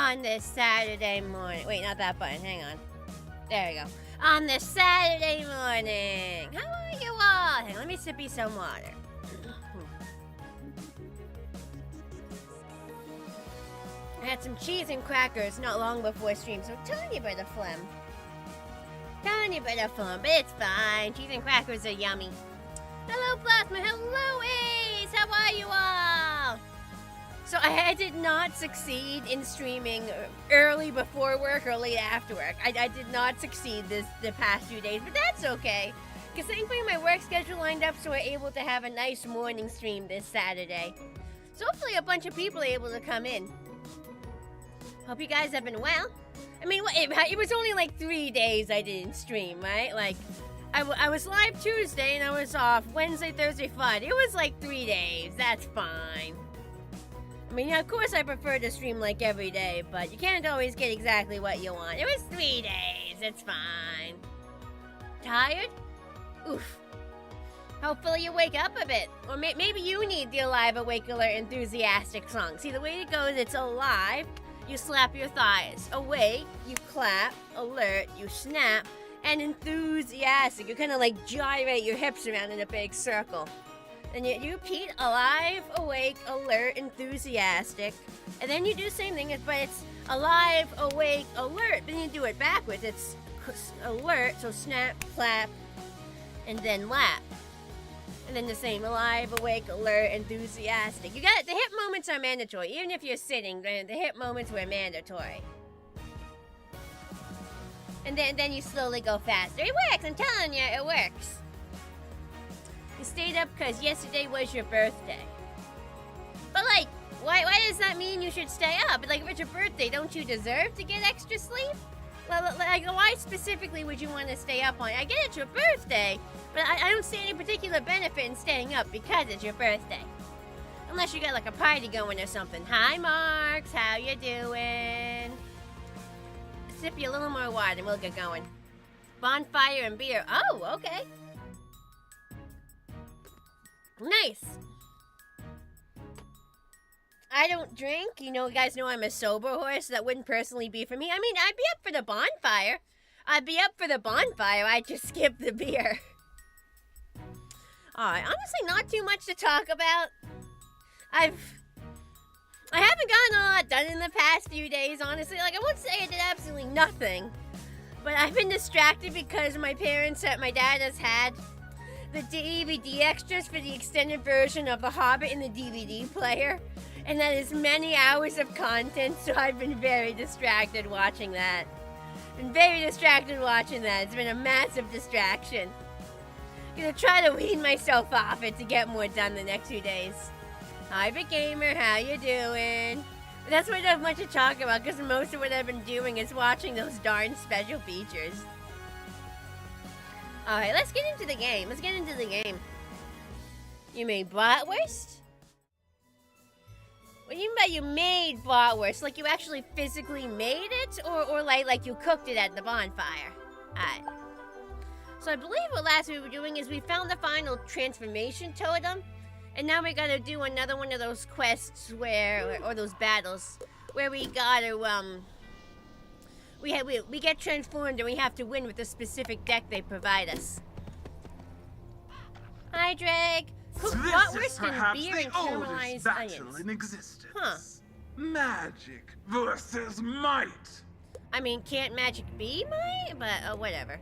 on this Saturday morning. Wait, not that button. Hang on. There we go. On this Saturday morning. How are you all? Hang on, let me sip you some water. I had some cheese and crackers not long before stream, so tiny bit of phlegm. Tiny bit of phlegm, but it's fine. Cheese and crackers are yummy. Hello, Plasma. Hello, Ace. How are you all? So I did not succeed in streaming early before work or late after work. I did not succeed the past few days, but that's okay. Because thankfully my work schedule lined up so we're able to have a nice morning stream this Saturday. So hopefully a bunch of people are able to come in. Hope you guys have been well. I mean, it was only like 3 days I didn't stream, right? Like, I was live Tuesday and I was off Wednesday, Thursday, Friday. It was like 3 days. That's fine. I mean, yeah, of course I prefer to stream like every day, but you can't always get exactly what you want. It was 3 days. It's fine. Tired? Oof. Hopefully you wake up a bit. Or maybe you need the Alive, Awake, Alert, Enthusiastic song. See, the way it goes, it's alive, you slap your thighs. Awake, you clap. Alert, you snap. And enthusiastic, you kind of like gyrate your hips around in a big circle. And you repeat alive, awake, alert, enthusiastic. And then you do the same thing, but it's alive, awake, alert. Then you do it backwards. It's alert, so snap, clap, and then lap. And then the same, alive, awake, alert, enthusiastic. You got it. The hip moments are mandatory. Even if you're sitting, the hip moments were mandatory. And then you slowly go faster. It works, I'm telling you, it works. You stayed up because yesterday was your birthday. But like, why does that mean you should stay up? Like, if it's your birthday, don't you deserve to get extra sleep? Well, like, why specifically would you want to stay up on it? I get it's your birthday, but I don't see any particular benefit in staying up because it's your birthday. Unless you got like a party going or something. Hi, Marks, how you doing? Sip you a little more water and we'll get going. Bonfire and beer. Oh, okay. Nice. I don't drink. You guys know I'm a sober horse. So that wouldn't personally be for me. I mean, I'd be up for the bonfire. I'd just skip the beer. Alright, honestly, not too much to talk about. I haven't gotten a lot done in the past few days, honestly. Like, I won't say I did absolutely nothing. But I've been distracted because my dad has had the DVD extras for the extended version of The Hobbit in the DVD player. And that is many hours of content, so I've been very distracted watching that. It's been a massive distraction. I'm gonna try to wean myself off it to get more done the next few days. Hi, Big Gamer, how you doing? But that's why I don't have much to talk about, because most of what I've been doing is watching those darn special features. Alright, let's get into the game. You made bratwurst? What do you mean by you made bratwurst? Like you actually physically made it? Or like you cooked it at the bonfire? Alright. So I believe what last we were doing is we found the final transformation totem. And now we gotta do another one of those quests or those battles, where we gotta, we get transformed and we have to win with the specific deck they provide us. Hi, Drake. Cook bratwurst and beer and caramelized onions. In existence. Huh. Magic versus might. I mean, can't magic be might? But, whatever.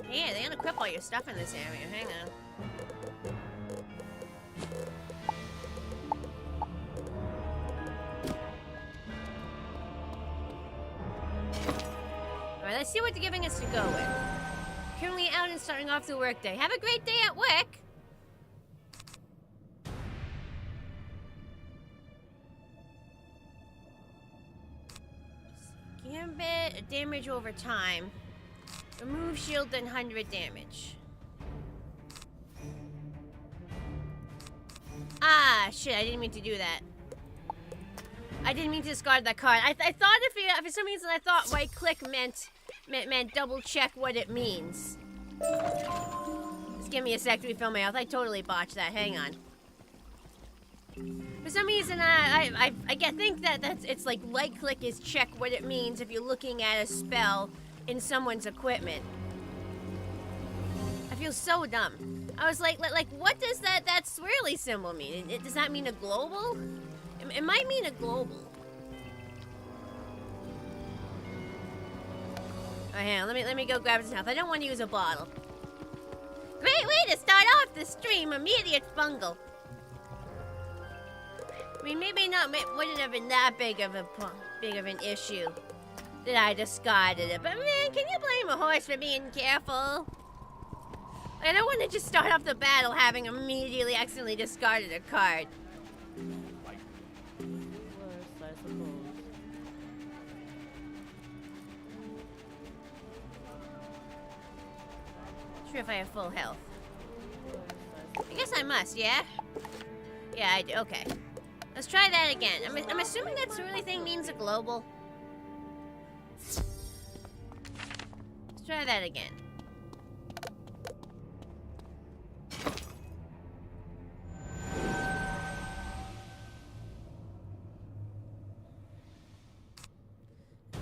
Yeah, they unequip all your stuff in this area. Hang on. Alright, let's see what they're giving us to go with. Currently out and starting off the workday. Have a great day at work! Gambit, damage over time. Remove shield and 100 damage. Ah, shit, I didn't mean to do that. I didn't mean to discard that card. I thought for some reason I thought right click meant double check what it means. Just give me a sec to refill my health. I totally botched that. Hang on. For some reason, I think that it's like right-click is check what it means if you're looking at a spell in someone's equipment. I feel so dumb. I was like, what does that swirly symbol mean? Does that mean a global? It might mean a global. Oh, hang on, let me go grab some health. I don't want to use a bottle. Great way to start off the stream, immediate fungal. I mean, maybe not, wouldn't have been that big of an issue that I discarded it. But man, can you blame a horse for being careful? I don't want to just start off the battle having immediately accidentally discarded a card. Sure if I have full health. I guess I must, yeah? Yeah, I do. Okay. Let's try that again. I'm assuming that swirly thing means a global. Let's try that again.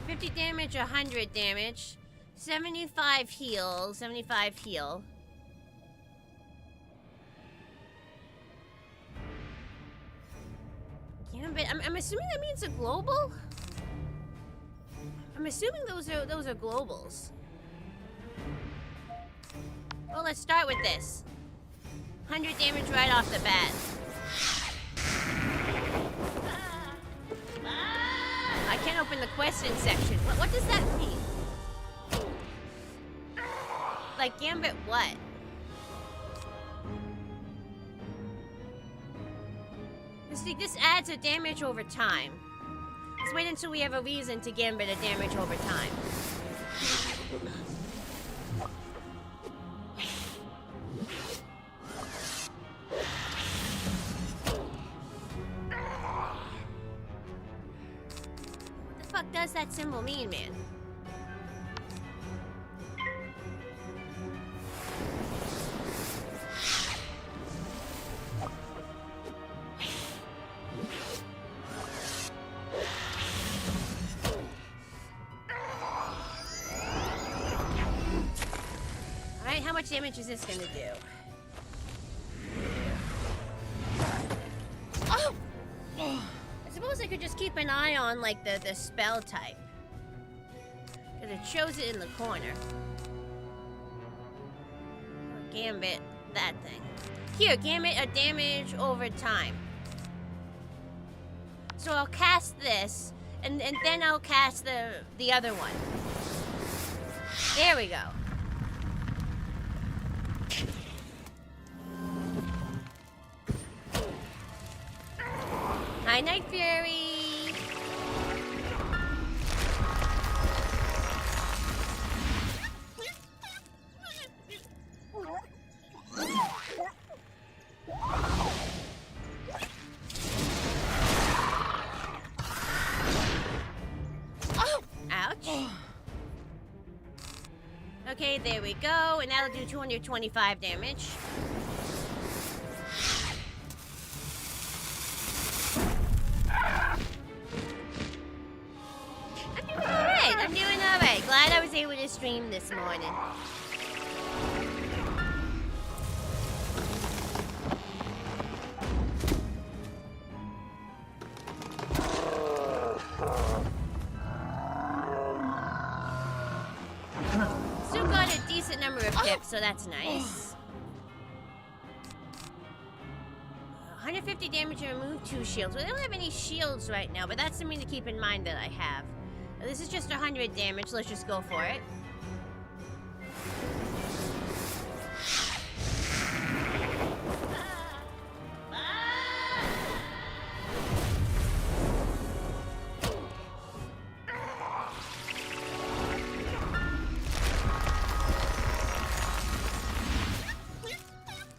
$50 damage, 100 damage, 75 heal, 75 heal. Gambit. I'm assuming that means a global. I'm assuming those are globals. Well, let's start with this. 100 damage right off the bat. I can't open the question section. What does that mean? Like Gambit what? This adds a damage over time. Let's wait until we have a reason to Gambit a damage over time. What the fuck does that symbol mean, man? How much damage is this gonna do? Oh! I suppose I could just keep an eye on, like, the spell type. Because it shows it in the corner. Or Gambit, that thing. Here, Gambit a damage over time. So I'll cast this, and then I'll cast the other one. There we go. Hi, Night Fury! Oh! Ouch. Okay, there we go, and that'll do 225 damage. I'm doing alright. Glad I was able to stream this morning. Still got a decent number of tips, so that's nice. 150 damage and remove 2 shields. We don't have any shields right now, but that's something to keep in mind that I have. This is just 100 damage. Let's just go for it.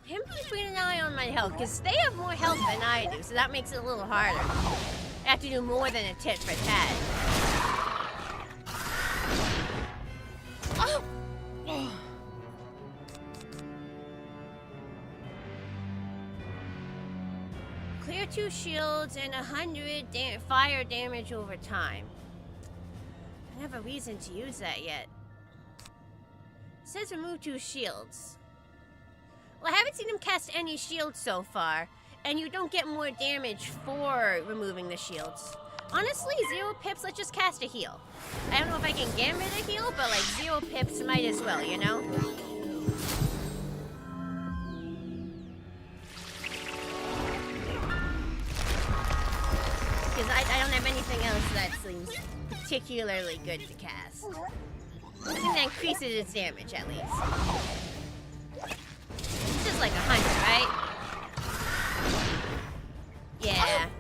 Him keeping an eye on my health, because they have more health than I do, so that makes it a little harder. I have to do more than a tit for tat. 2 shields and 100 fire damage over time. I don't have a reason to use that yet. It says remove 2 shields. Well, I haven't seen him cast any shields so far, and you don't get more damage for removing the shields. Honestly, 0 pips, let's just cast a heal. I don't know if I can gambit a heal, but like 0 pips might as well, you know? Because I don't have anything else that seems particularly good to cast. I think that increases its damage, at least. This is like 100, right? Yeah.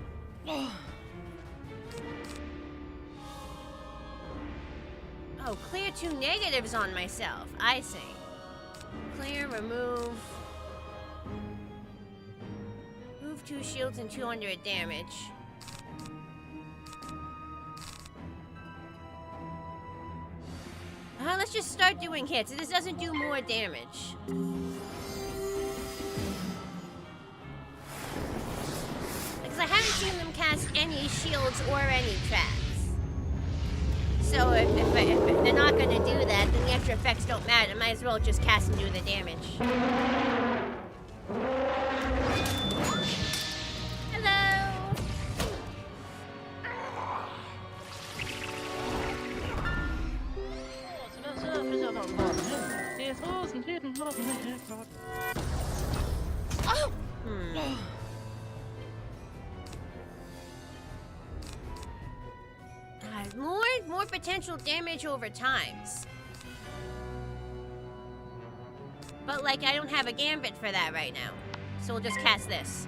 Oh, clear 2 negatives on myself. I see. Clear, remove. Move 2 shields and 200 damage. Let's just start doing hits. This doesn't do more damage. Because I haven't seen them cast any shields or any traps. So if they're not going to do that, then the extra effects don't matter. I might as well just cast and do the damage. Hello! Oh! More potential damage over times. But like I don't have a gambit for that right now. So we'll just cast this.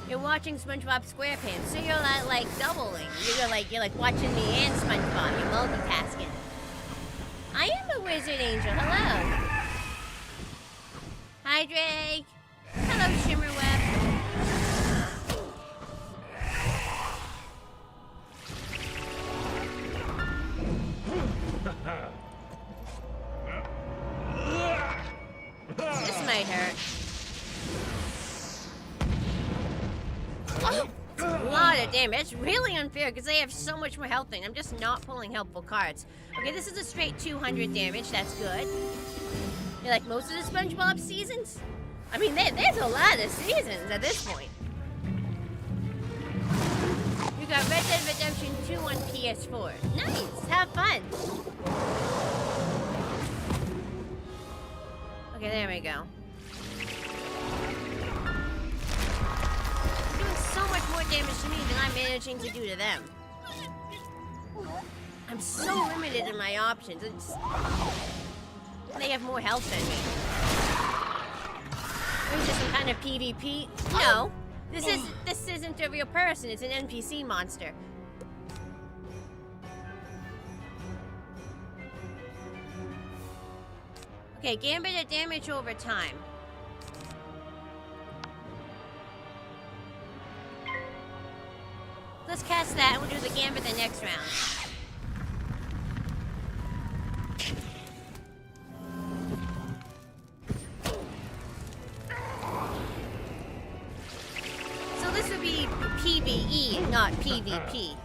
You're watching SpongeBob SquarePants, so you're not like doubling. You're like watching me and SpongeBob. You're multitasking. I am a wizard angel. Hello. Hi, Drake. Hello, Shimmerweb. This might hurt. Oh, a lot of damage. It's really unfair because they have so much more health and I'm just not pulling helpful cards. Okay, this is a straight 200 damage. That's good. You like most of the SpongeBob seasons? I mean, there's a lot of seasons at this point. You got Red Dead Redemption 2 on PS4. Nice, have fun. Okay, there we go. They're doing so much more damage to me than I'm managing to do to them. I'm so limited in my options. They have more health than me. Is this some kind of PvP? No. This isn't a real person, it's an NPC monster. Okay, gambit at damage over time. Let's cast that and we'll do the gambit the next round. So this would be PvE, not PvP.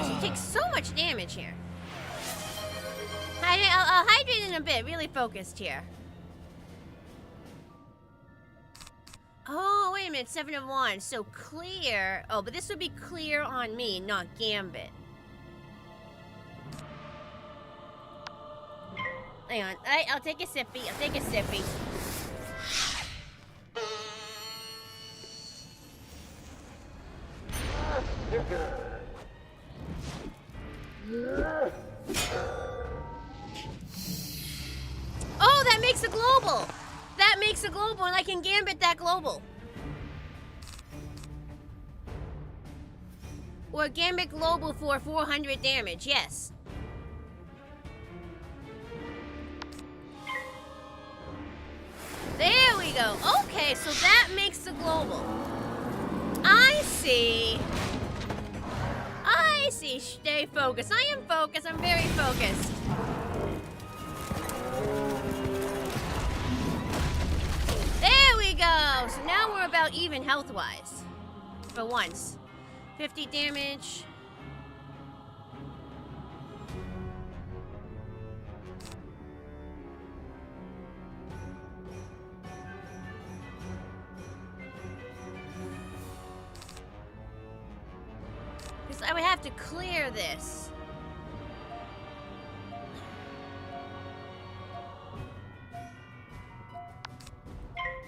He takes so much damage here. I'll hydrate in a bit. Really focused here. Oh, wait a minute. 7 of Wands. So clear. Oh, but this would be clear on me, not gambit. Hang on. I'll take a sippy. I'll take a sippy. Oh, that makes a global. That makes a global, and I can gambit that global. Or gambit global for 400 damage, yes. There we go. Okay, so that makes the global. I see. I I see. Stay focused. I am focused. I'm very focused. There we go. So now we're about even health-wise. For once. 50 damage. Because I would have to clear this.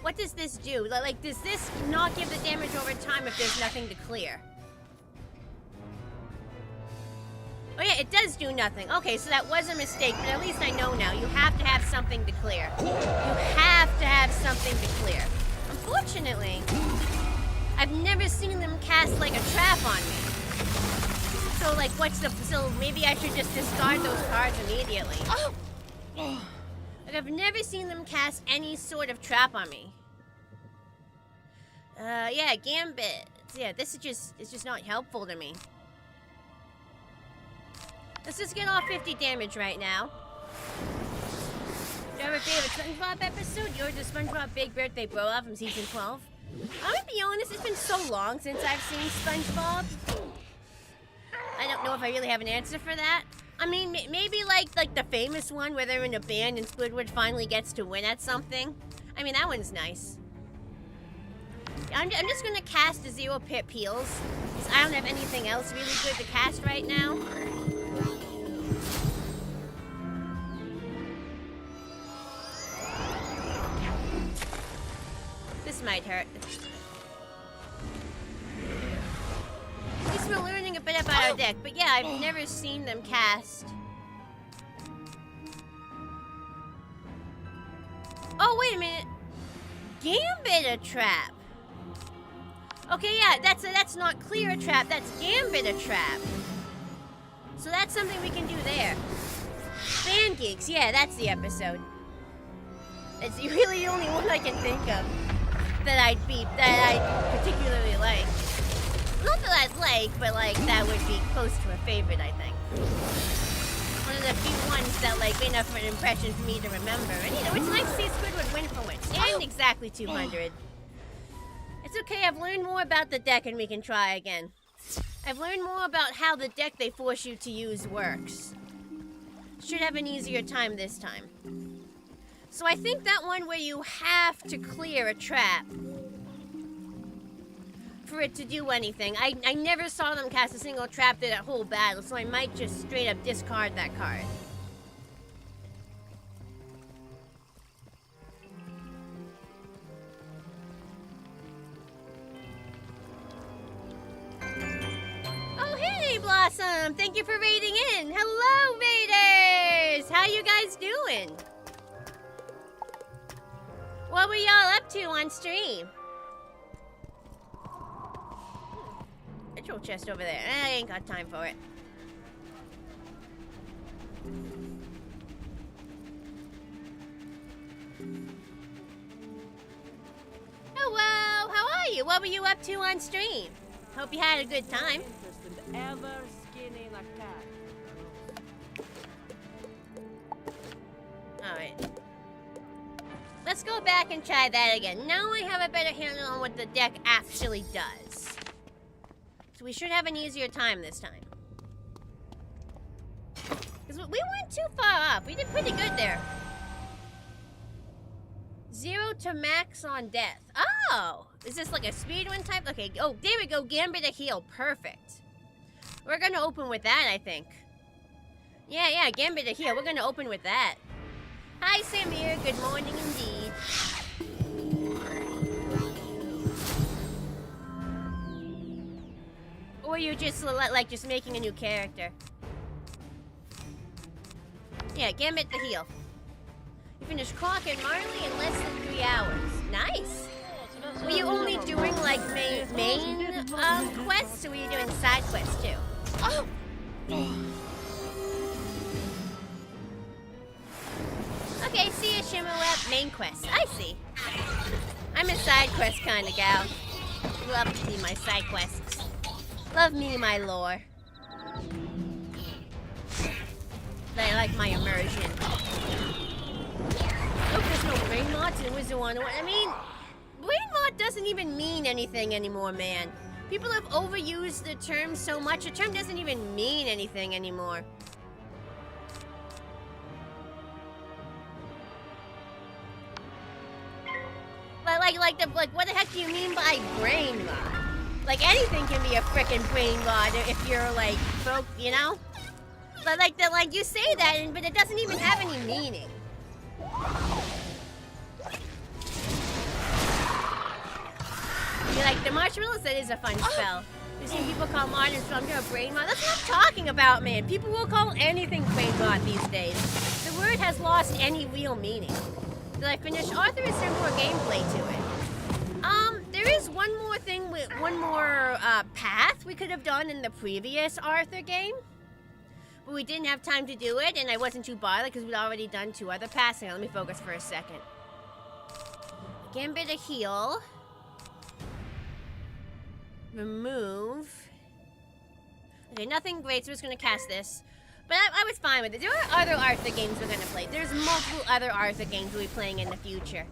What does this do? Like, does this not give the damage over time if there's nothing to clear? Oh yeah, it does do nothing. Okay, so that was a mistake, but at least I know now. You have to have something to clear. You have to have something to clear. Unfortunately, I've never seen them cast, like, a trap on me. So, like, what's the... So, maybe I should just discard those cards immediately. Like, I've never seen them cast any sort of trap on me. Yeah, Gambit. Yeah, this is just... It's just not helpful to me. Let's just get off 50 damage right now. Do you have a favorite SpongeBob episode? You're the SpongeBob Big Birthday Blow-Off from Season 12. I'm gonna be honest, it's been so long since I've seen SpongeBob. I don't know if I really have an answer for that. I mean, maybe like the famous one where they're in a band and Squidward finally gets to win at something. I mean, that one's nice. I'm just gonna cast the Zero Pip Heals, because I don't have anything else really good to cast right now. This might hurt. At least we're learning a bit about our deck, but yeah, I've never seen them cast. Oh, wait a minute. Gambit a trap. Okay, yeah, that's not clear a trap, that's Gambit a trap. So that's something we can do there. Fan Geeks, yeah, that's the episode. It's really the only one I can think of that I particularly like. Not that I'd like, but like that would be close to a favorite, I think. One of the few ones that like made enough of an impression for me to remember. And you know, it's nice to see Squidward win for once. And exactly 200. It's okay, I've learned more about the deck and we can try again. I've learned more about how the deck they force you to use works. Should have an easier time this time. So I think that one where you have to clear a trap for it to do anything. I never saw them cast a single trap through that whole battle, so I might just straight up discard that card. Oh, hey, Blossom! Thank you for raiding in! Hello, Raiders! How you guys doing? What were y'all up to on stream? Ritual chest over there. I ain't got time for it. Hello, how are you? What were you up to on stream? Hope you had a good time. Ever skinning a cat. Alright. Let's go back and try that again. Now I have a better handle on what the deck actually does. So we should have an easier time this time. Because we weren't too far off. We did pretty good there. 0 to max on death. Oh! Is this like a speedrun type? Okay, oh, there we go. Gambit a heal. Perfect. We're gonna open with that, I think. Yeah, Gambit a heal. We're gonna open with that. Hi, Samir. Good morning indeed. Or you just like just making a new character. Yeah, Gambit the heal. You finished Clock and Marley in less than 3 hours. Nice. Were you only doing like main quests, or were you doing side quests too? Oh. Okay, see ya, Shimmerweb. Main quest. I see. I'm a side quest kind of gal. Love me my side quests. Love me my lore. I like my immersion. Oh, there's no brain mods in Wizard101. I mean, brain mod doesn't even mean anything anymore, man. People have overused the term so much, the term doesn't even mean anything anymore. Like, what the heck do you mean by brain mod? Like, anything can be a frickin' brain mod if you're, like, folk, you know? But, like, you say that, but it doesn't even have any meaning. You're like, the marshmallows, that is a fun spell. You see people call modern spell a brain mod. That's what I'm talking about, man. People will call anything brain mod these days. The word has lost any real meaning. Did I finish Arthur? Is there more gameplay to it? There is one more thing, one more path we could have done in the previous Arthur game. But we didn't have time to do it, and I wasn't too bothered because we'd already done 2 other paths. Hang on, let me focus for a second. Gambit a heal. Remove. Okay, nothing great, so we're just gonna cast this. But I was fine with it. There are other Arthur games we're gonna play. There's multiple other Arthur games we'll be playing in the future.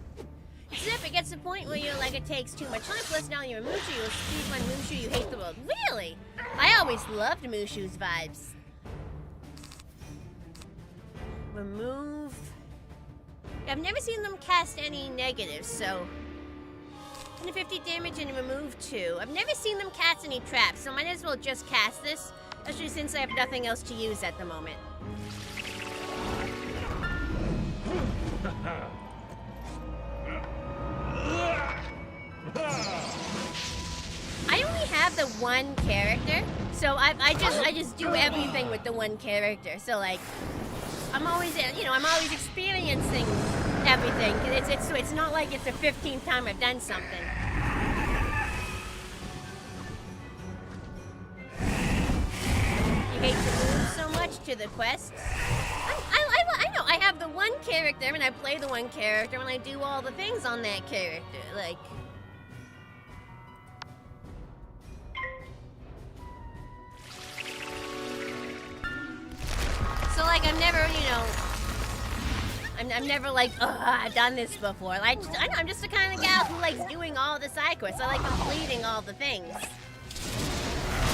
Except it gets to the point where you're like, it takes too much time. Plus now you're a Mushu, you'll speak on Mushu, you hate the world. Really? I always loved Mushu's vibes. Remove. I've never seen them cast any negatives, so 150 damage and remove 2. I've never seen them cast any traps, so might as well just cast this, especially since I have nothing else to use at the moment. I only have the one character, so I just do everything with the one character. So like, I'm always, you know, I'm always experiencing everything. It's not like it's the 15th time I've done something. You hate to move so much to the quests. I know, I have the one character and I play the one character and I do all the things on that character, like. So like, I've never, you know, I'm never like, ugh, I've done this before. I know, I'm just the kind of gal who likes doing all the side quests. I like completing all the things.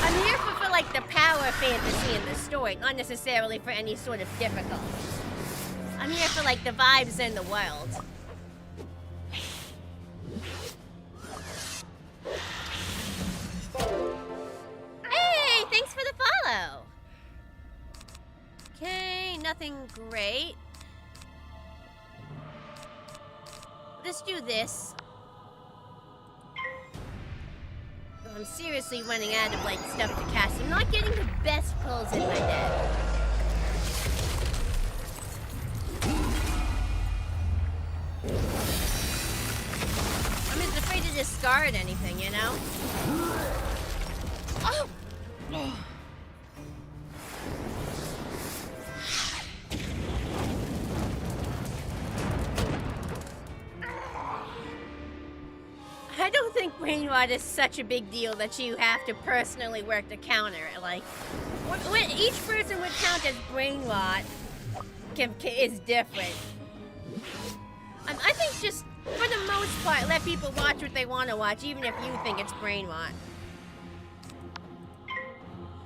I'm here for like the power of fantasy in the story, not necessarily for any sort of difficulty. I'm here for like the vibes in the world. Hey, thanks for the follow. Okay, nothing great. Let's do this. I'm seriously running out of like stuff to cast. I'm not getting the best pulls in my deck. I'm just afraid to discard anything, you know? Oh! I don't think brain rot is such a big deal that you have to personally work to counter it. Like, when each person would count as brain rot is different. I think just, for the most part, let people watch what they want to watch, even if you think it's brain rot.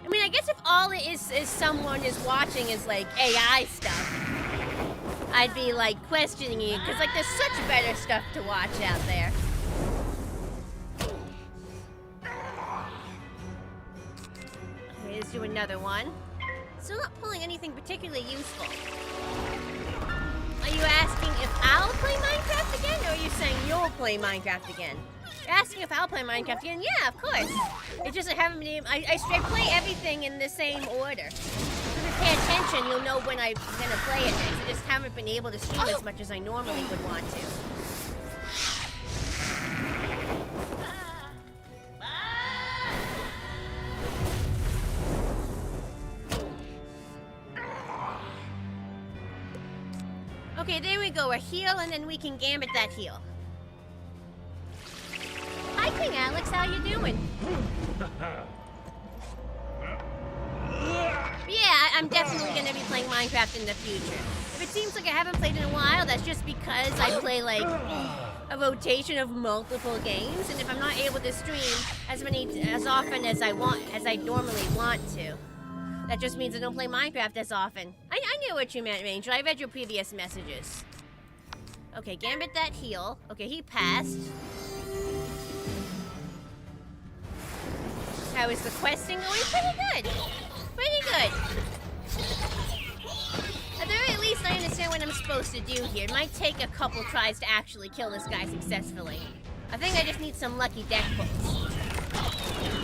I mean, I guess if all it is someone is watching is, like, AI stuff, I'd be, like, questioning you, because, like, there's such better stuff to watch out there. Okay, let's do another one. Still not pulling anything particularly useful. Are you asking if I'll play Minecraft again, or are you saying you'll play Minecraft again? You're asking if I'll play Minecraft again? Yeah, of course. It's just I haven't been able, I play everything in the same order. If you pay attention, you'll know when I'm gonna play it next. I just haven't been able to stream as much as I normally would want to. Okay, there we go. A heal, and then we can gambit that heal. Hi, King Alex. How you doing? Yeah, I'm definitely going to be playing Minecraft in the future. If it seems like I haven't played in a while, that's just because I play, like, a rotation of multiple games, and if I'm not able to stream as often as I normally want to, that just means I don't play Minecraft as often. I knew what you meant, Ranger. I read your previous messages. Okay, Gambit that heal. Okay, he passed. How is the questing going? Pretty good. Pretty good. At the very least, I understand what I'm supposed to do here. It might take a couple tries to actually kill this guy successfully. I think I just need some lucky deck pulls.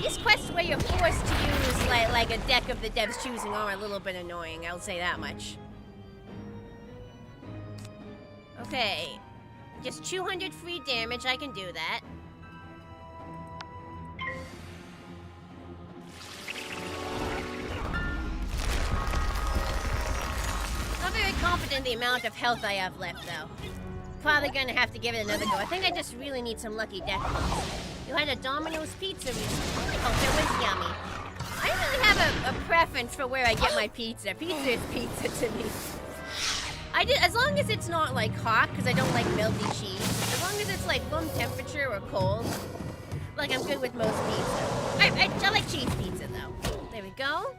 These quests where you're forced to use like a deck of the devs choosing are a little bit annoying, I'll say that much. Okay. Just 200 free damage, I can do that. Not very confident in the amount of health I have left, though. Probably gonna have to give it another go. I think I just really need some lucky death pulls. You had a Domino's pizza recently. Oh, it was yummy. I don't really have a preference for where I get my pizza. Pizza is pizza to me. As long as it's not like hot, because I don't like melty cheese. As long as it's like room temperature or cold, like I'm good with most pizza. I like cheese pizza though. There we go.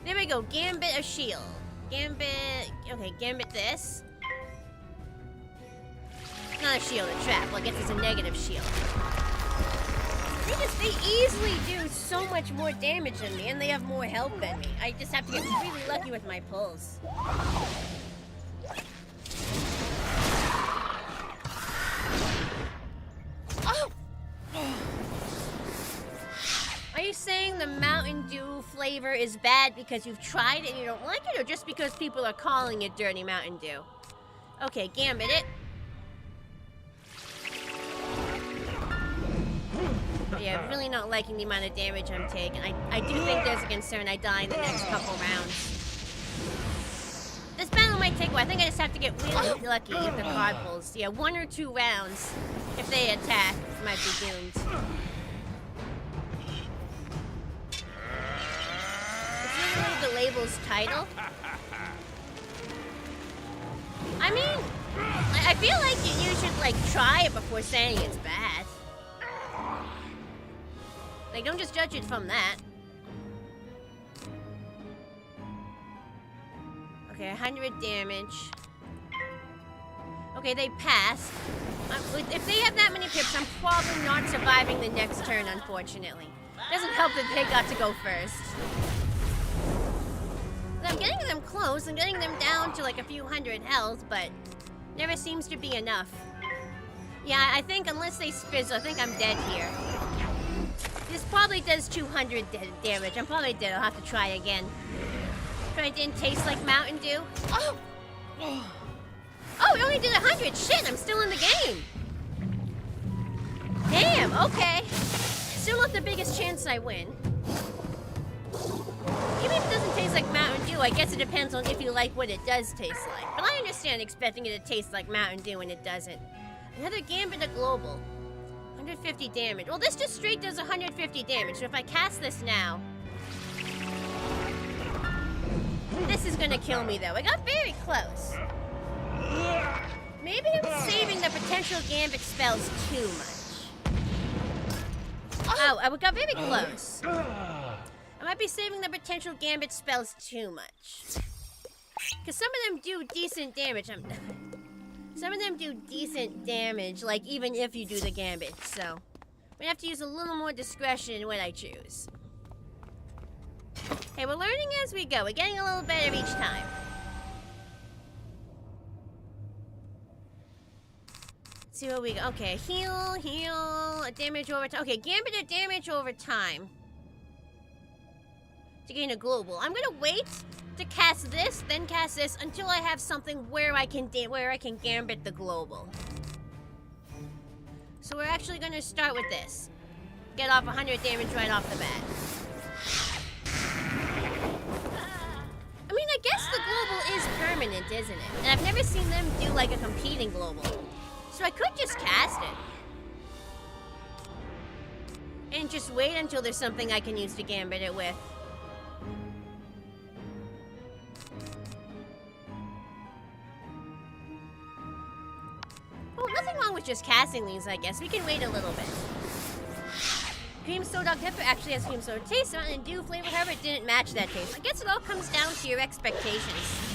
There we go. Gambit a shield. Gambit. Okay, Gambit this. Not a shield, a trap. Well, I guess it's a negative shield. They easily do so much more damage than me, and they have more health than me. I just have to get really lucky with my pulls. Oh! Are you saying the Mountain Dew flavor is bad because you've tried it and you don't like it, or just because people are calling it dirty Mountain Dew? Okay, Gambit it. Yeah, really not liking the amount of damage I'm taking. I do think there's a concern I die in the next couple rounds. This battle might take a while. I think I just have to get really lucky if the card pulls. Yeah, 1 or 2 rounds, if they attack, might be doomed. It's literally the label's title. I mean, I feel like you should, like, try it before saying it's bad. Like, don't just judge it from that. Okay, 100 damage. Okay, they passed. If they have that many pips, I'm probably not surviving the next turn, unfortunately. Doesn't help that they got to go first. I'm getting them close. I'm getting them down to like a few hundred health, but never seems to be enough. Yeah, I think unless they spizz, I think I'm dead here. This probably does 200 damage. I'm probably dead. I'll have to try again. It didn't taste like Mountain Dew. Oh! Oh, it only did 100. Shit, I'm still in the game. Damn, okay. Still not the biggest chance I win. Even if it doesn't taste like Mountain Dew, I guess it depends on if you like what it does taste like. But I understand expecting it to taste like Mountain Dew when it doesn't. Another Gambit of Global. 150 damage. Well, this just straight does 150 damage, so if I cast this now... This is gonna kill me, though. I got very close. Maybe I'm saving the potential Gambit spells too much. Oh, I got very close. I might be saving the potential Gambit spells too much. Because some of them do decent damage. Some of them do decent damage, like even if you do the Gambit, so I'm gonna have to use a little more discretion in what I choose. Okay, we're learning as we go. We're getting a little better each time. Let's see what we got. Okay, heal, damage over time. Okay, Gambit or damage over time. To gain a global. I'm gonna wait to cast this, then cast this until I have something where I can Gambit the global. So we're actually gonna start with this. Get off 100 damage right off the bat. I mean, I guess the global is permanent, isn't it? And I've never seen them do like a competing global. So I could just cast it. can't just wait until there's something I can use to gambit it with. Oh, nothing wrong with just casting these, I guess. We can wait a little bit. Cream soda pepper actually has cream soda taste, and dew flavor, however, it didn't match that taste. I guess it all comes down to your expectations.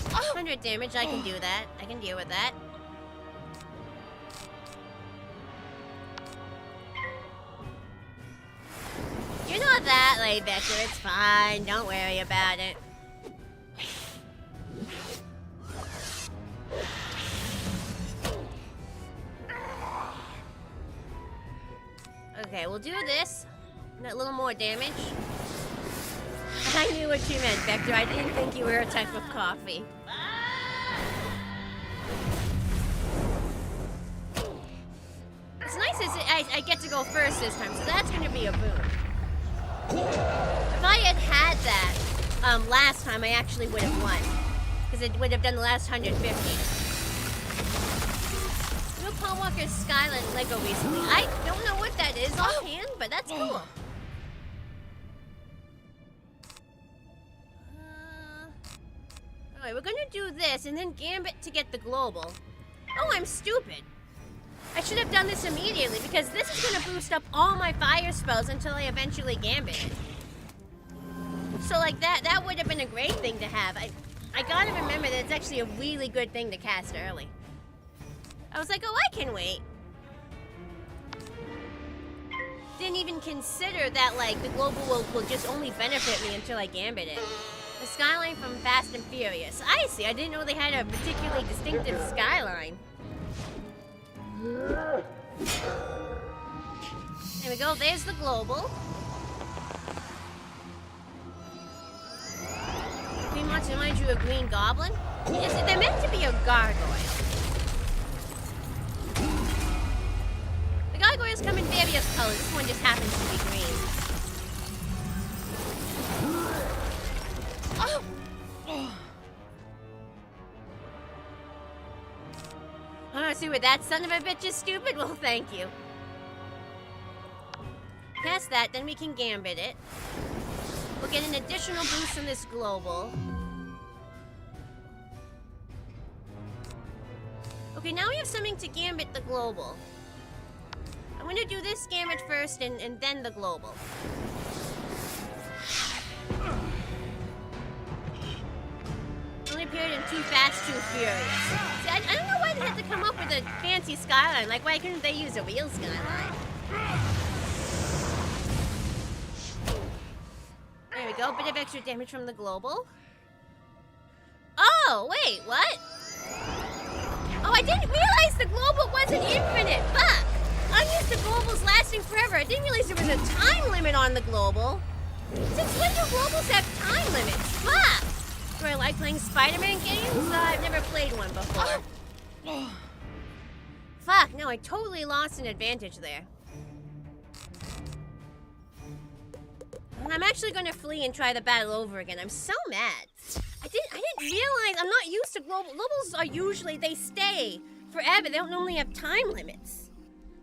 Oh, 100 damage, I can do that. I can deal with that. You're not that late, Vector. It's fine. Don't worry about it. Okay, we'll do this. A little more damage. I knew what you meant, Vector. I didn't think you were a type of coffee. It's nice is I get to go first this time, so that's going to be a boon. If I had that last time, I actually would have won. Because it would have done the last 150. New Paul Walker's Skyline Lego recently. I don't know what that is offhand, but that's cool. Alright, we're gonna do this and then gambit to get the global. Oh, I'm stupid. I should have done this immediately because this is gonna boost up all my fire spells until I eventually gambit it. So like that would have been a great thing to have. I gotta remember that it's actually a really good thing to cast early. I was like, oh, I can wait. Didn't even consider that like the global will just only benefit me until I gambit it. The skyline from Fast and Furious. I see, I didn't know they had a particularly distinctive skyline. There we go, there's the global. Green wants to remind you of Green Goblin? They're meant to be a gargoyle. The gargoyles come in various colors, this one just happens to be green. Oh! Oh, see what that son of a bitch is stupid? Well, thank you. Cast that, then we can gambit it. We'll get an additional boost from this global. Okay, now we have something to gambit the global. I'm gonna do this gambit first and then the global. Only appeared in Too Fast, Too Furious. See, I don't know why they had to come up with a fancy skyline. Like, why couldn't they use a real skyline? There we go. Bit of extra damage from the global. Oh, wait, what? Oh, I didn't realize the global wasn't infinite. Fuck! I'm used to globals lasting forever. I didn't realize there was a time limit on the global. Since when do globals have time limits? Fuck! Do I like playing Spider-Man games? I've never played one before. Fuck, no, I totally lost an advantage there. I'm actually going to flee and try the battle over again. I'm so mad. I didn't realize, I'm not used to global. Globals are usually, they stay forever. They don't normally have time limits.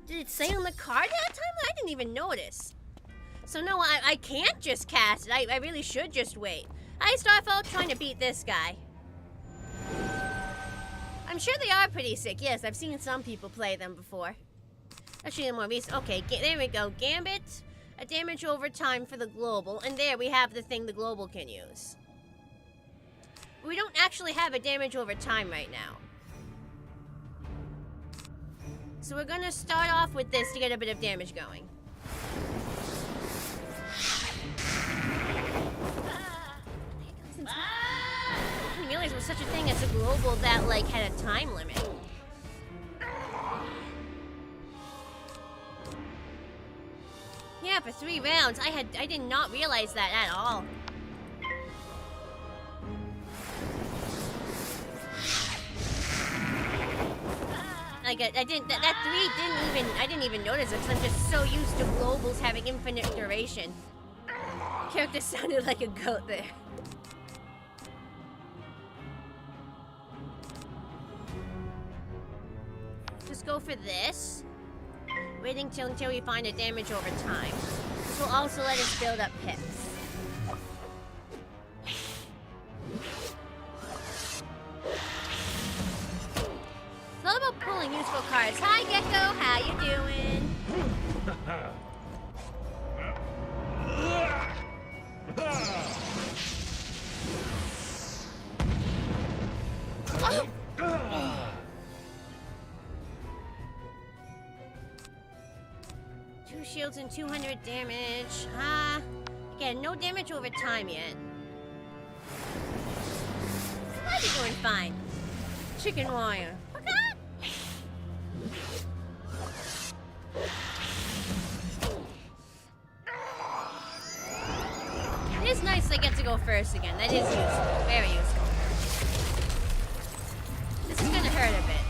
Did it say on the card that time? I didn't even notice. So no, I can't just cast it. I really should just wait. Hi, Starfall, trying to beat this guy. I'm sure they are pretty sick. Yes, I've seen some people play them before. Actually, the more recent. Okay, there we go. Gambit, a damage over time for the global, and there we have the thing the global can use. We don't actually have a damage over time right now. So we're gonna start off with this to get a bit of damage going. I didn't realize there was such a thing as a global that like had a time limit. Yeah, for 3 rounds. I did not realize that at all. Like I didn't I didn't even notice it because I'm just so used to globals having infinite duration. Character sounded like a goat there. go for this. Waiting until we find a damage over time. This will also let us build up pips. It's all about pulling useful cards. Hi, Gecko. How you doing? Two shields and 200 damage. Again, no damage over time yet. Might be going fine. Chicken wire. It is nice I get to go first again. That is useful. Very useful. This is gonna hurt a bit.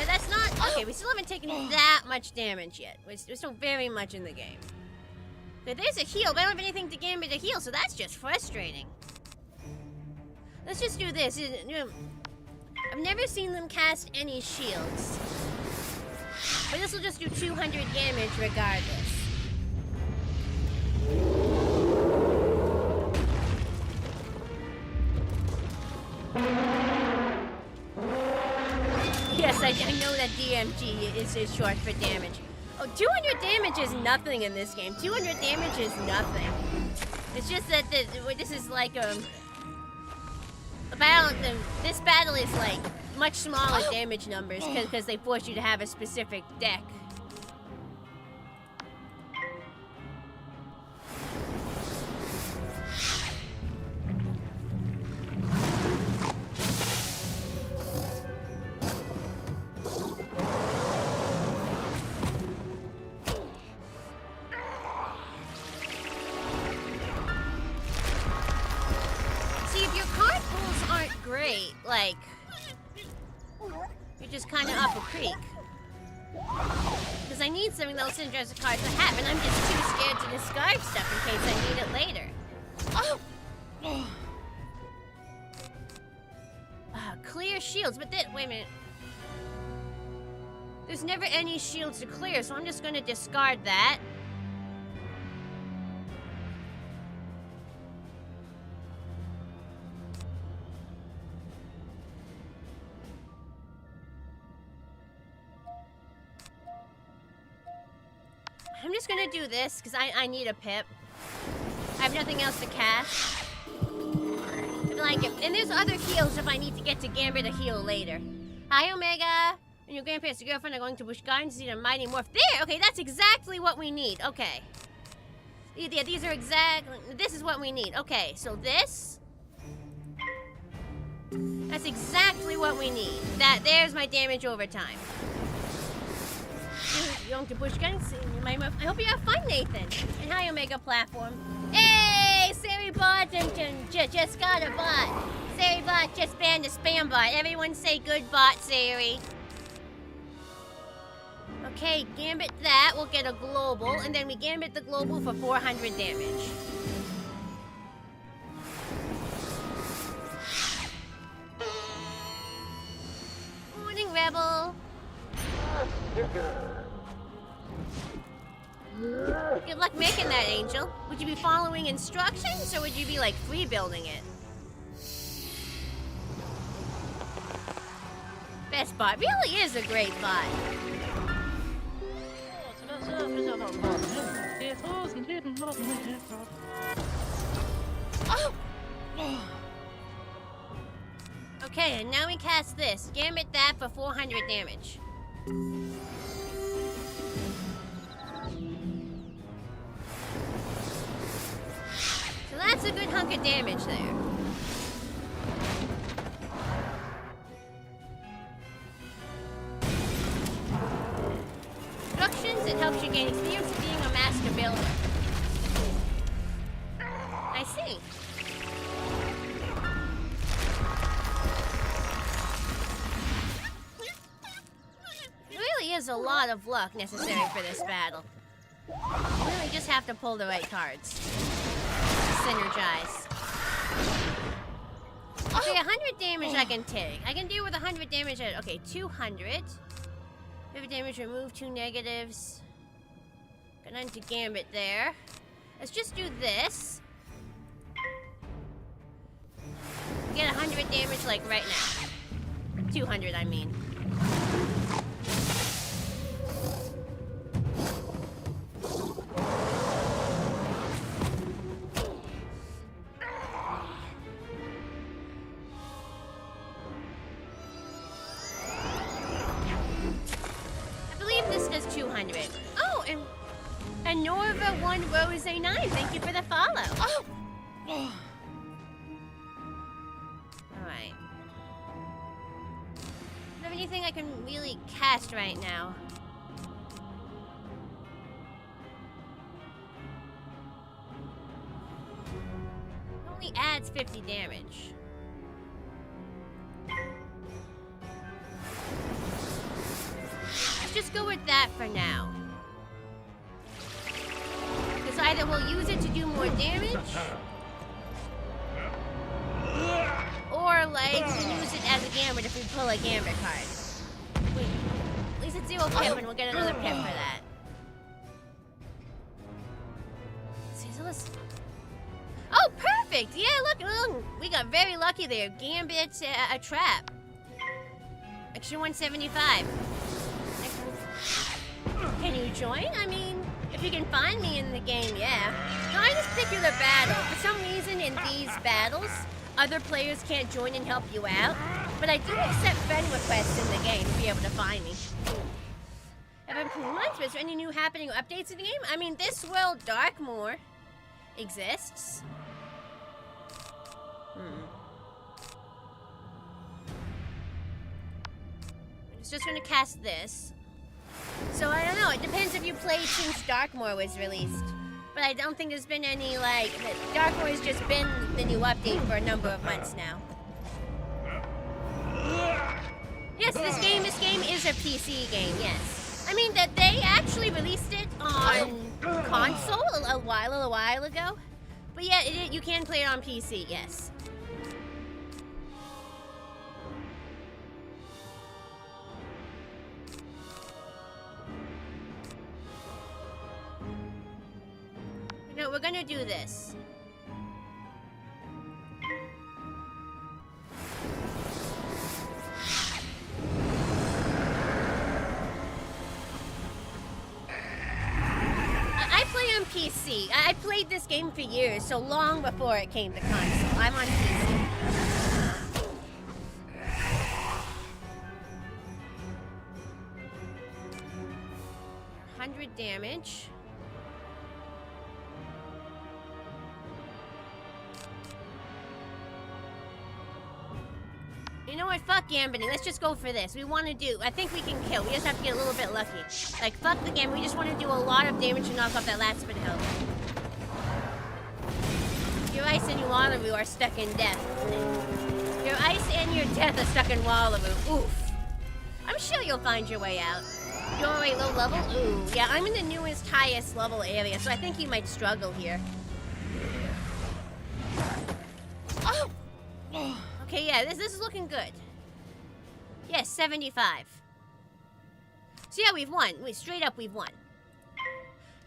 That's not... Okay, we still haven't taken that much damage yet. We're still very much in the game. So there's a heal, but I don't have anything to give me to heal, so that's just frustrating. Let's just do this. I've never seen them cast any shields. But this will just do 200 damage regardless. Yes, I know that DMG is short for damage. Oh, 200 damage is nothing in this game. 200 damage is nothing. It's just that this is like this battle is like much smaller damage numbers because they force you to have a specific deck. Like, you're just kind of up a creek. Because I need something that'll send as a card to have, and I'm just too scared to discard stuff in case I need it later. Clear shields, but then, wait a minute. There's never any shields to clear, so I'm just going to discard that. I'm just gonna do this because I need a pip. I have nothing else to cast. I feel like it. And there's other heals if I need to get to Gambit a heal later. Hi, Omega. And your grandparents and girlfriend are going to Busch Gardens to see a mighty morph. There! Okay, that's exactly what we need. Okay. Yeah, these are exactly... This is what we need. Okay, so this... That's exactly what we need. There's my damage over time. You're going to Busch Gardens. I hope you have fun, Nathan. And hi, Omega Platform. Hey, SariBot just got a bot. SariBot just banned a spam bot. Everyone say good bot, Sari. Okay, Gambit that. We'll get a global. And then we Gambit the global for 400 damage. Morning, Rebel. Good luck making that, Angel. Would you be following instructions, or would you be, like, free building it? Best bot. Really is a great bot. Okay, and now we cast this. Gambit that for 400 damage. So that's a good hunk of damage there. Instructions, it helps you gain experience of being a master builder. I see. There really is a lot of luck necessary for this battle. You really just have to pull the right cards. Synergize. 100 damage I can take. I can deal with 100 damage at, okay, 200. 50 damage, remove 2 negatives. Got into Gambit there. Let's just do this. Get 100 damage, like, right now. 200, I mean. I believe this does 200. Oh, and Norva1 Rose 9, thank you for the follow. Oh! Alright. Do you have anything I can really cast right now? Only adds 50 damage. Let's just go with that for now. Because either we'll use it to do more damage, or like use it as a Gambit if we pull a Gambit card. Wait, at least it's 0 pip and we'll get another pip for that. See, so let's... Oh, perfect! Yeah, look, we got very lucky there. Gambit, a trap. Extra 175. Can you join? I mean, if you can find me in the game, yeah. No, I just pick you the battle. For some reason, in these battles, other players can't join and help you out. But I do accept friend requests in the game to be able to find me. Have I been much? Is there any new happening or updates in the game? I mean, this world, Darkmoor, exists. I'm just gonna cast this. So I don't know, it depends if you played since Darkmoor was released. But I don't think there's been any, like, Darkmoor has just been the new update for a number of months now. Yes, this game is a PC game, yes. I mean, that they actually released it on console a while ago. But yeah, you can play it on PC, yes. No, we're gonna do this. I play on PC. I played this game for years, so long before it came to console. I'm on PC. 100 damage. You know what? Fuck gambiting. Let's just go for this. We want to do... I think we can kill. We just have to get a little bit lucky. Like, fuck the game. We just want to do a lot of damage to knock off that last bit of health. Your ice and your Wallaroo are stuck in death. Your ice and your death are stuck in Wallaroo. Oof. I'm sure you'll find your way out. You're already low level? Ooh. Yeah, I'm in the newest, highest level area, so I think you might struggle here. Oh! Okay, yeah, this is looking good. Yes, 75. So yeah, we've won. Straight up, we've won.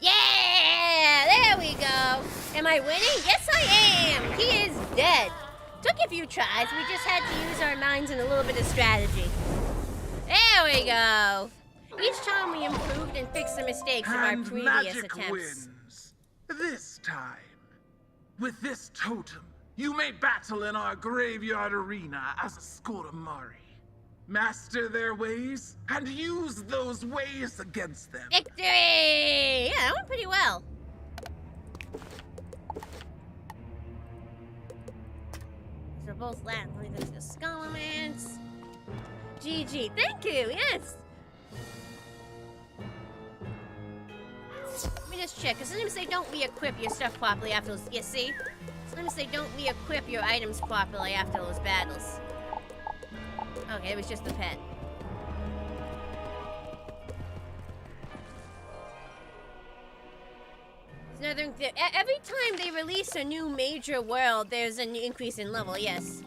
Yeah! There we go. Am I winning? Yes, I am. He is dead. Took a few tries. We just had to use our minds and a little bit of strategy. There we go. Each time we improved and fixed the mistakes of our previous attempts. Wins. This time, with this totem, you may battle in our graveyard arena as a Skoramari. Master their ways, and use those ways against them. Victory! Yeah, that went pretty well. These are both Latin. These are Skullmans. GG. Thank you, yes. Let me just check, because sometimes they don't re-equip your stuff properly after those... You see? Sometimes they don't re-equip your items properly after those battles. Okay, it was just the pet. There's another... Every time they release a new major world, there's an increase in level, yes.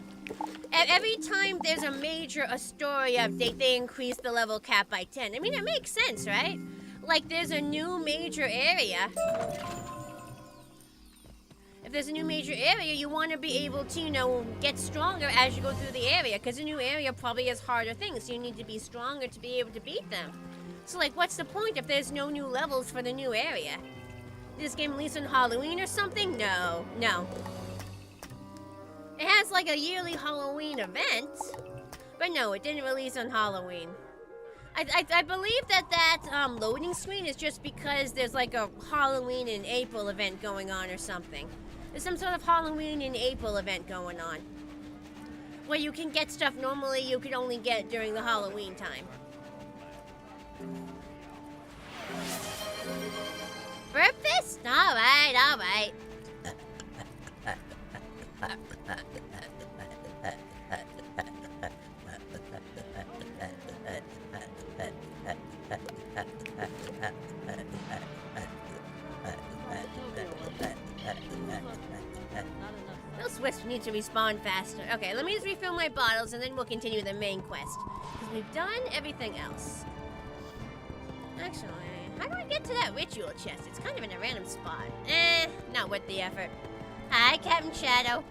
Every time there's a major story update, they increase the level cap by 10. I mean, it makes sense, right? Like, there's a new major area. If there's a new major area, you want to be able to, you know, get stronger as you go through the area, because a new area probably has harder things, so you need to be stronger to be able to beat them. So, like, what's the point if there's no new levels for the new area? Did this game release on Halloween or something? No. It has, like, a yearly Halloween event, but no, it didn't release on Halloween. I believe that loading screen is just because there's, like, a Halloween in April event going on or something. There's some sort of Halloween in April event going on, where you can get stuff normally you could only get during the Halloween time. Breakfast? Alright. Those Swiss need to respawn faster. Okay, let me just refill my bottles and then we'll continue the main quest. Because we've done everything else. Actually, how do I get to that ritual chest? It's kind of in a random spot. Not worth the effort. Hi, Captain Shadow.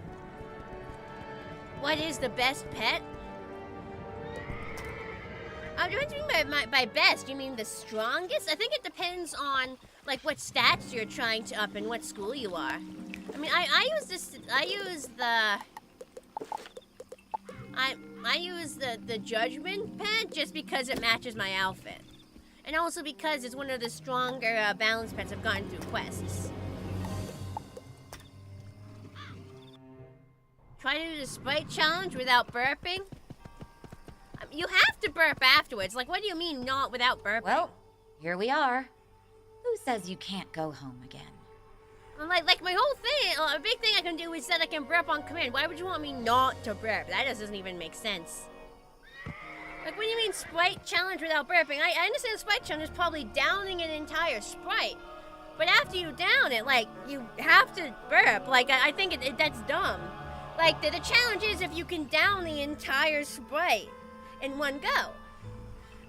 What is the best pet? What do you mean by best? You mean the strongest? I think it depends on, like, what stats you're trying to up and what school you are. I mean, I use the judgment pet just because it matches my outfit. And also because it's one of the stronger balance pets I've gotten through quests. Try to do the Sprite challenge without burping? You have to burp afterwards. Like, what do you mean not without burping? Well, here we are. Who says you can't go home again? Like my whole thing, a big thing I can do is that I can burp on command. Why would you want me not to burp? That just doesn't even make sense. Like, what do you mean Sprite challenge without burping? I understand Sprite challenge is probably downing an entire Sprite. But after you down it, like, you have to burp. Like, I think that's dumb. Like, the challenge is if you can down the entire Sprite in one go.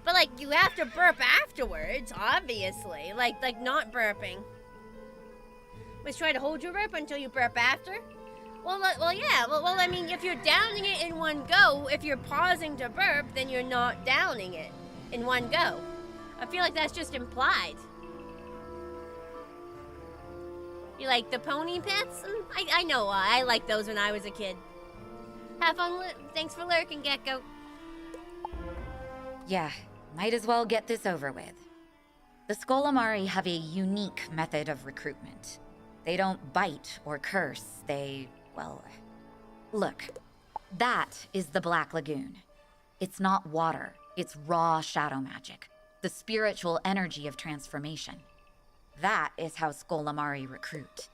But, like, you have to burp afterwards, obviously. Like not burping. Let's try to hold your burp until you burp after? Well, yeah. Well, I mean, if you're downing it in one go, if you're pausing to burp, then you're not downing it in one go. I feel like that's just implied. You like the pony pets? I know, I liked those when I was a kid. Have fun. Thanks for lurking, Gecko. Yeah, might as well get this over with. The Skolamari have a unique method of recruitment. They don't bite or curse, well, look. That is the Black Lagoon. It's not water, it's raw shadow magic. The spiritual energy of transformation. That is how Skolamari recruit.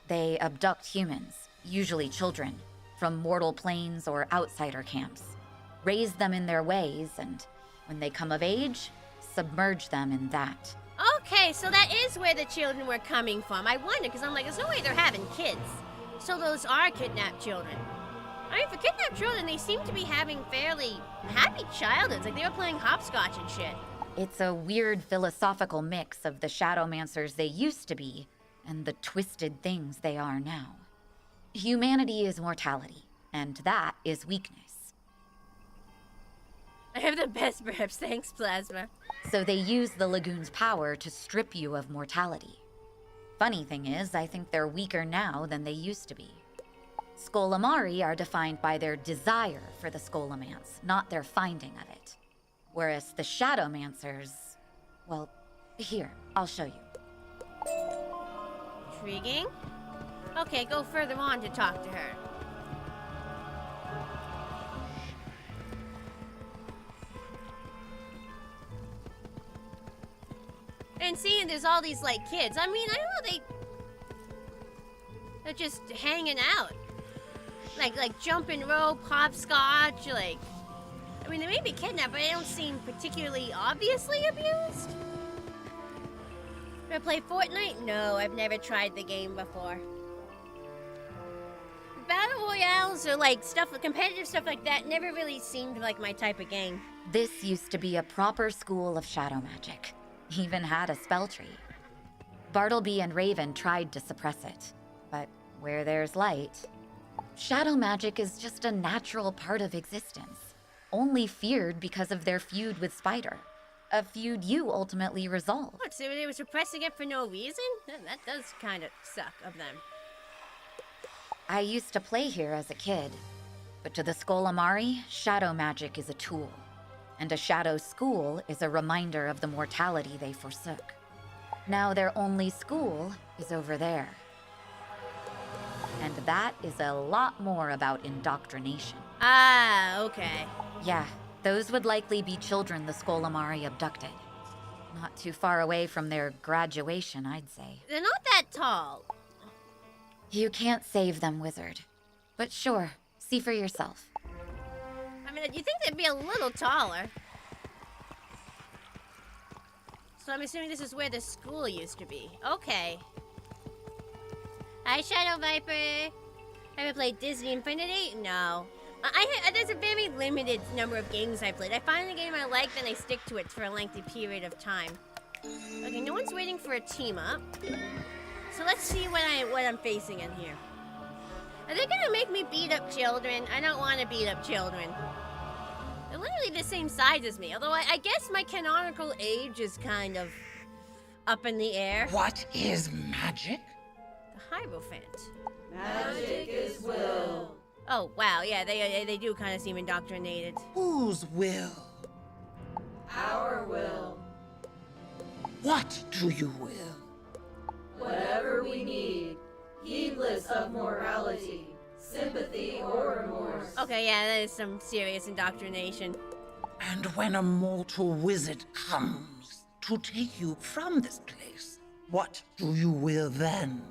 They abduct humans, usually children, from mortal planes or outsider camps. Raise them in their ways, and when they come of age, submerge them in that. Okay, so that is where the children were coming from. I wonder, because I'm like, there's no way they're having kids. So those are kidnapped children. I mean, for kidnapped children, they seem to be having fairly happy childhoods. Like, they were playing hopscotch and shit. It's a weird philosophical mix of the Shadowmancers they used to be and the twisted things they are now. Humanity is mortality, and that is weakness. I have the best burps, thanks, Plasma. So they use the lagoon's power to strip you of mortality. Funny thing is, I think they're weaker now than they used to be. Skolamari are defined by their desire for the Skolamance, not their finding of it. Whereas the Shadowmancers, well, here, I'll show you. Intriguing. Okay, go further on to talk to her. And seeing there's all these, like, kids. I mean, I don't know, they're just hanging out. Like jumping rope, hopscotch, like... I mean, they may be kidnapped, but they don't seem particularly obviously abused. Do I play Fortnite? No, I've never tried the game before. Battle Royale royales or like stuff, competitive stuff like that never really seemed like my type of game. This used to be a proper school of shadow magic. Even had a spell tree. Bartleby and Raven tried to suppress it, but where there's light, shadow magic is just a natural part of existence, only feared because of their feud with Spider. A feud you ultimately resolved. What, so they were suppressing it for no reason? That does kind of suck of them. I used to play here as a kid, but to the Skolamari, shadow magic is a tool, and a shadow school is a reminder of the mortality they forsook. Now their only school is over there. And that is a lot more about indoctrination. Ah, okay. Yeah, those would likely be children the Skolamari abducted. Not too far away from their graduation, I'd say. They're not that tall. You can't save them, Wizard. But sure, see for yourself. I mean, you think they'd be a little taller. So I'm assuming this is where the school used to be. Okay. Hi, Shadow Viper. Have I played Disney Infinity? No. There's a very limited number of games I played. I find a game I like, then I stick to it for a lengthy period of time. Okay, no one's waiting for a team up. So let's see what I'm facing in here. Are they gonna make me beat up children? I don't want to beat up children. They're literally the same size as me, although I guess my canonical age is kind of up in the air. What is magic? The Hierophant. Magic is will. Oh, wow, yeah, they do kind of seem indoctrinated. Whose will? Our will. What do you will? Whatever we need. Heedless of morality, sympathy, or remorse. Okay, yeah, that is some serious indoctrination. And when a mortal wizard comes to take you from this place, what do you will then?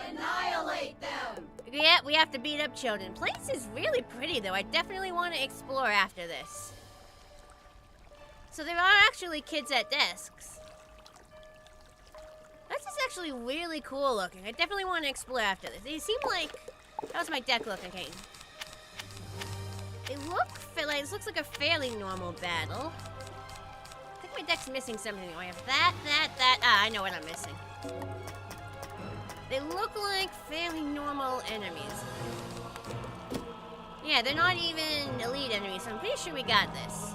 Annihilate them! Yeah, we have to beat up children. Place is really pretty, though. I definitely want to explore after this. So there are actually kids at desks. This is actually really cool looking. I definitely want to explore after this. They seem like... How's my deck looking, Kane? They look... This looks like a fairly normal battle. I think my deck's missing something. I have that. Ah, I know what I'm missing. They look like fairly normal enemies. Yeah, they're not even elite enemies, so I'm pretty sure we got this.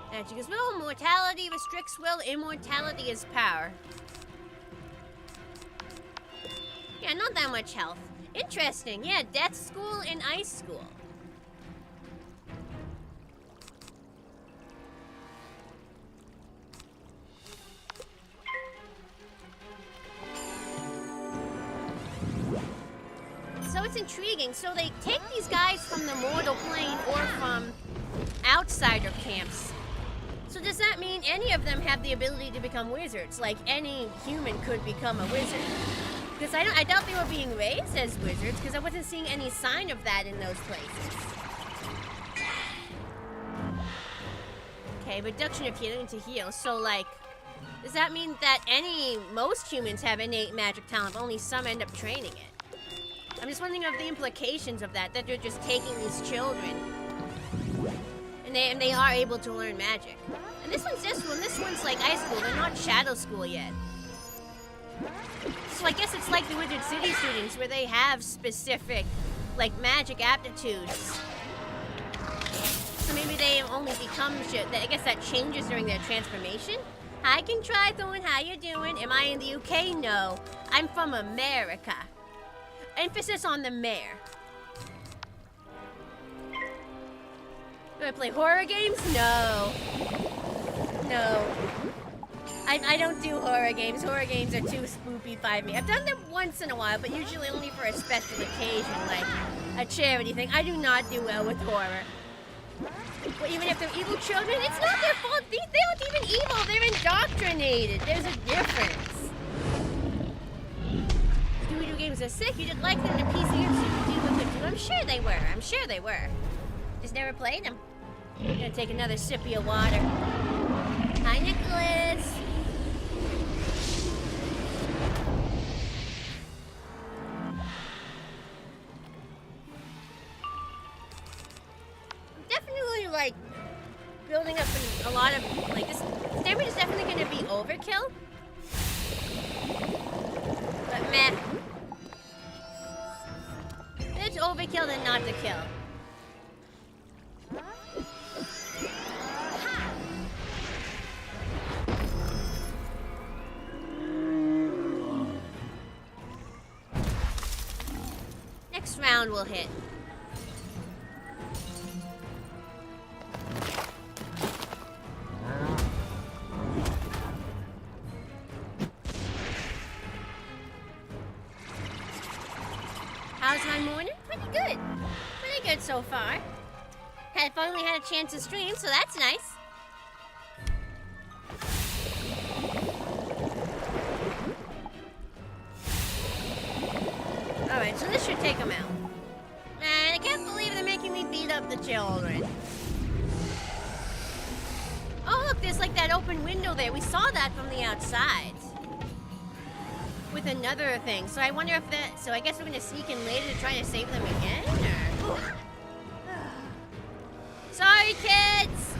Magic is will, mortality restricts will, immortality is power. Yeah, not that much health. Interesting, yeah, Death School and Ice School. So it's intriguing. So they take these guys from the mortal plane or from outsider camps. So does that mean any of them have the ability to become wizards? Like any human could become a wizard? Because I doubt they were being raised as wizards because I wasn't seeing any sign of that in those places. Okay, reduction of healing to heal. So like, does that mean that most humans have innate magic talent, but only some end up training it? I'm just wondering of the implications of that they're just taking these children. And they are able to learn magic. And this one's like high school. They're not shadow school yet. So I guess it's like the Wizard City students where they have specific, like, magic aptitudes. So maybe they only become I guess that changes during their transformation. Hi, King Trithorn, how you doing? Am I in the UK? No. I'm from America. Emphasis on the mayor. Do I play horror games? No. No. I don't do horror games. Horror games are too spoopy by me. I've done them once in a while, but usually only for a special occasion, like a charity thing. I do not do well with horror. Well, even if they're evil children, it's not their fault. They aren't even evil. They're indoctrinated. There's a difference. Scooby-Doo games are sick. You didn't like them to PC or Scooby-Doo. I'm sure they were. I'm sure they were. Just never played them. I'm gonna take another sip of your water. Hi, Nicholas. like, building up a lot of, like, this damage is definitely gonna be overkill. But meh. It's overkill than not to kill. Next round will hit. How's my morning? Pretty good. Pretty good so far. Finally had a chance to stream, so that's nice. Alright, so this should take them out. And I can't believe they're making me beat up the children. Oh, look, there's like that open window there. We saw that from the outside. With another thing. So I wonder if that... So I guess we're going to sneak in later to try to save them again? Or... Sorry, kids!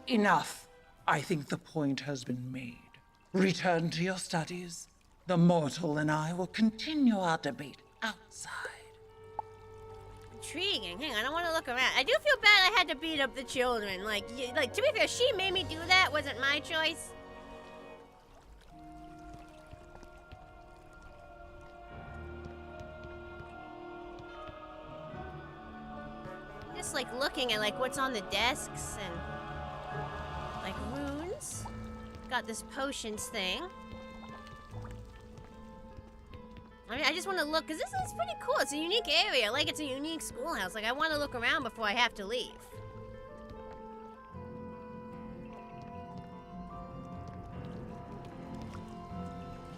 Enough. I think the point has been made. Return to your studies. The mortal and I will continue our debate outside. Intriguing. Hang on, I want to look around. I do feel bad I had to beat up the children. Like, to be fair, she made me do that. Wasn't my choice. Just like looking at like what's on the desks and like runes. Got this potions thing. I mean, I just want to look, because this is pretty cool. It's a unique area. Like, it's a unique schoolhouse. Like, I want to look around before I have to leave.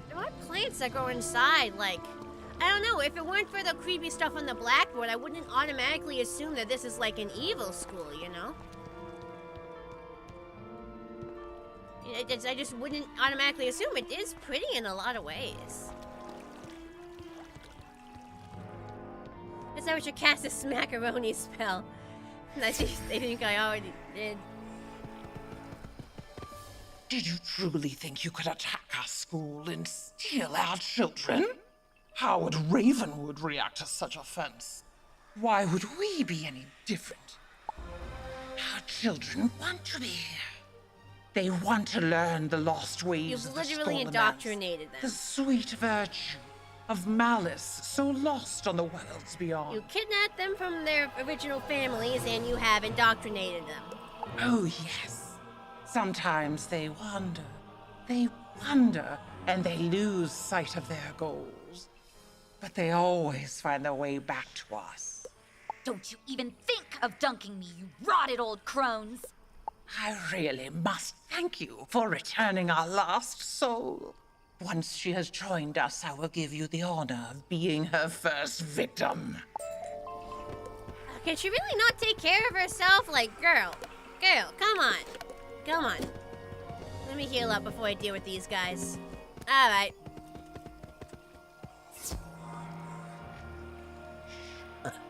There are plants that grow inside, like... I don't know, if it weren't for the creepy stuff on the blackboard, I wouldn't automatically assume that this is like an evil school, you know? I just wouldn't automatically assume. It is pretty in a lot of ways. Is that what your cast a smackaroni spell? They think I already did. Did you truly think you could attack our school and steal our children? How would Ravenwood react to such offense? Why would we be any different? Our children want to be here. They want to learn the lost ways You've of the literally Stormlands, indoctrinated them. the sweet virtue of malice so lost on the worlds beyond. You kidnapped them from their original families and you have indoctrinated them. Oh, yes. Sometimes they wander. They wander, and they lose sight of their goals. But they always find their way back to us. Don't you even think of dunking me, you rotted old crones! I really must thank you for returning our lost soul. Once she has joined us, I will give you the honor of being her first victim. Can she really not take care of herself? Like, girl, come on. Come on. Let me heal up before I deal with these guys. Alright.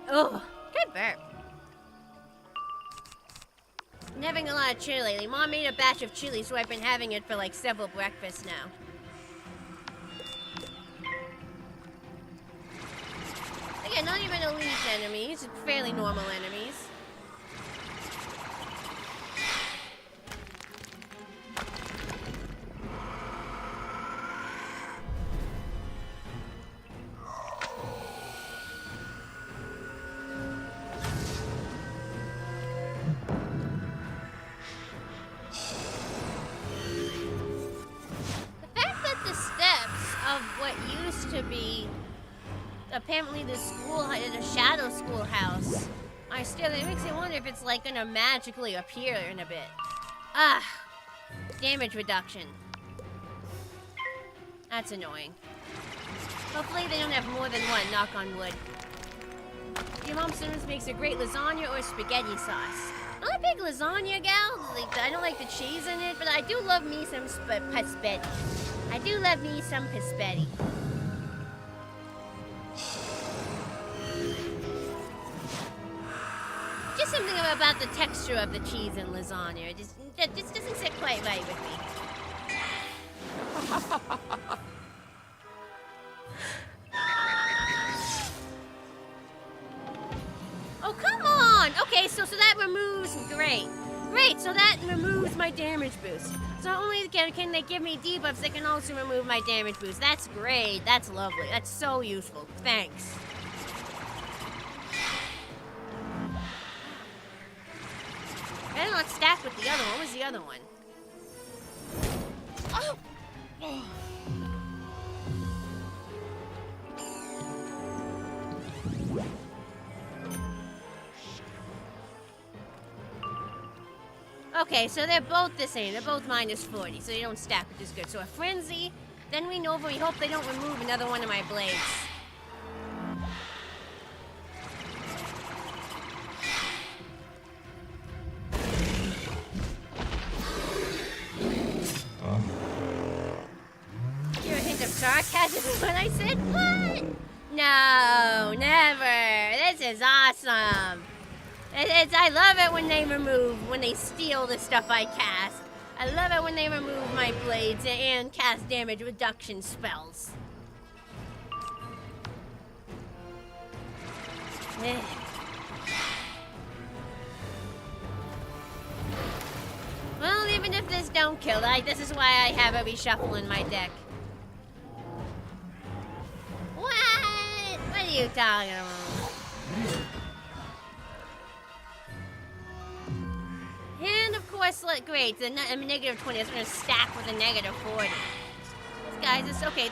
Oh, good burp. Been having a lot of chili lately. Mom made a batch of chili, so I've been having it for like several breakfasts now. Again, not even elite enemies, fairly normal enemies. Apparently the shadow schoolhouse are still, it makes me wonder if it's like gonna magically appear in a bit. Ah, damage reduction. That's annoying. Hopefully they don't have more than one, knock on wood. Your mom sometimes makes a great lasagna or spaghetti sauce. I'm not a big lasagna gal, like, I don't like the cheese in it, but I do love me some paspetti. I do love me some paspetti. sure about the texture of the cheese and lasagna. It just doesn't sit quite right with me. Oh, come on! Okay, so that removes... Great. Great, so that removes my damage boost. So not only can they give me debuffs, they can also remove my damage boost. That's great. That's lovely. That's so useful. Thanks. Better not stack with the other one. What was the other one? Oh! Okay, so they're both the same. They're both minus 40, so they don't stack, which is good. So a frenzy, then we Nova, we hope they don't remove another one of my blades. You're a hint of sarcasm is what I said? What? No, never. This is awesome. I love it when they steal the stuff I cast. I love it when they remove my blades and cast damage reduction spells. Well, even if this don't kill, this is why I have a reshuffle in my deck. What? What are you talking about? And of course, great, the negative 20 is going to stack with a negative 40. Guys, it's okay.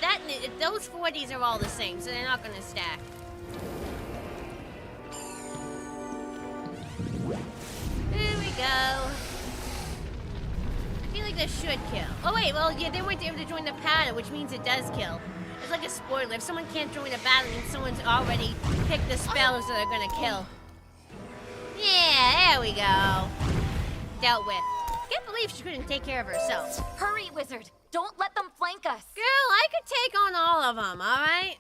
Those 40s are all the same, so they're not going to stack. There we go. I feel like this should kill. Oh wait, well, yeah, they weren't able to join the battle, which means it does kill. It's like a spoiler. If someone can't join the battle, it means someone's already picked the spells that are going to kill. Yeah, there we go. Dealt with. Can't believe she couldn't take care of herself. Hurry, Wizard! Don't let them flank us! Girl, I could take on all of them, alright?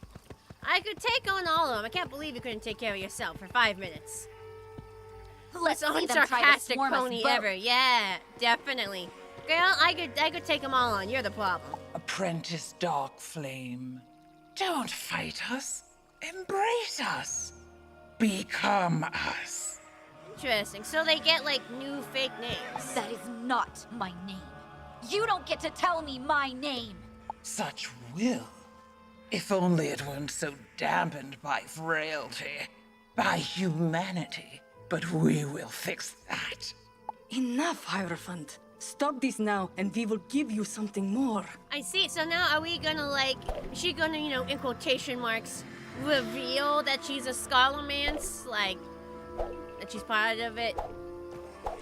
I could take on all of them. I can't believe you couldn't take care of yourself for 5 minutes. Let's That's see the them try to unsarcastic swarm us pony both. ever. Yeah, definitely. Girl, I could take them all on. You're the problem. Apprentice Dark Flame, don't fight us. Embrace us. Become us. Interesting. So they get, like, new fake names. That is not my name. You don't get to tell me my name. Such will. If only it weren't so dampened by frailty, by humanity. But we will fix that. Enough, Hierophant. Stop this now, and we will give you something more. I see. So now are we gonna, like, is she gonna, you know, in quotation marks, reveal that she's a Scholomance? Like, that she's part of it?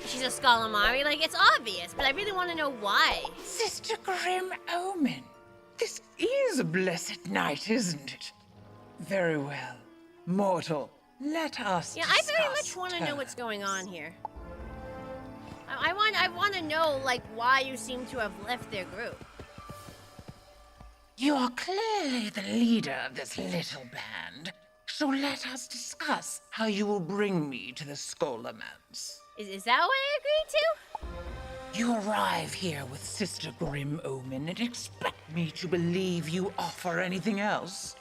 She's a Scholamari? Like, it's obvious, but I really want to know why. Sister Grim Omen, this is a blessed night, isn't it? Very well. Mortal, let us Yeah, I very discuss much want to know terms. what's going on here. I want to know, like, why you seem to have left their group. You are clearly the leader of this little band, so let us discuss how you will bring me to the Scholamance. Is that what I agreed to? You arrive here with Sister Grim Omen and expect me to believe you offer anything else?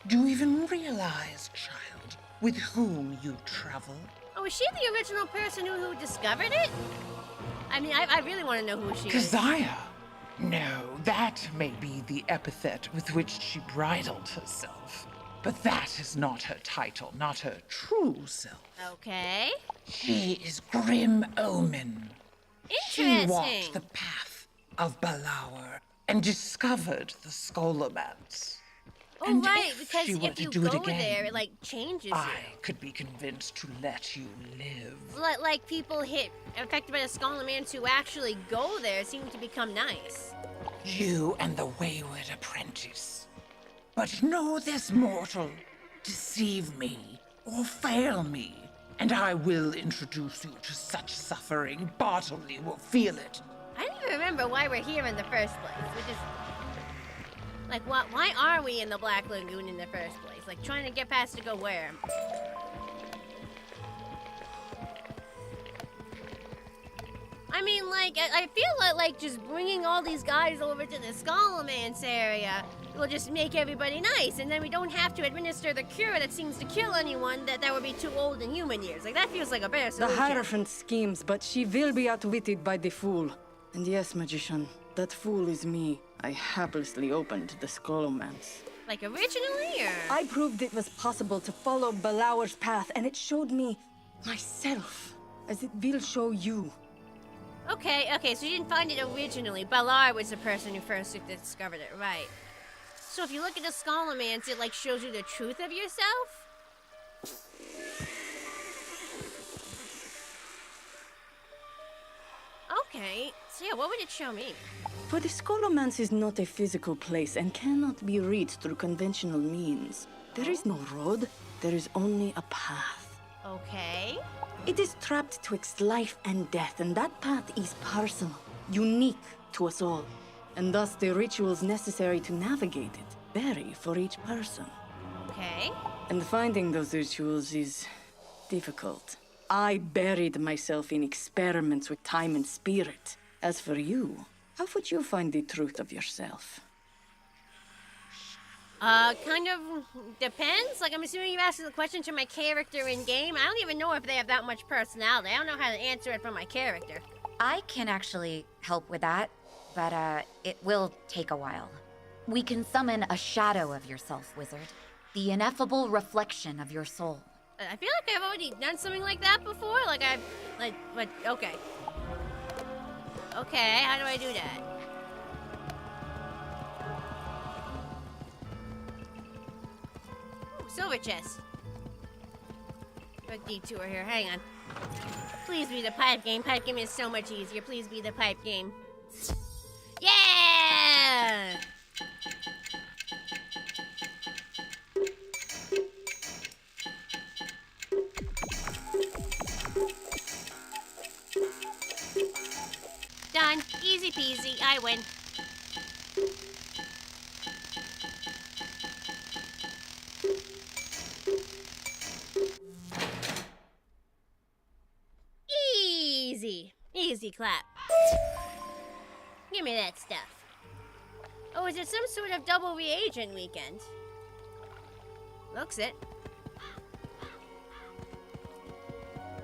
Do you even realize, child, with whom you travel? Oh, is she the original person who discovered it? I mean, I really want to know who she is. Keziah? No, that may be the epithet with which she bridled herself. But that is not her title, not her true self. Okay. She is Grim Omen. She Interesting. walked the path of Balaur and discovered the Scholamance. Oh, And right, if because she were if to you do it go again, there, it, like, changes I you. could be convinced to let you live. Like people affected by the Scholamance who actually go there seem to become nice. You and the wayward apprentice. But know this, mortal. Deceive me or fail me, and I will introduce you to such suffering Bartley will feel it. I don't even remember why we're here in the first place. We just... Like, why are we in the Black Lagoon in the first place? Like, trying to get past to go where? I mean, like, I feel like just bringing all these guys over to the Scholomance area will just make everybody nice, and then we don't have to administer the cure that seems to kill anyone that would be too old in human years. Like, that feels like a better The solution. Hierophant schemes, but she will be outwitted by the fool. And yes, magician, that fool is me. I haplessly opened the Scholomance. Like, originally, or? I proved it was possible to follow Balaur's path, and it showed me myself, as it will show you. Okay, so you didn't find it originally. Balaur was the person who first discovered it, right. So if you look at the Scholomance, it, like, shows you the truth of yourself? Okay, so yeah, what would it show me? For the Scholomance is not a physical place and cannot be reached through conventional means. There is no road, there is only a path. Okay. It is trapped twixt life and death, and that path is personal, unique to us all. And thus the rituals necessary to navigate it vary for each person. Okay. And finding those rituals is difficult. I buried myself in experiments with time and spirit. As for you, how would you find the truth of yourself? Kind of depends. Like, I'm assuming you're asking the question to my character in game. I don't even know if they have that much personality. I don't know how to answer it for my character. I can actually help with that, but it will take a while. We can summon a shadow of yourself, wizard. The ineffable reflection of your soul. I feel like I've already done something like that before. Okay. Okay, how do I do that? Ooh, silver chest. A detour here, hang on. Please be the pipe game. Pipe game is so much easier. Please be the pipe game. Yeah! Done. Easy peasy. I win. Easy. Easy clap. Give me that stuff. Oh, is it some sort of double reagent weekend? Looks it.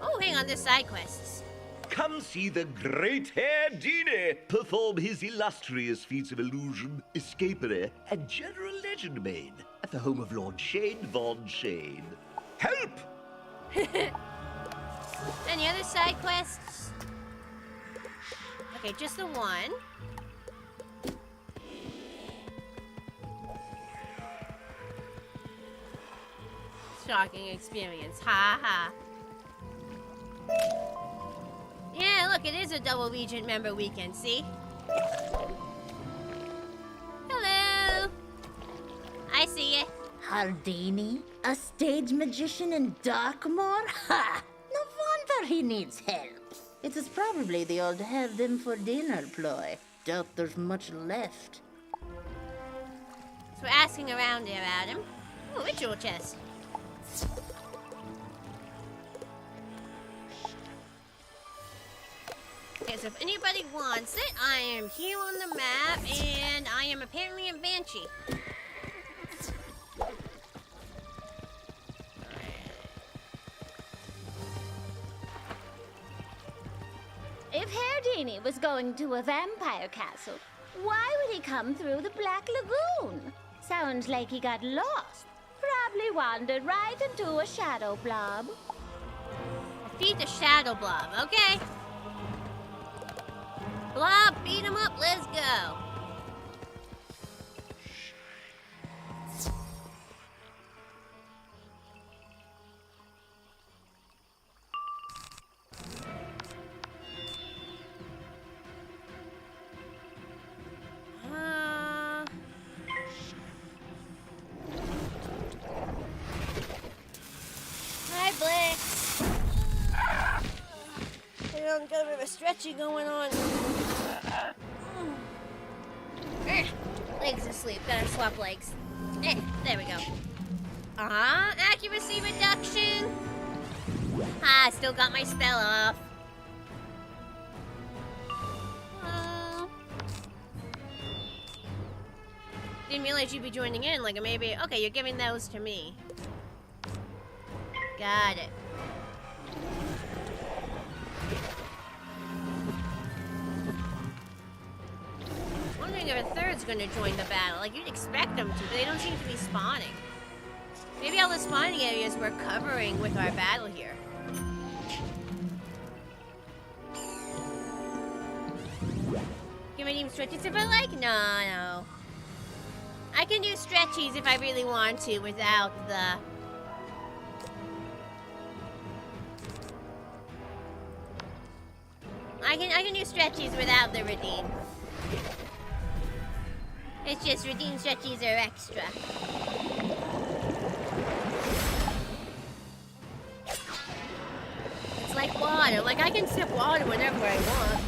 Oh, hang on, there's side quests. Come see the great-haired Dini perform his illustrious feats of illusion, escapery, and general legend main at the home of Lord Shane von Shane. Help! Any other side quests? Okay, just the one. Shocking experience. Ha ha. Yeah, look, it is a double Regent member weekend, see? Hello! I see you. Haldini? A stage magician in Darkmoor? Ha! No wonder he needs help. It is probably the old have them for dinner ploy. Doubt there's much left. So we're asking around here about him. Ooh, ritual chest. Okay, so if anybody wants it, I am here on the map, and I am apparently a Banshee. If Herdini was going to a vampire castle, why would he come through the Black Lagoon? Sounds like he got lost. Probably wandered right into a shadow blob. Defeat the shadow blob, okay? Blob, beat him up, let's go. Hi, Blix. I'm got a bit of a stretchy going on. Legs asleep. Gotta swap legs. There we go. Accuracy reduction. Still got my spell off. Didn't realize you'd be joining in. Like, maybe... Okay, you're giving those to me. Got it. Wondering if a third's gonna join the battle. Like, you'd expect them to, but they don't seem to be spawning. Maybe all the spawning areas we're covering with our battle here. Can I do stretchies if I like? No. I can do stretchies if I really want to without the... I can do stretchies without the redeem. It's just redeem stretchies are extra. It's like water. Like, I can sip water whenever I want.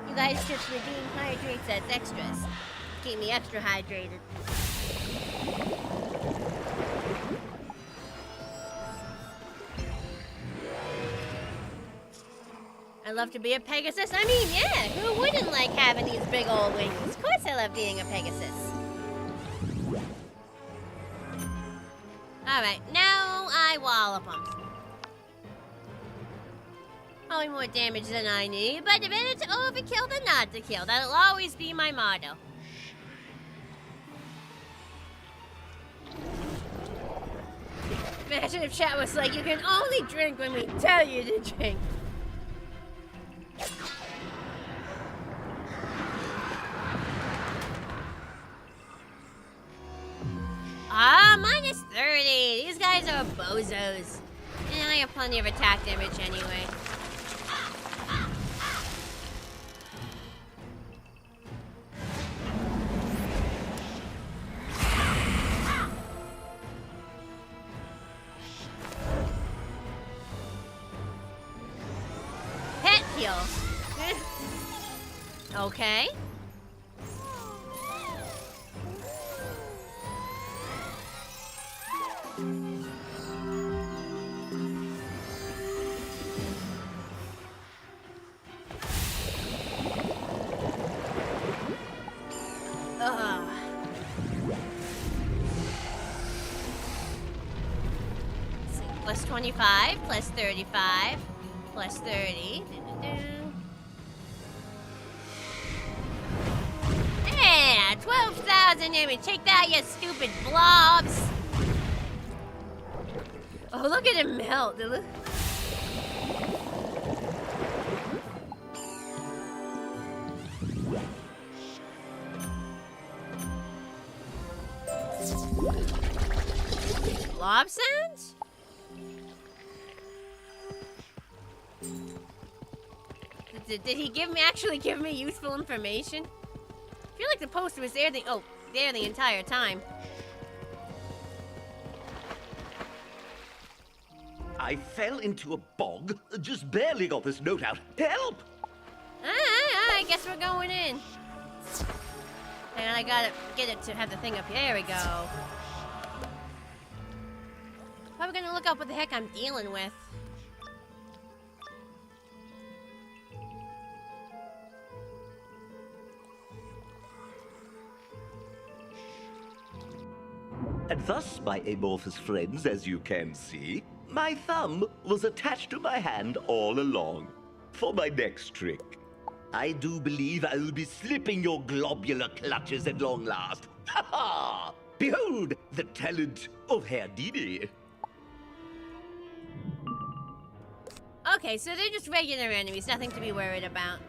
You guys just redeem hydrates as extras. Keep me extra hydrated. I love to be a Pegasus. I mean, yeah, who wouldn't like having these big old wings? Of course I love being a Pegasus. Alright, now I wallop them. Probably more damage than I need, but better to overkill than not to kill. That'll always be my motto. Imagine if chat was like, you can only drink when we tell you to drink. Minus 30. These guys are bozos. And I have plenty of attack damage anyway. Pet heal. Okay. Plus 25, plus 35, plus 30. Yeah, 12,000 damage. Take that, you stupid blobs. Oh, look at him melt. Blob sounds? Did he actually give me useful information? I feel like the poster was there the entire time. I fell into a bog. Just barely got this note out. Help! I guess we're going in. And I gotta get it to have the thing up here. There we go. Probably gonna look up what the heck I'm dealing with. And thus, my amorphous friends, as you can see, my thumb was attached to my hand all along. For my next trick, I do believe I will be slipping your globular clutches at long last. Ha ha! Behold the talent of Herr Dini. Okay, so they're just regular enemies, nothing to be worried about.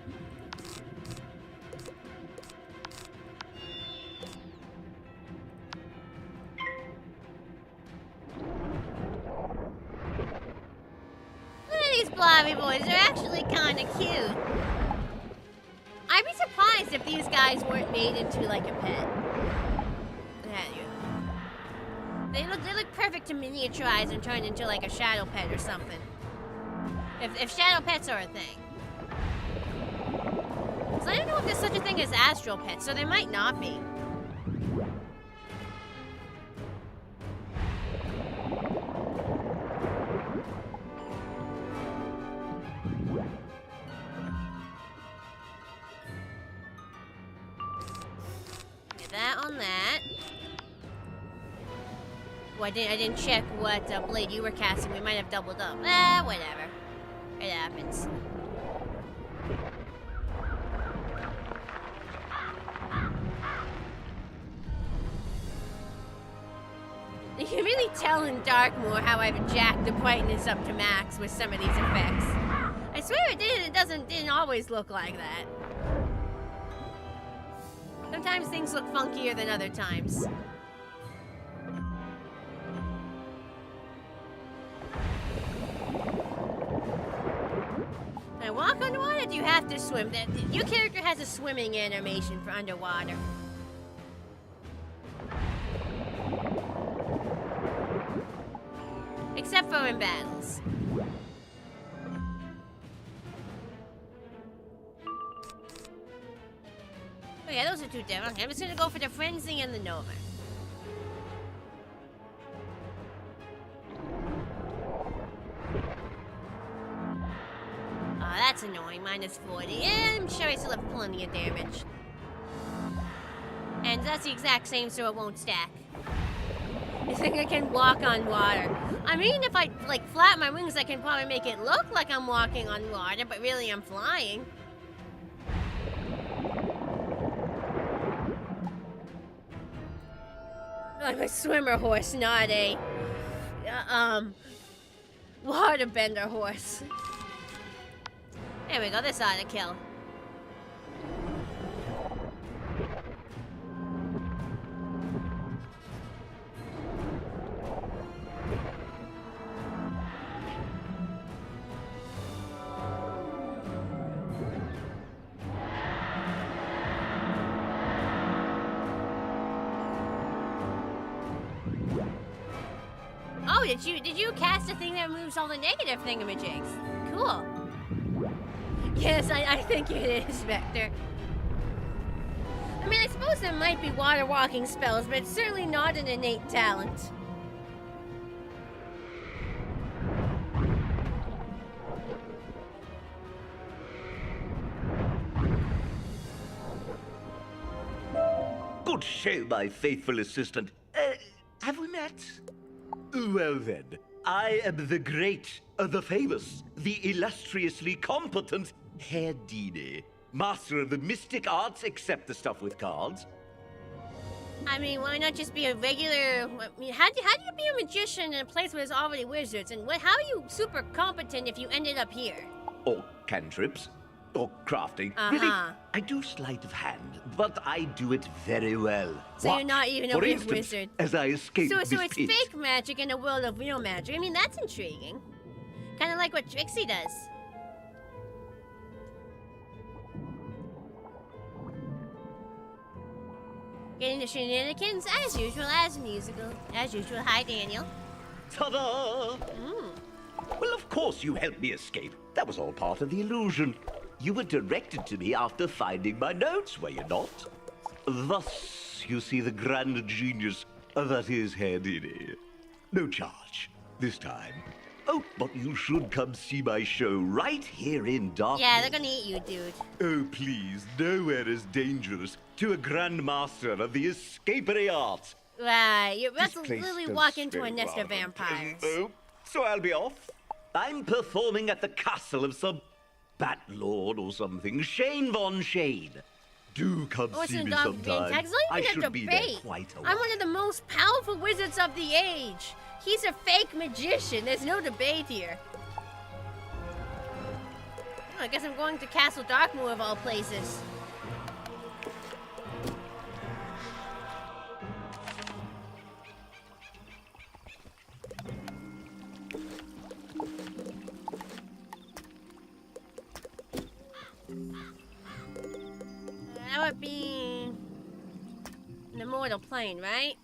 These blobby boys are actually kind of cute. I'd be surprised if these guys weren't made into like a pet. They look perfect to miniaturize and turn into like a shadow pet or something. If shadow pets are a thing. So I don't know if there's such a thing as astral pets, so there might not be. that on that. Oh, I didn't check what blade you were casting. We might have doubled up. Whatever. It happens. You can really tell in Darkmoor how I've jacked the brightness up to max with some of these effects. I swear it did. It didn't always look like that. Sometimes things look funkier than other times. Now walk underwater, do you have to swim? Your character has a swimming animation for underwater. Except for in battles. Okay, those are two different. Okay, I'm just gonna go for the Frenzy and the Nova. Oh, that's annoying. Minus 40. Yeah, I'm sure I still have plenty of damage. And that's the exact same, so it won't stack. I think I can walk on water. I mean, if I, like, flap my wings, I can probably make it look like I'm walking on water, but really I'm flying. I'm a swimmer horse, not a, waterbender horse. There we go, this ought to kill. Oh, did you cast a thing that removes all the negative thingamajigs? Cool. Yes, I think it is, Spectre. I mean, I suppose there might be water walking spells, but it's certainly not an innate talent. Good show, my faithful assistant. Have we met? Well then, I am the great, the famous, the illustriously competent Herdine, master of the mystic arts except the stuff with cards. I mean, why not just be a regular... I mean, how do you be a magician in a place where there's already wizards? And how are you super competent if you ended up here? Or cantrips. Or crafting. Really, I do sleight of hand, but I do it very well. So you're not even a instance, wizard. As I escape So this it's pit. fake magic in a world of real magic. I mean, that's intriguing. Kind of like what Trixie does. Getting the shenanigans as usual, as musical, as usual. Hi, Daniel. Ta-da! Well, of course you helped me escape. That was all part of the illusion. You were directed to me after finding my notes, were you not? Thus, you see the grand genius that is Herdine. No charge, this time. Oh, but you should come see my show right here in Darkmoor. Yeah, they're gonna eat you, dude. Oh, please, nowhere is dangerous to a grand master of the escapery arts. Right, you're about This to place literally does walk into a smell nest of rather vampires. unpleasant, though. So I'll be off. I'm performing at the castle of some Bat Lord or something, Shane Von Shane. Do come Oh, it's see an me dog sometime. game. It's I not even should a be there debate. quite a while. I'm one of the most powerful wizards of the age. He's a fake magician. There's no debate here. Oh, I guess I'm going to Castle Darkmoor of all places. That would be an immortal plane, right?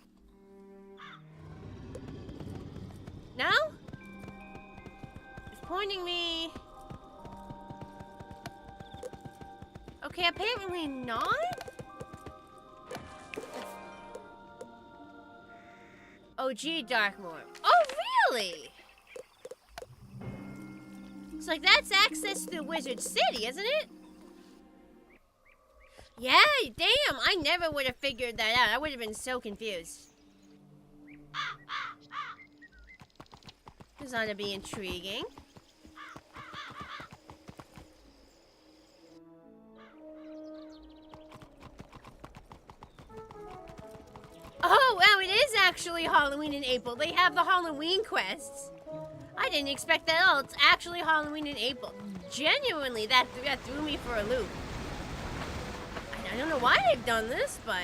No? It's pointing me... Okay, apparently not? OG Darkmoor. Oh, really? It's like that's access to the Wizard City, isn't it? Yeah, damn, I never would have figured that out. I would have been so confused. This ought to be intriguing. Oh, wow, it is actually Halloween in April. They have the Halloween quests. I didn't expect that at all. It's actually Halloween in April. Genuinely, that threw me for a loop. I don't know why they've done this, but...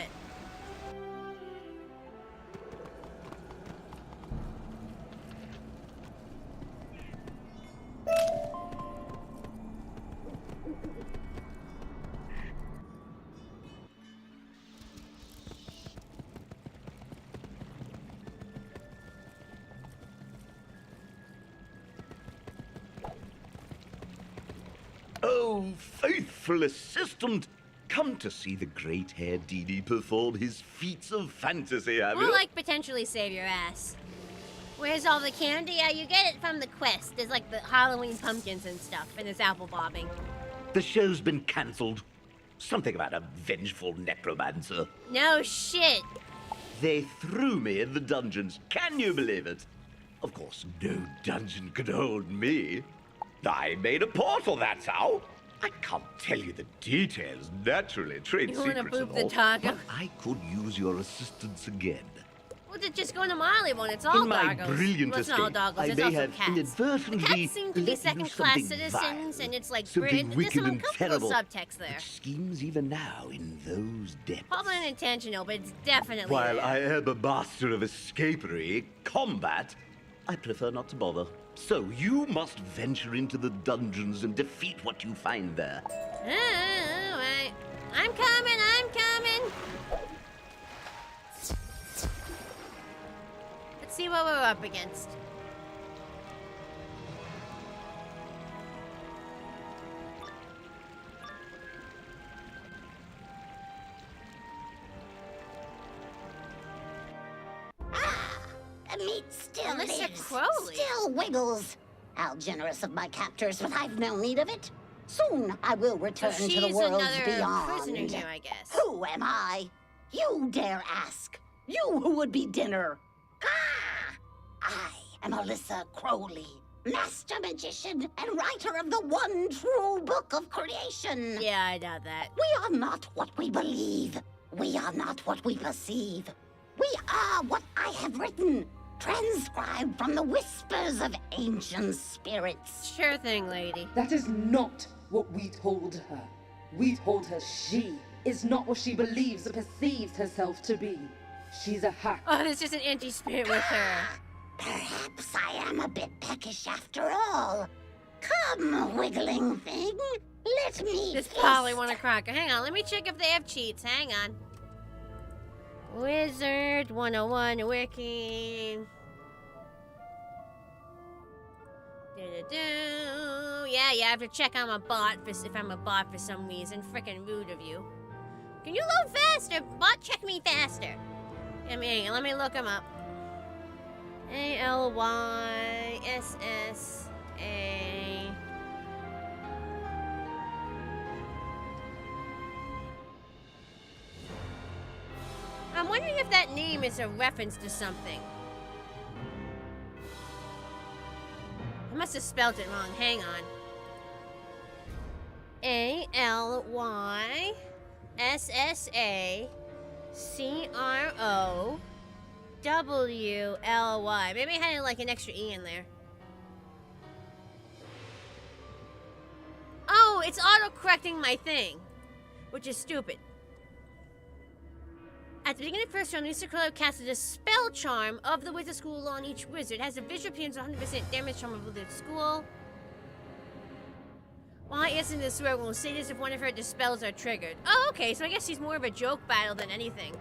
Oh, faithful assistant! Come to see the great-haired Dini perform his feats of fantasy, have Or you? like potentially save your ass. Where's all the candy? Yeah, you get it from the quest. There's like the Halloween pumpkins and stuff, and it's apple bobbing. The show's been cancelled. Something about a vengeful necromancer. No shit. They threw me in the dungeons. Can you believe it? Of course, no dungeon could hold me. I made a portal, that's how. I can't tell you the details, naturally. Trade You wanna secrets and boop the all. taco? But I could use your assistance again. Well, just go into Marleybone. It's all In my doggos. brilliant Well, it's not all escape, doggos. I There's may also have cats. The inadvertently cats seem to be let you second-class something citizens, vile, and it's like something there's wicked some and uncomfortable terrible, subtext there. which schemes even now in those depths. Probably unintentional, but it's definitely While there. I am a master of escapery, combat, I prefer not to bother. So you must venture into the dungeons and defeat what you find there. Alright. I'm coming, I'm coming! Let's see what we're up against. The meat still Melissa lives, Crowley. still wiggles. How generous of my captors, but I've no need of it. Soon I will So return to the she's worlds another beyond. prisoner here, I guess. Who am I? You dare ask. You who would be dinner. Ah! I am Alyssa Crowley, master magician and writer of the one true book of creation. Yeah, I doubt that. We are not what we believe. We are not what we perceive. We are what I have written, transcribed from the whispers of ancient spirits. Sure thing, lady. That is not what we told her. We told her she is not what she believes or perceives herself to be. She's a hack. Oh, there's just an anti-spirit with her. Perhaps I am a bit peckish after all. Come, wiggling thing. Let me This feast. Polly want a cracker. Hang on, let me check if they have cheats. Hang on. Wizard101 working. Yeah, I have to check I'm a bot if I'm a bot for some reason. Frickin' rude of you. Can you load faster? Bot, check me faster. Let me look him up. ALYSSA. I'm wondering if that name is a reference to something. I must have spelled it wrong. Hang on. ALYSSACROWLY. Maybe I had like an extra E in there. Oh, it's auto-correcting my thing, which is stupid. At the beginning of the first round, Lisa Crowley casted a spell charm of the wizard school on each wizard. It has a visual appearance 100% damage charm of the wizard school. While answering this word, we'll say this if one of her dispels are triggered. Oh, okay, so I guess she's more of a joke battle than anything.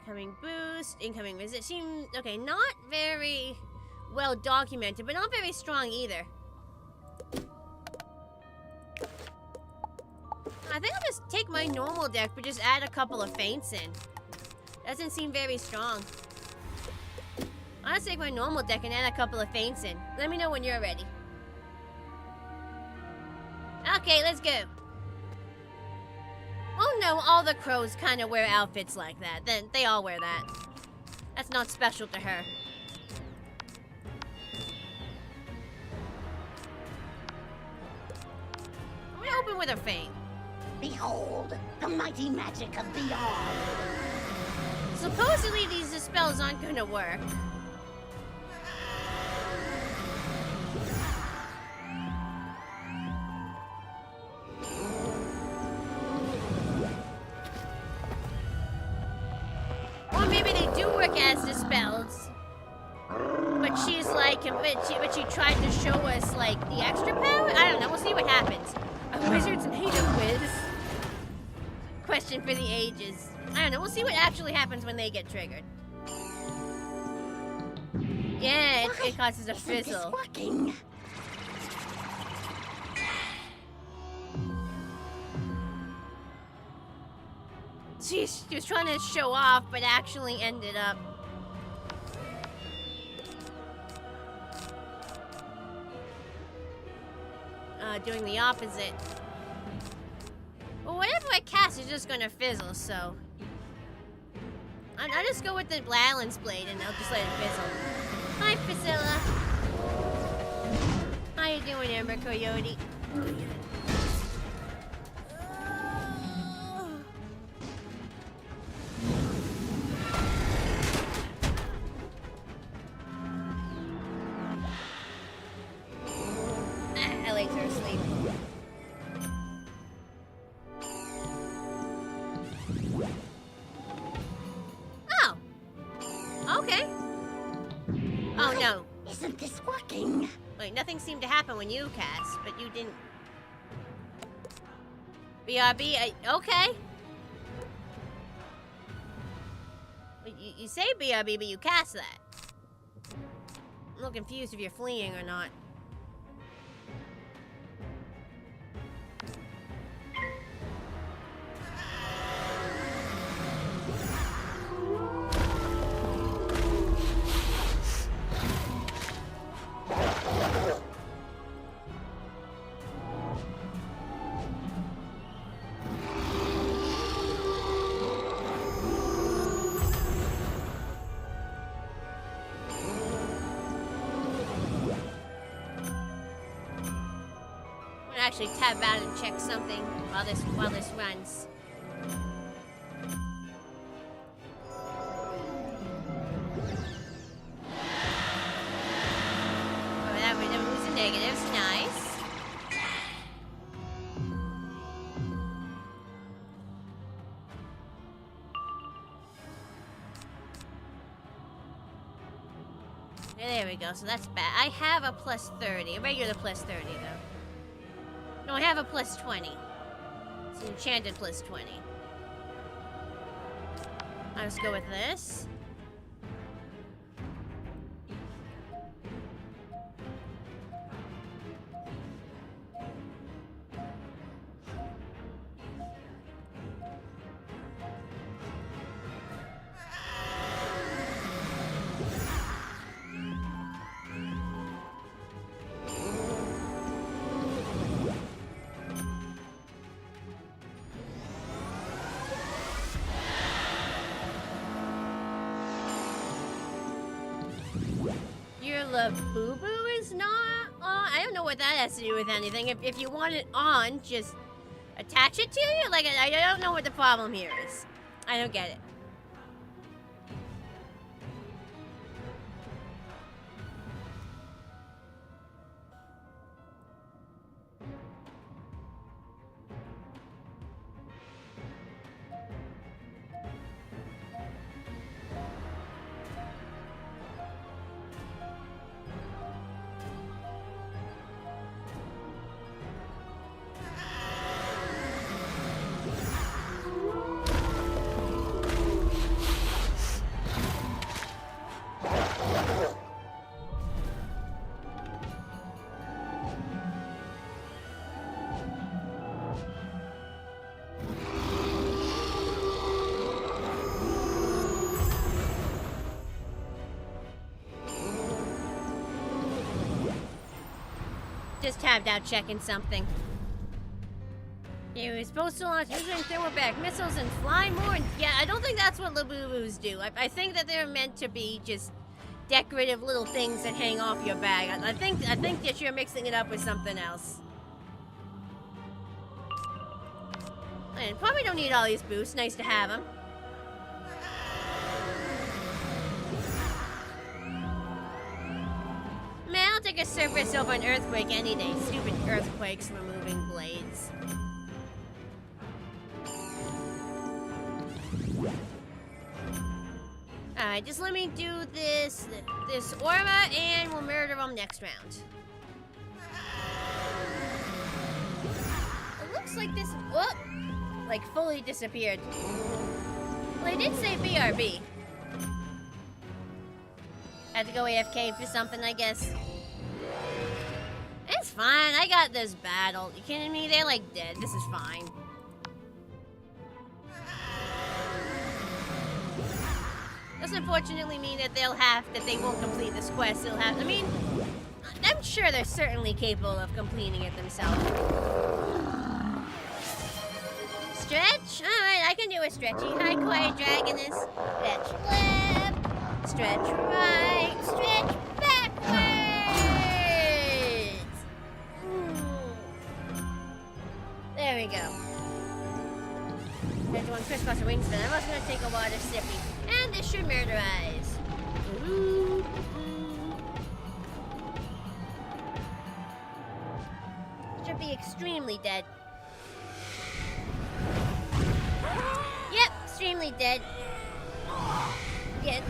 Incoming boost, incoming visit. Seem okay, not very well documented, but not very strong either. I think I'll just take my normal deck, but just add a couple of feints in. Doesn't seem very strong. I'll just take my normal deck and add a couple of feints in. Let me know when you're ready. Okay, let's go. Oh no, all the crows kind of wear outfits like that. Then they all wear that. That's not special to her. I'm gonna open with her fame. Behold, the mighty magic of beyond. Supposedly these spells aren't gonna work. Or maybe they do work as the spells. But she's like, but she tried to show us like the extra power? I don't know, we'll see what happens. Are wizards made of whiz? Question for the ages. I don't know, we'll see what actually happens when they get triggered. Yeah, it causes a fizzle. Working. She was trying to show off, but actually ended up doing the opposite. Well, whatever I cast is just gonna fizzle, so I'll just go with the balance blade and I'll just let it fizzle. Hi, Priscilla. How you doing, Amber Coyote? I laid her asleep. Oh. Okay. Oh no. Isn't this working? Wait, nothing seemed to happen when you cast, but you didn't. BRB, okay. You say BRB, but you cast that. I'm a little confused if you're fleeing or not. Actually tab out and check something while this runs. Oh, that was a negatives, nice. There we go, so that's bad. I have a plus 30, a regular plus 30 though. No, I have a plus 20. It's an enchanted plus 20. I'll just go with this. Boo Boo is not on. I don't know what that has to do with anything. If you want it on, just attach it to you. Like, I don't know what the problem here is. I don't get it. Just tabbed out checking something. He was supposed to launch using thermoback missiles and fly more. And yeah, I don't think that's what Labubu's do. I think that they're meant to be just decorative little things that hang off your bag. I think that you're mixing it up with something else. And probably don't need all these boosts. Nice to have them. Man, I'll take a surface over an earthquake any day. Stupid earthquakes removing blades. Alright, just let me do this Orma and we'll murder them next round. It looks like this, whoop, like fully disappeared. Well, I did say BRB. Had to go AFK for something, I guess. It's fine, I got this battle. You kidding me? They're like dead, this is fine. Doesn't unfortunately mean that they won't complete this quest. They'll have, I mean, I'm sure they're certainly capable of completing it themselves. Stretch? Alright, I can do a stretchy. Hi, quiet dragoness. Stretch left, stretch right, stretch backwards! There we go. There's one crisscross wing spin. I was gonna take a water sippy. And this should murderize. Ooh. Should be extremely dead. Yep, extremely dead. Yeah.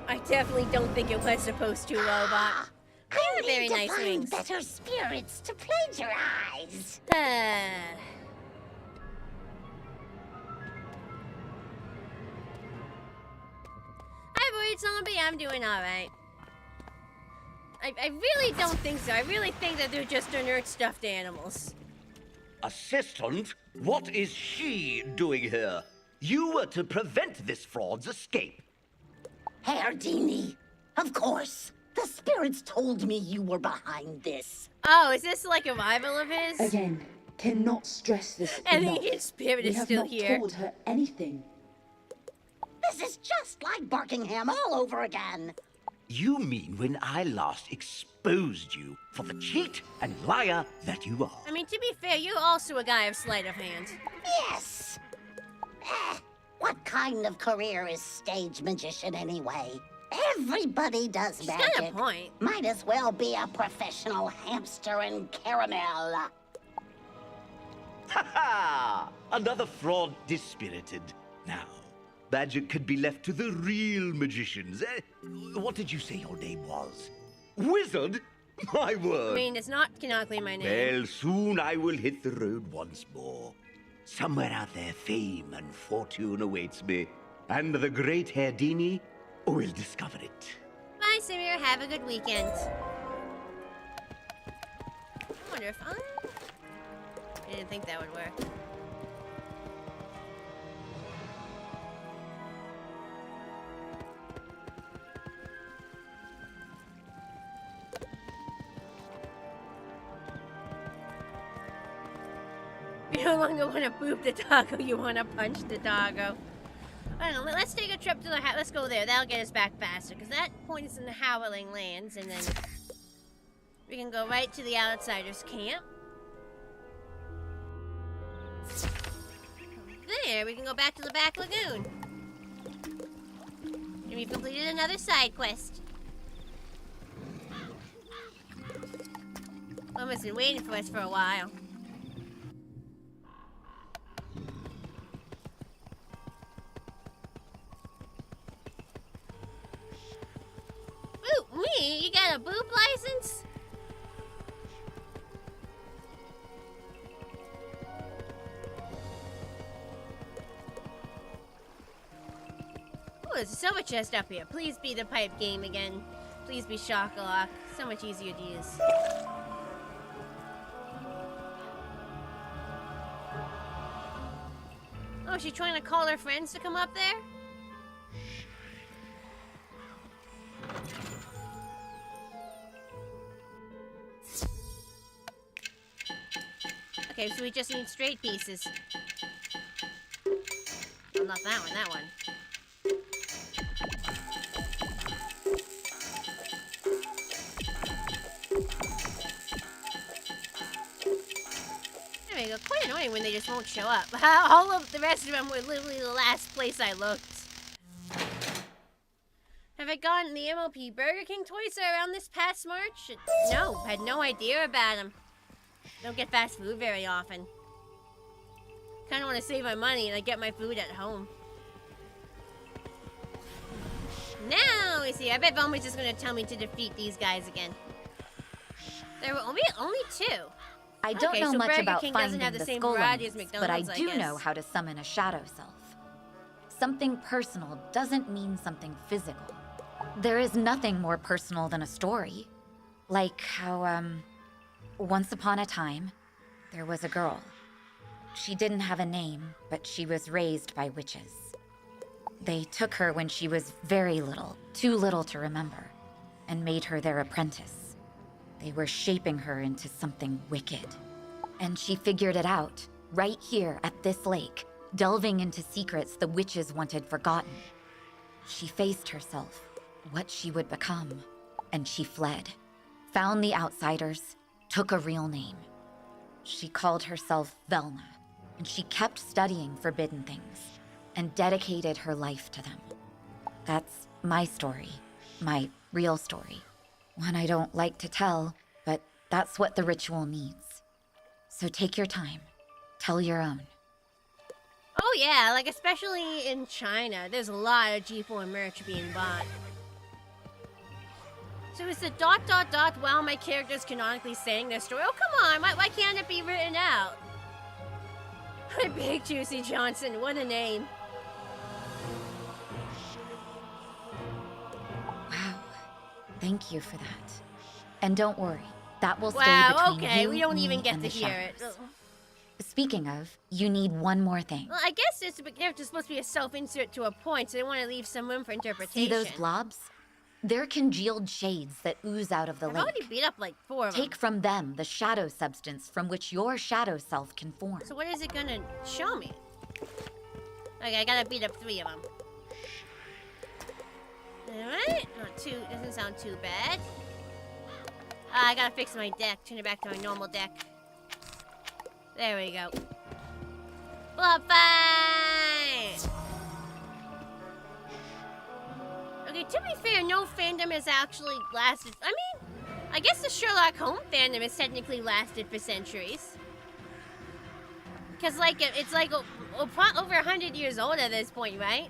I definitely don't think it was supposed to, robot. You have very nice wings. Better spirits to plagiarize. Hi, Void Zombie. I'm doing alright. I really don't think so. I really think that they're just inert stuffed animals. Assistant, what is she doing here? You were to prevent this fraud's escape. Herdini, of course. The spirits told me you were behind this. Oh, is this like a rival of his? Again, cannot stress this And enough. the spirit We is have still not here. told her anything. This is just like Barkingham all over again. You mean when I last exposed you for the cheat and liar that you are? I mean, to be fair, you're also a guy of sleight of hand. Yes. What kind of career is stage magician anyway? Everybody does She's magic. got a point. Might as well be a professional hamster in caramel. Ha ha! Another fraud dispirited. Now, magic could be left to the real magicians. What did you say your name was? Wizard? My word. I mean, it's not canonically my name. Well, soon I will hit the road once more. Somewhere out there, fame and fortune awaits me. And the great Herdini will discover it. Bye, Samir. Have a good weekend. I wonder if I didn't think that would work. You no longer want to boop the doggo, you want to punch the doggo. I don't know, let's take a trip to the let's go there. That'll get us back faster, because that point is in the Howling Lands, and then we can go right to the Outsiders camp. There, we can go back to the back lagoon. And we've completed another side quest. Mama's been waiting for us for a while. Ooh, me? You got a boob license? Oh, there's a silver chest up here. Please be the pipe game again. Please be Shock-a-Lock. So much easier to use. Oh, is she trying to call her friends to come up there? Okay, so we just need straight pieces. Well, not that one, that one. There we go. Quite annoying when they just won't show up. All of the rest of them were literally the last place I looked. Have I gotten the MOP Burger King toys around this past March? No, had no idea about them. Don't get fast food very often. Kind of want to save my money and I get my food at home. Now we see. I bet Velma's just gonna tell me to defeat these guys again. There were only two. I don't know so much Burger about King finding doesn't have the the same skull variety as emotes, McDonald's, but I do guess. know how to summon a shadow self. Something personal doesn't mean something physical. There is nothing more personal than a story. Like how, once upon a time, there was a girl. She didn't have a name, but she was raised by witches. They took her when she was very little, too little to remember, and made her their apprentice. They were shaping her into something wicked. And she figured it out, right here at this lake, delving into secrets the witches wanted forgotten. She faced herself, what she would become, and she fled. Found the outsiders, took a real name. She called herself Velma, and she kept studying forbidden things, and dedicated her life to them. That's my story, my real story. One I don't like to tell, but that's what the ritual needs. So take your time, tell your own. Oh yeah, like especially in China, there's a lot of G4 merch being bought. So is the ... while my character's canonically saying their story? Oh come on, why can't it be written out? Big Juicy Johnson, what a name. Wow, thank you for that. And don't worry, that will stay Wow, between okay, you, we don't me, even get and to the hear it. shadows. Speaking of, you need one more thing. Well, I guess they're just supposed to be a self-insert to a point, so they want to leave some room for interpretation. See those blobs? They're congealed shades that ooze out of the I've lake. already beat up like 4 of them. Take from them the shadow substance from which your shadow self can form. So what is it gonna show me? Okay, I gotta beat up 3 of them. Alright, doesn't sound too bad. I gotta fix my deck, turn it back to my normal deck. There we go. Blob fight! Okay, to be fair, no fandom has actually lasted. I mean, I guess the Sherlock Holmes fandom has technically lasted for centuries. Because, like, it's like over 100 years old at this point, right?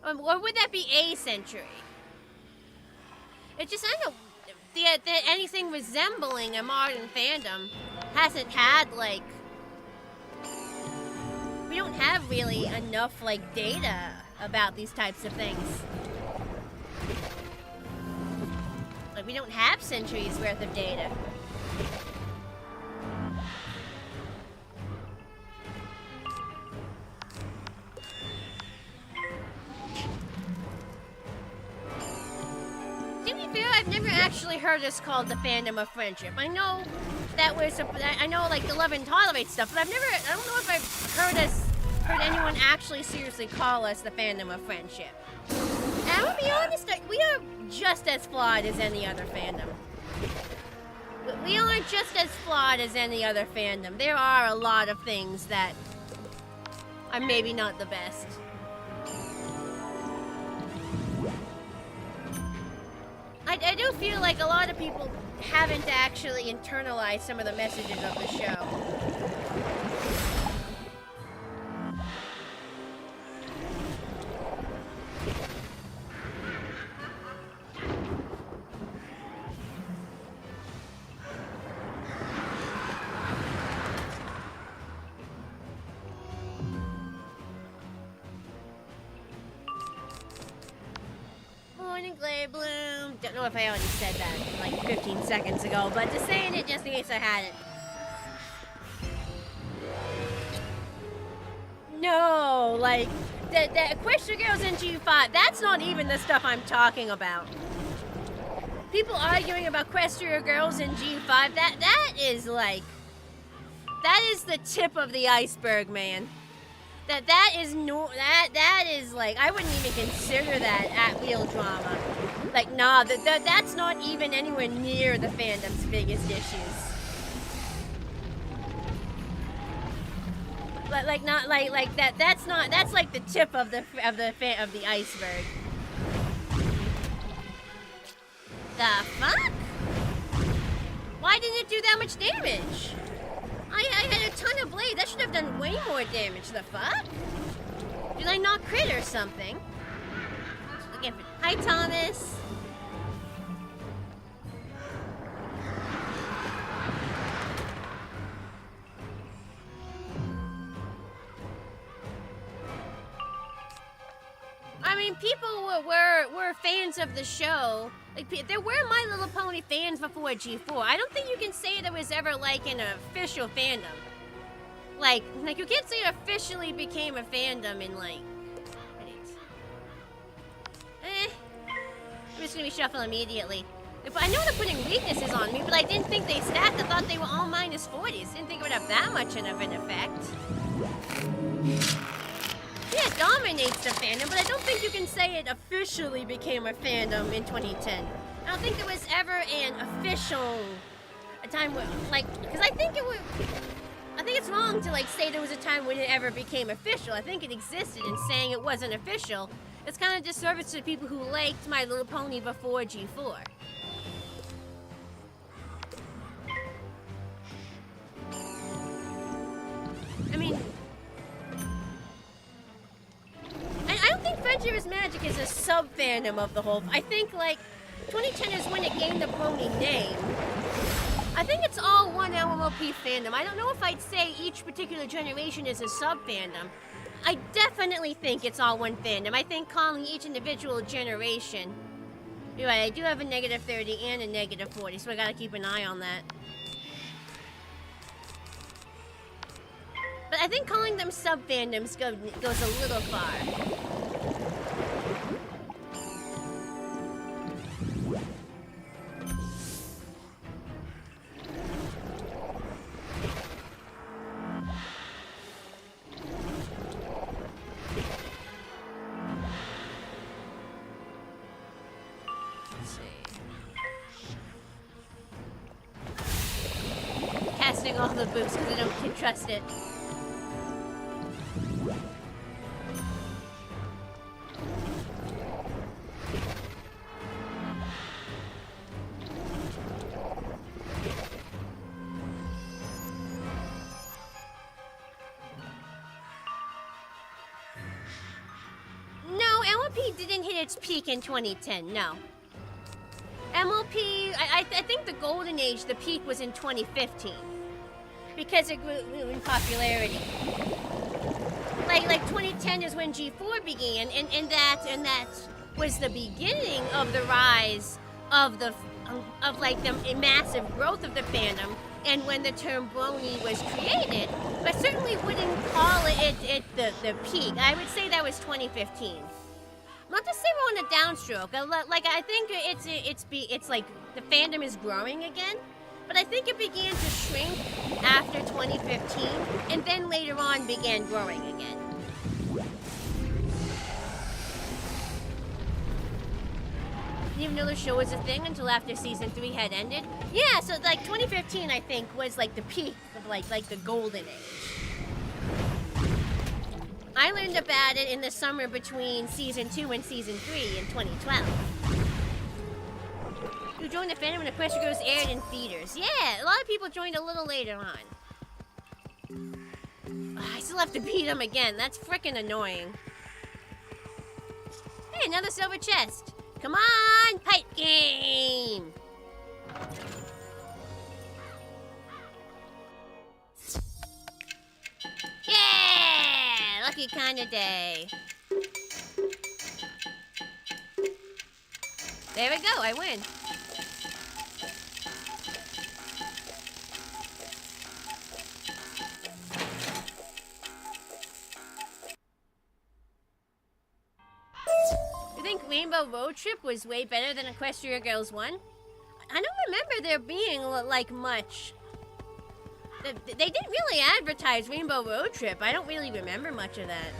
Or would that be a century? It just, I don't know, anything resembling a modern fandom hasn't had, like... We don't have really enough, like, data about these types of things. Like, we don't have centuries worth of data. To be fair, I've never actually heard us called the fandom of friendship. I know that I know like the love and tolerate stuff, but I don't know if I've heard anyone actually seriously call us the fandom of friendship. And I'm gonna be honest, we are just as flawed as any other fandom. We are just as flawed as any other fandom. There are a lot of things that are maybe not the best. I do feel like a lot of people haven't actually internalized some of the messages of the show. Morning, Glare Bloom. Don't know if I already said that like 15 seconds ago, but just saying it just in case I hadn't. No, like, the Equestria Girls in G5, that's not even the stuff I'm talking about. People arguing about Equestria Girls in G5, that is like That is the tip of the iceberg, man. That is like, I wouldn't even consider that at real drama. Like, nah, that's not even anywhere near the fandom's biggest issues. Like not like that. That's like the tip of the iceberg. The fuck? Why didn't it do that much damage? I had a ton of blade. That should have done way more damage. The fuck? Did I not crit or something? Looking for. Hi, Thomas. I mean, people were fans of the show. Like, there were My Little Pony fans before G4. I don't think you can say there was ever, like, an official fandom. Like you can't say it officially became a fandom in, like... I'm just gonna be shuffle immediately. I know they're putting weaknesses on me, but I didn't think they stacked. I thought they were all minus 40s. Didn't think it would have that much of an effect. Yeah, it dominates the fandom, but I don't think you can say it officially became a fandom in 2010. I don't think there was ever an official time where, like, because I think it's wrong to, like, say there was a time when it ever became official. I think it existed, and saying it wasn't official, it's kind of disservice to the people who liked My Little Pony before G4. I mean, I don't think Friendship is Magic is a sub-fandom of the whole... I think, like, 2010 is when it gained the pony name. I think it's all one MMORPG fandom. I don't know if I'd say each particular generation is a sub-fandom. I definitely think it's all one fandom. I think calling each individual generation... You're right, I do have a negative 30 and a negative 40, so I gotta keep an eye on that. But I think calling them sub-fandoms goes a little far. Let's see. Casting all the boosts because I don't trust it. Didn't hit its peak in 2010, no. MLP, I think the golden age, the peak was in 2015. Because it grew in popularity. Like 2010 is when G4 began, and that was the beginning of the rise of the massive growth of the fandom, and when the term brony was created, but certainly wouldn't call it the peak. I would say that was 2015. Not to say we're on a downstroke. Like, I think it's like the fandom is growing again, but I think it began to shrink after 2015, and then later on began growing again. Didn't even know the show was a thing until after season 3 had ended. Yeah, so like 2015, I think, was like the peak of like the golden age. I learned about it in the summer between Season 2 and Season 3 in 2012. Who joined the fandom when Equestria Girls aired in theaters? Yeah, a lot of people joined a little later on. I still have to beat them again. That's frickin' annoying. Hey, another silver chest. Come on, pipe game! Yeah! Lucky kind of day. There we go, I win. You think Rainbow Road Trip was way better than Equestria Girls 1? I don't remember there being, like, much. They didn't really advertise Rainbow Road Trip. I don't really remember much of that.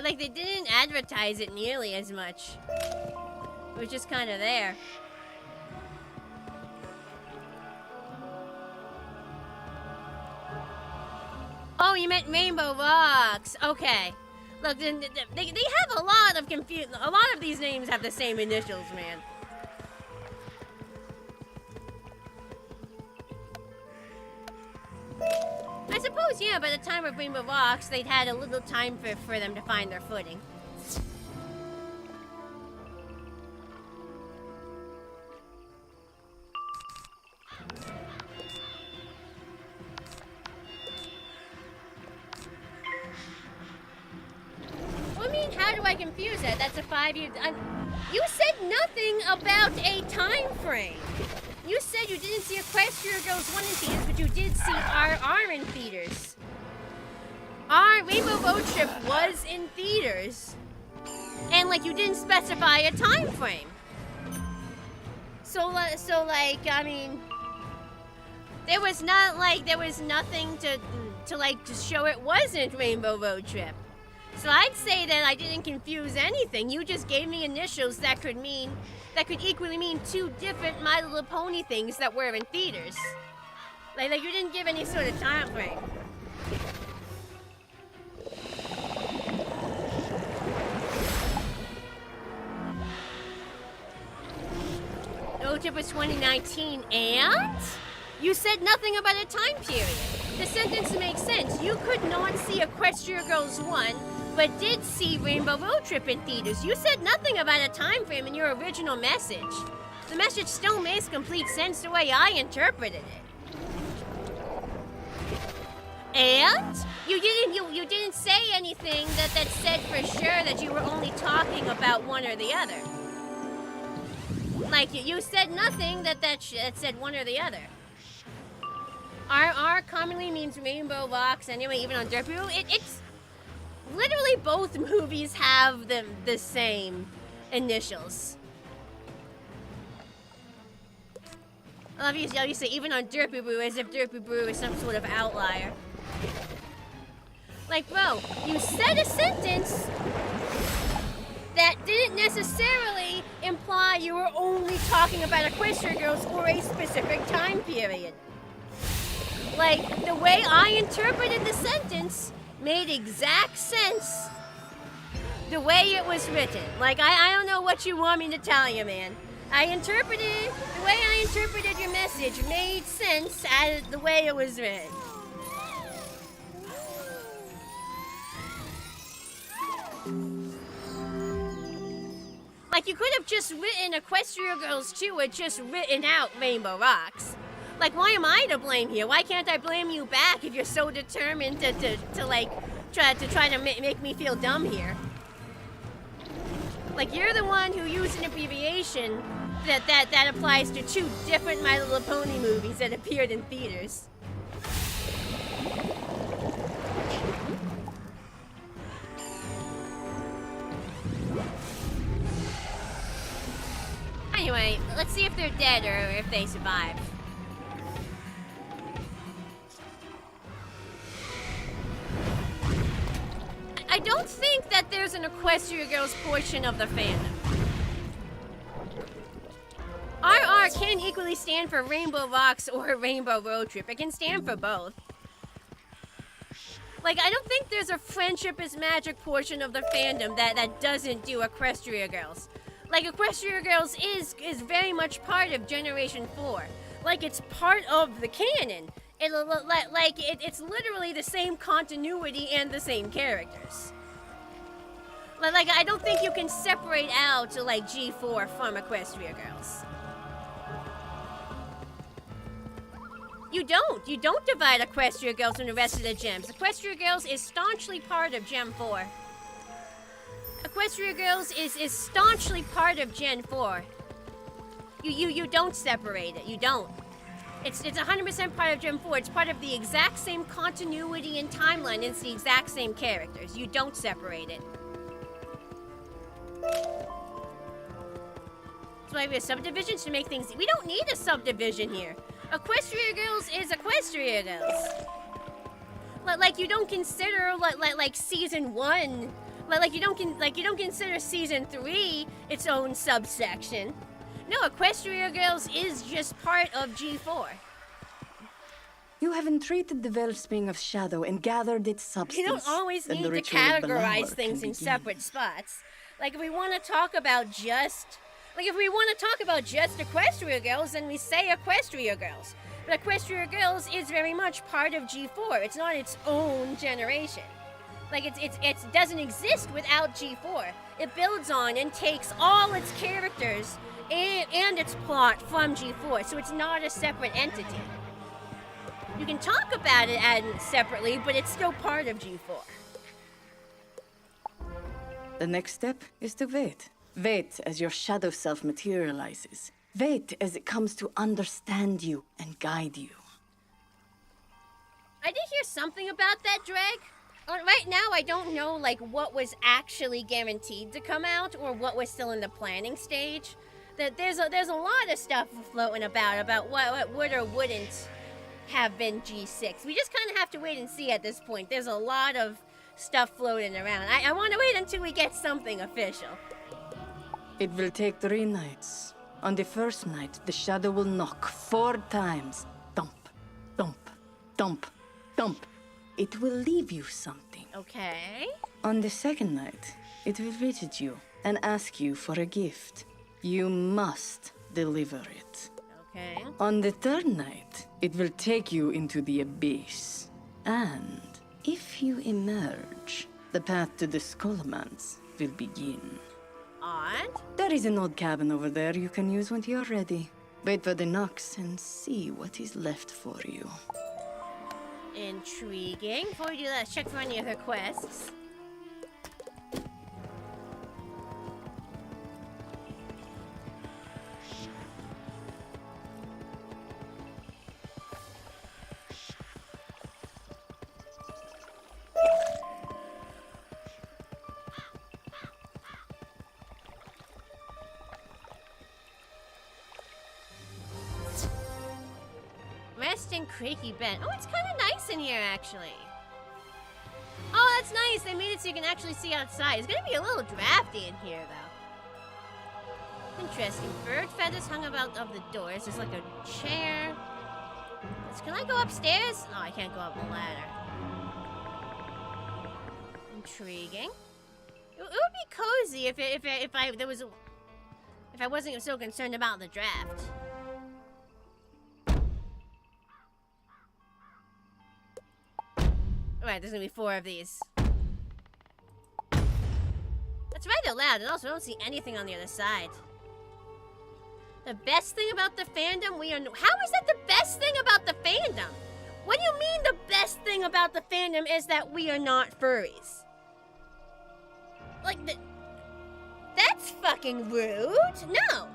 Like they didn't advertise it nearly as much. It was just kind of there. Oh, you meant Rainbow Rocks. Okay. Look, they have a lot of confusion. A lot of these names have the same initials, man. I suppose, yeah, by the time of Rainbow Rocks, they'd had a little time for them to find their footing. I mean, how do I confuse that? That's a 5-year... you said nothing about a time frame. You said you didn't see Equestria Girls 1 in theaters, but you did see RR in theaters. Our Rainbow Road Trip was in theaters. And, like, you didn't specify a time frame. So like, I mean... there was nothing to show it wasn't Rainbow Road Trip. So I'd say that I didn't confuse anything. You just gave me initials that could equally mean two different My Little Pony things that were in theaters. Like you didn't give any sort of time frame. Road Trip was 2019, and you said nothing about a time period. The sentence makes sense. You could not see Equestria Girls 1, but did see Rainbow Road Trip in theaters. You said nothing about a time frame in your original message. The message still makes complete sense the way I interpreted it. And you didn't say anything that said for sure that you were only talking about one or the other. Like you said nothing that said one or the other. RR commonly means Rainbow Rocks anyway, even on Derpy. It's literally both movies have the same initials. Obviously, even on Derpy Brew, as if Derpy Brew is some sort of outlier. Like, bro, you said a sentence that didn't necessarily imply you were only talking about Equestria Girls or a specific time period. Like, the way I interpreted the sentence made exact sense the way it was written. Like, I don't know what you want me to tell you, man. The way I interpreted your message made sense as the way it was written. Like, you could have just written Equestria Girls 2 or just written out Rainbow Rocks. Like, why am I to blame here? Why can't I blame you back if you're so determined to try to make me feel dumb here? Like, you're the one who used an abbreviation that applies to two different My Little Pony movies that appeared in theaters. Anyway, let's see if they're dead or if they survive. I don't think that there's an Equestria Girls portion of the fandom. RR can equally stand for Rainbow Rocks or Rainbow Road Trip. It can stand for both. Like, I don't think there's a Friendship is Magic portion of the fandom that doesn't do Equestria Girls. Like, Equestria Girls is very much part of Generation 4. Like, it's part of the canon. It's literally the same continuity and the same characters. Like, I don't think you can separate out, like, G4 from Equestria Girls. You don't divide Equestria Girls from the rest of the gems. Equestria Girls is staunchly part of Gem 4. Equestria Girls is staunchly part of Gen 4. You don't separate it. You don't. It's 100% part of Gen 4. It's part of the exact same continuity and timeline. It's the exact same characters. You don't separate it. That's why we have subdivisions to make things. We don't need a subdivision here. Equestria Girls is Equestria Girls. Like you don't consider like season 1. Like you don't consider season 3 its own subsection. No, Equestria Girls is just part of G4. You have entreated the wellspring of shadow and gathered its substance. You don't always need to categorize things in separate spots. Like if we want to talk about just Equestria Girls, then we say Equestria Girls. But Equestria Girls is very much part of G4. It's not its own generation. Like it doesn't exist without G4. It builds on and takes all its characters and its plot from G4, so it's not a separate entity. You can talk about it separately, but it's still part of G4. The next step is to wait. Wait as your shadow self materializes. Wait as it comes to understand you and guide you. I did hear something about that, Dreg. Right now, I don't know like what was actually guaranteed to come out or what was still in the planning stage. That there's a lot of stuff floating about what would or wouldn't have been G6. We just kind of have to wait and see at this point. There's a lot of stuff floating around. I want to wait until we get something official. It will take 3 nights. On the first night, the shadow will knock 4 times. Thump, thump, thump, thump. It will leave you something. Okay. On the second night, it will visit you and ask you for a gift. You must deliver it. Okay. On the third night, it will take you into the abyss. And if you emerge, the path to the Skullman's will begin. Odd. There is an old cabin over there you can use when you're ready. Wait for the knocks and see what is left for you. Intriguing. Before we do that, let's check for any other quests. Resting creaky bed. Oh, it's kind of nice in here, actually. Oh, that's nice. They made it so you can actually see outside. It's gonna be a little drafty in here, though. Interesting. Bird feathers hung about of the doors. There's like a chair. Can I go upstairs? Oh, I can't go up the ladder. Intriguing. It would be cozy if I wasn't so concerned about the draft. Alright, there's gonna be 4 of these. That's rather loud, and also I don't see anything on the other side. The best thing about the fandom, how is that the best thing about the fandom? What do you mean the best thing about the fandom is that we are not furries? Like, that's fucking rude. No.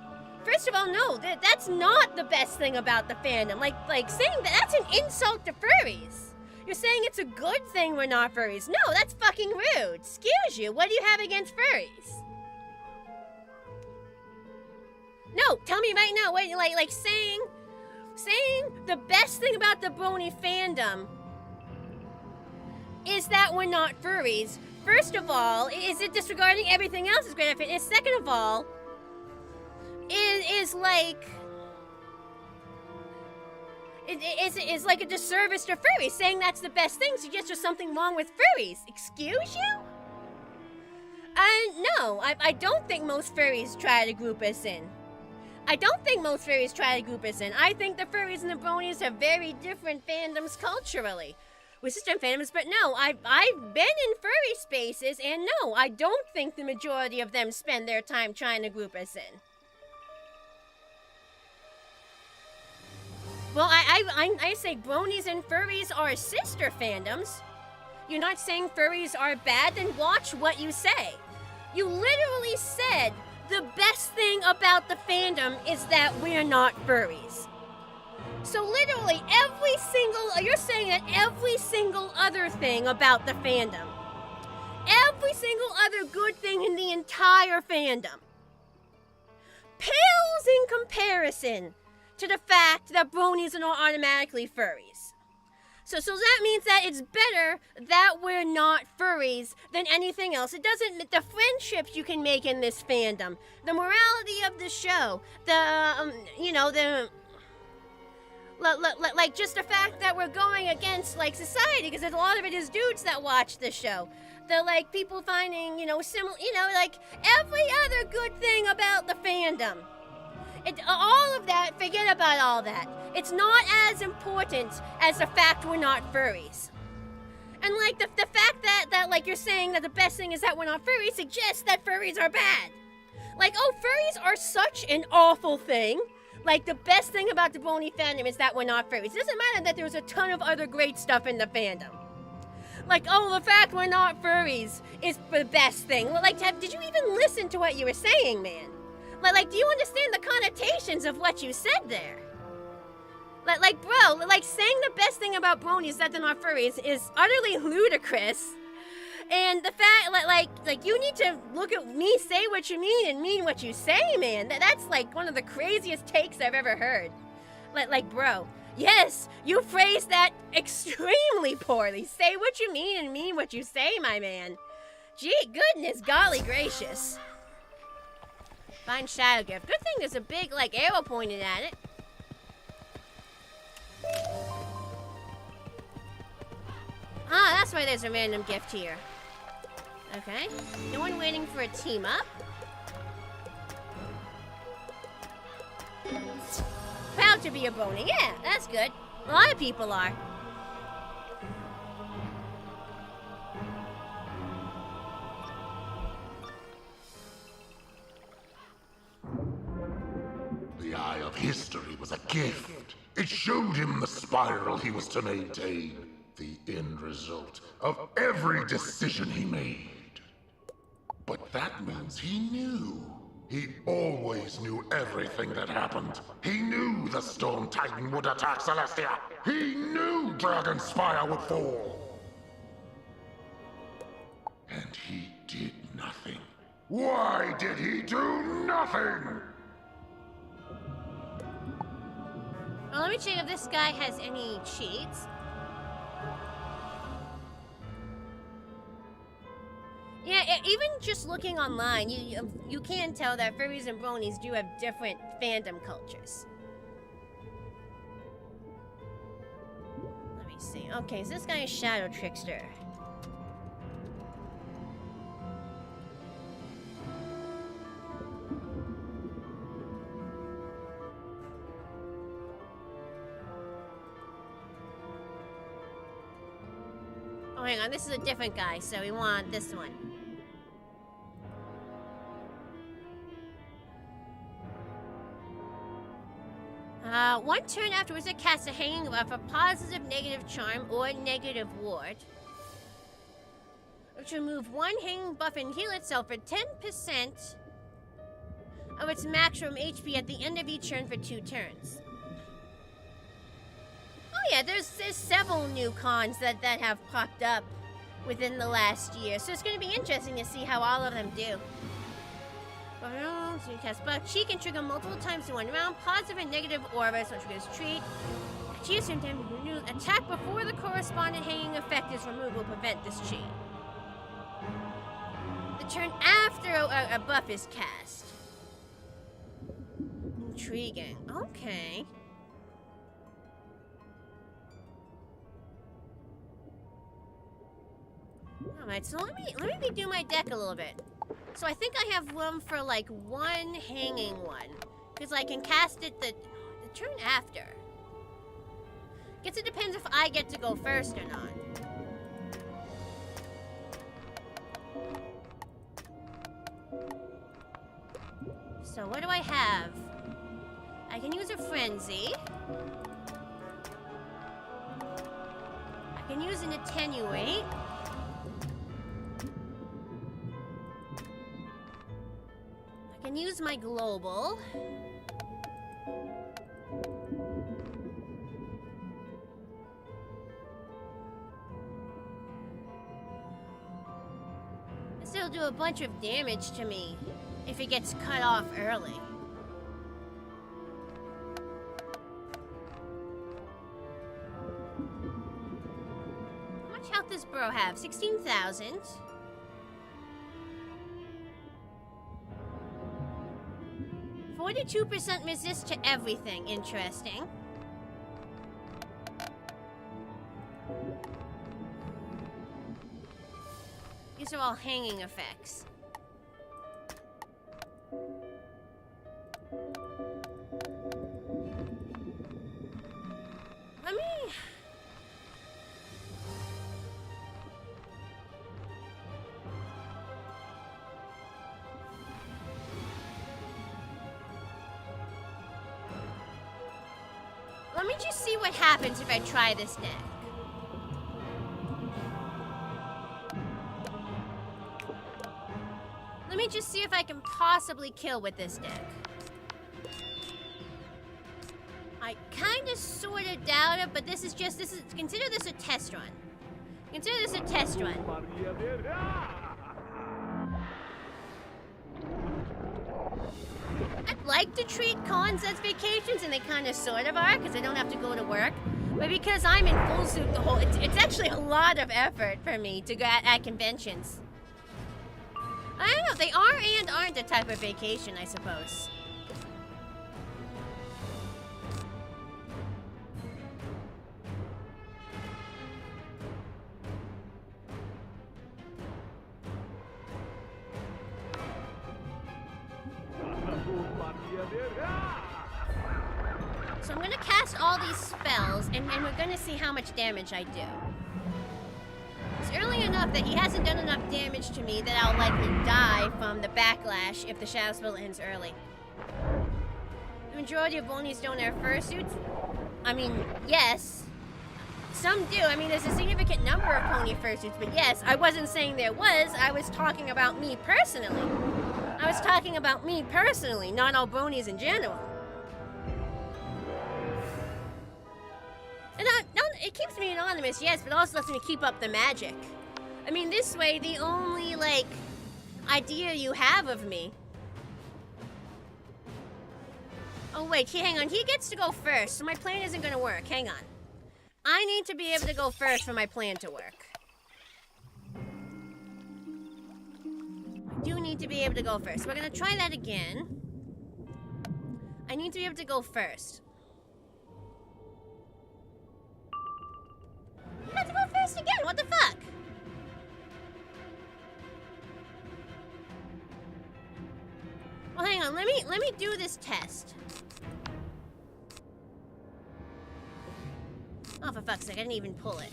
First of all, no, that's not the best thing about the fandom. Like saying that's an insult to furries. You're saying it's a good thing we're not furries. No, that's fucking rude. Excuse you, what do you have against furries? No, tell me right now, what, like saying the best thing about the brony fandom is that we're not furries. First of all, is it disregarding everything else is great? And second of all, is like... It's like a disservice to furries. Saying that's the best thing suggests there's something wrong with furries. Excuse you? No, I don't think most furries try to group us in. I think the furries and the bronies have very different fandoms culturally. With system fandoms, but no, I've been in furry spaces, and no, I don't think the majority of them spend their time trying to group us in. Well, I say bronies and furries are sister fandoms. You're not saying furries are bad, then watch what you say. You literally said the best thing about the fandom is that we're not furries. So literally you're saying that every single other thing about the fandom, every single other good thing in the entire fandom, pales in comparison to the fact that bronies are not automatically furries. So that means that it's better that we're not furries than anything else. It doesn't, the friendships you can make in this fandom, the morality of the show, like just the fact that we're going against like society, because a lot of it is dudes that watch the show. The like people finding, similar, like every other good thing about the fandom. All of that, forget about all that. It's not as important as the fact we're not furries. And like the fact that like you're saying that the best thing is that we're not furries suggests that furries are bad. Like, oh, furries are such an awful thing. Like, the best thing about the Brony fandom is that we're not furries. It doesn't matter that there's a ton of other great stuff in the fandom. Like, oh, the fact we're not furries is the best thing. Like, did you even listen to what you were saying, man? Like, do you understand the connotations of what you said there? Like, bro, like, saying the best thing about bronies is that they're not furries is utterly ludicrous. And the fact, like, you need to look at me, say what you mean, and mean what you say, man. That's, like, one of the craziest takes I've ever heard. Like, bro, yes, you phrased that extremely poorly. Say what you mean and mean what you say, my man. Gee, goodness, golly gracious. Find Shadow Gift. Good thing there's a big, like, arrow pointed at it. Ah, that's why there's a random gift here. Okay. No one waiting for a team up. Proud to be a Brony. Yeah, that's good. A lot of people are. The Eye of History was a gift. It showed him the spiral he was to maintain, the end result of every decision he made. But that means he knew. He always knew everything that happened. He knew the Storm Titan would attack Celestia. He knew Dragon Spire would fall. And he did nothing. Why did he do nothing? Well, let me check if this guy has any cheats. Yeah, even just looking online, you can tell that furries and bronies do have different fandom cultures. Let me see. Okay, so this guy is Shadow Trickster. Oh, hang on, this is a different guy, so we want this one. One turn afterwards, it casts a hanging buff, a positive negative charm or negative ward, which will remove one hanging buff and heal itself for 10% of its maximum HP at the end of each turn for 2 turns. Oh yeah, there's several new cons that have popped up within the last year, so it's going to be interesting to see how all of them do. But she can trigger multiple times in one round. Positive and negative auras, which triggers treat. Cheat sometimes attack before the corresponding hanging effect is removed will prevent this cheat. The turn after a buff is cast. Intriguing. Okay. Alright, so let me redo my deck a little bit. So I think I have room for like one hanging one. Because I can cast it the turn after. Guess it depends if I get to go first or not. So what do I have? I can use a frenzy. I can use an attenuate. I can use my global. This will do a bunch of damage to me if it gets cut off early. much health does bro have? 16,000. %42% resist to everything. Interesting. These are all hanging effects. Let me... Let me just see what happens if I try this deck. Let me just see if I can possibly kill with this deck. I kinda sorta doubt it, but consider this a test run. Consider this a test run. I'd like to treat cons as vacations, and they kinda sort of are, because I don't have to go to work. But because I'm in full suit it's actually a lot of effort for me to go at conventions. I don't know, they are and aren't a type of vacation, I suppose. So I'm gonna cast all these spells, and we're gonna see how much damage I do. It's early enough that he hasn't done enough damage to me that I'll likely die from the backlash if the shadow spell ends early. The majority of bonies don't have fursuits. I mean, yes. Some do. I mean, there's a significant number of pony fursuits, but yes, I wasn't saying there was. I was talking about me personally. I was talking about me personally, not all bonies in general. And it keeps me anonymous, yes, but also lets me keep up the magic. I mean, this way, the only, like, idea you have of me... Oh, wait, hang on. He gets to go first, so my plan isn't gonna work. Hang on. I need to be able to go first for my plan to work. I do need to be able to go first. We're gonna try that again. I need to be able to go first. You have to go first again, what the fuck? Well, hang on, let me do this test. Oh, for fuck's sake, I didn't even pull it.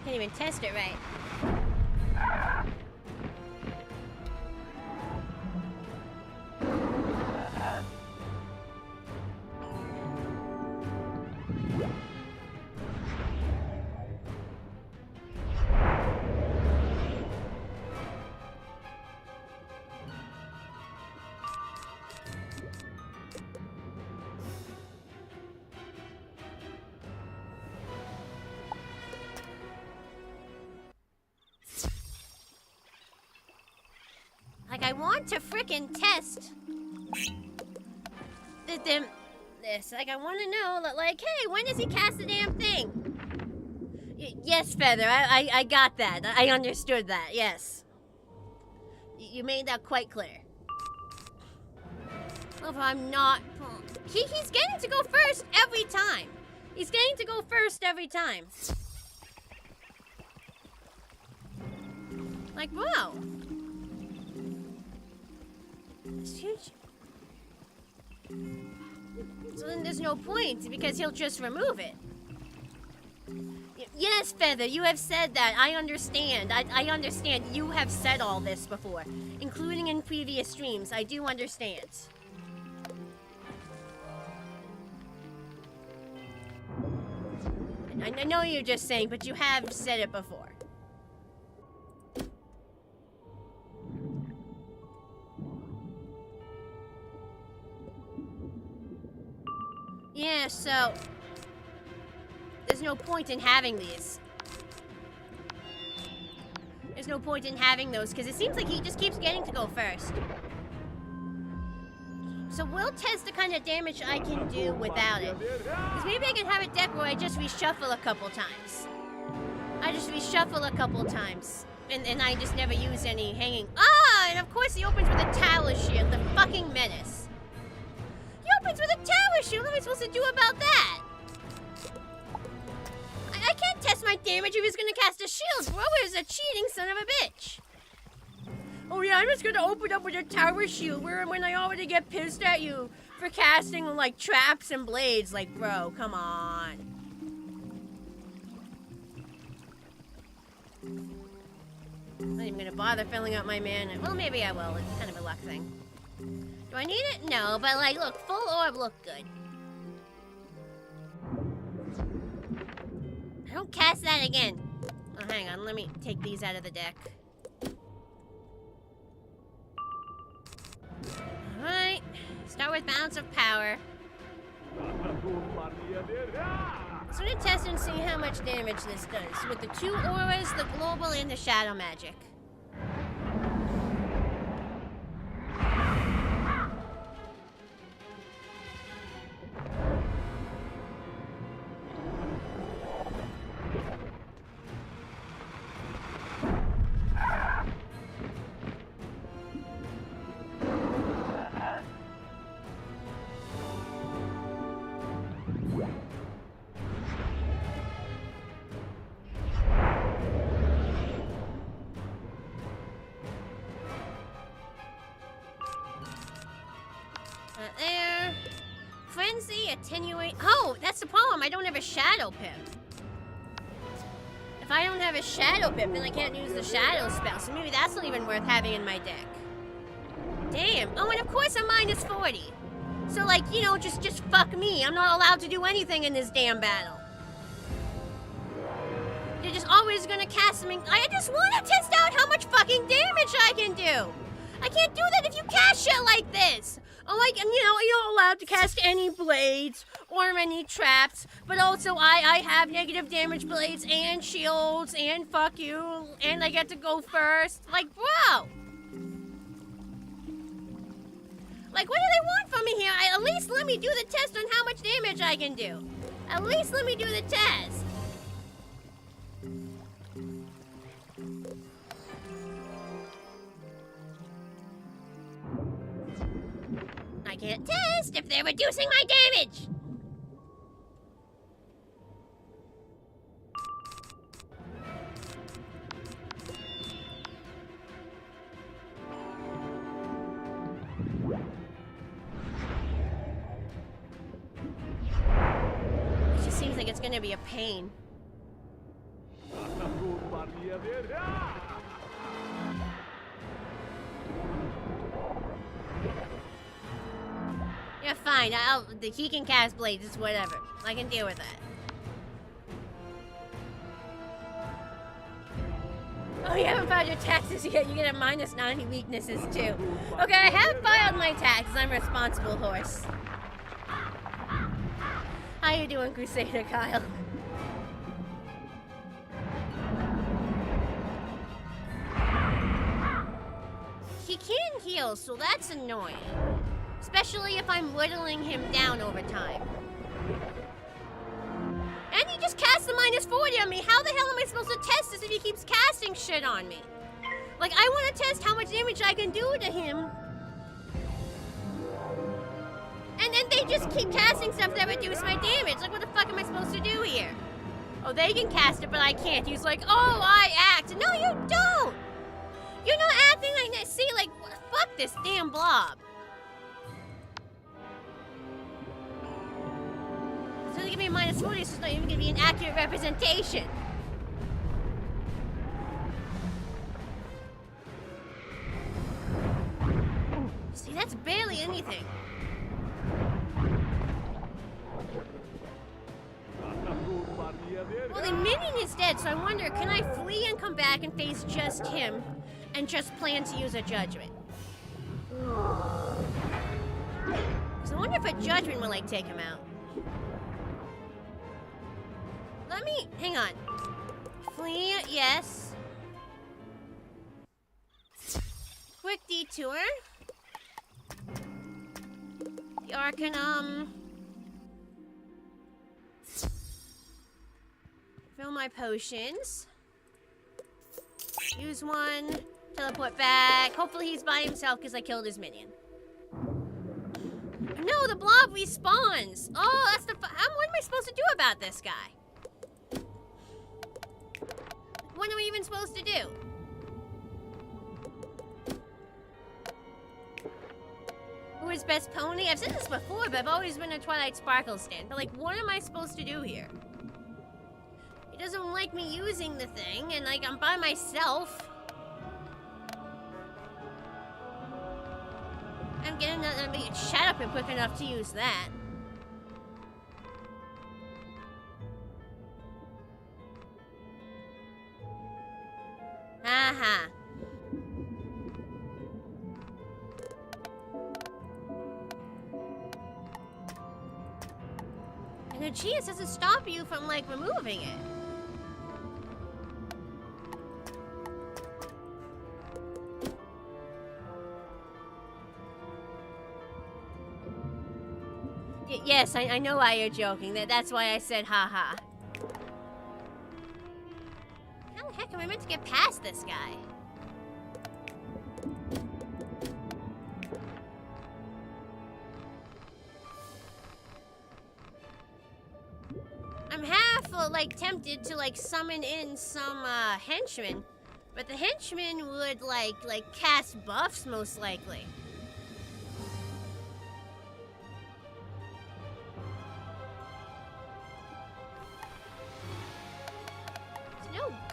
Can't even test it right. Like, I want to frickin' test this. Like, I want to know, like, hey, when does he cast the damn thing? Yes, Feather, I got that. I understood that, yes. You made that quite clear. Well, if I'm not... He's getting to go first every time. He's getting to go first every time. Like, wow. It's huge. So then there's no point, because he'll just remove it. Yes, Feather, you have said that. I understand. I understand. You have said all this before, including in previous streams. I do understand. I know you're just saying, but you have said it before. Yeah, so... There's no point in having these. There's no point in having those, because it seems like he just keeps getting to go first. So we'll test the kind of damage I can do without it. Because maybe I can have a deck where I just reshuffle a couple times. I just reshuffle a couple times. And I just never use any hanging. Ah, and of course he opens with a tower shield, the fucking menace. He opens with a tower shield, what am I supposed to do about that? I can't test my damage if he's gonna cast a shield. Bro is a cheating son of a bitch. Oh yeah, I'm just gonna open up with a tower shield when I already get pissed at you for casting like traps and blades. Like, bro, come on. I'm not even gonna bother filling up my mana. Well, maybe I will. It's kind of a luck thing. Do I need it? No, but like, look, full orb look good. I don't cast that again. Oh, hang on. Let me take these out of the deck. Alright. Start with Balance of Power. So I'm gonna test and see how much damage this does with the 2 auras, the global, and the shadow magic. There. Frenzy, attenuate. Oh, that's the problem. I don't have a shadow pip. If I don't have a shadow pip, then I can't use the shadow spell. So maybe that's not even worth having in my deck. Damn. Oh, and of course I'm minus 40. So like, you know, just fuck me. I'm not allowed to do anything in this damn battle. You're just always gonna cast me. I just want to test out how much fucking damage I can do. I can't do that if you cast shit like this. Oh, like, you know, you're not allowed to cast any blades or any traps, but also I have negative damage blades and shields and fuck you, and I get to go first. Like, bro! Like, what do they want from me here? At least let me do the test on how much damage I can do. At least let me do the test. I can't test if they're reducing my damage! It just seems like it's gonna be a pain. Yeah, fine. He can cast blades. It's whatever. I can deal with that. Oh, you haven't filed your taxes yet. You get a minus 90 weaknesses too. Okay, I have filed my taxes. I'm a responsible horse. How you doing, Crusader Kyle? He can heal, so that's annoying. Especially if I'm whittling him down over time. And he just cast a minus 40 on me. How the hell am I supposed to test this if he keeps casting shit on me? Like, I want to test how much damage I can do to him. And then they just keep casting stuff that reduce my damage. Like, what the fuck am I supposed to do here? Oh, they can cast it, but I can't. He's like, oh, I act. No, you don't. You're not acting like that. See, like, fuck this damn blob. It's gonna give me a minus 40, so it's not even gonna be an accurate representation. See, that's barely anything. Well, the minion is dead, so I wonder, can I flee and come back and face just him and just plan to use a judgment? So I wonder if a judgment will, like, take him out. Let me, hang on. Flee, yes. Quick detour. Y'all can, fill my potions. Use one. Teleport back. Hopefully he's by himself because I killed his minion. No, the blob respawns. Oh, that's the... what am I supposed to do about this guy? What am I even supposed to do? Who is best pony? I've said this before, but I've always been a Twilight Sparkle stan. But, like, what am I supposed to do here? He doesn't like me using the thing, and, like, I'm by myself. I'm getting shut up and quick enough to use that. Aha. And the cheese doesn't stop you from, like, removing it. Yes, I know why you're joking. That's why I said haha. How the heck am I meant to get past this guy? I'm half, like, tempted to, like, summon in some, henchmen. But the henchmen would, like, cast buffs, most likely.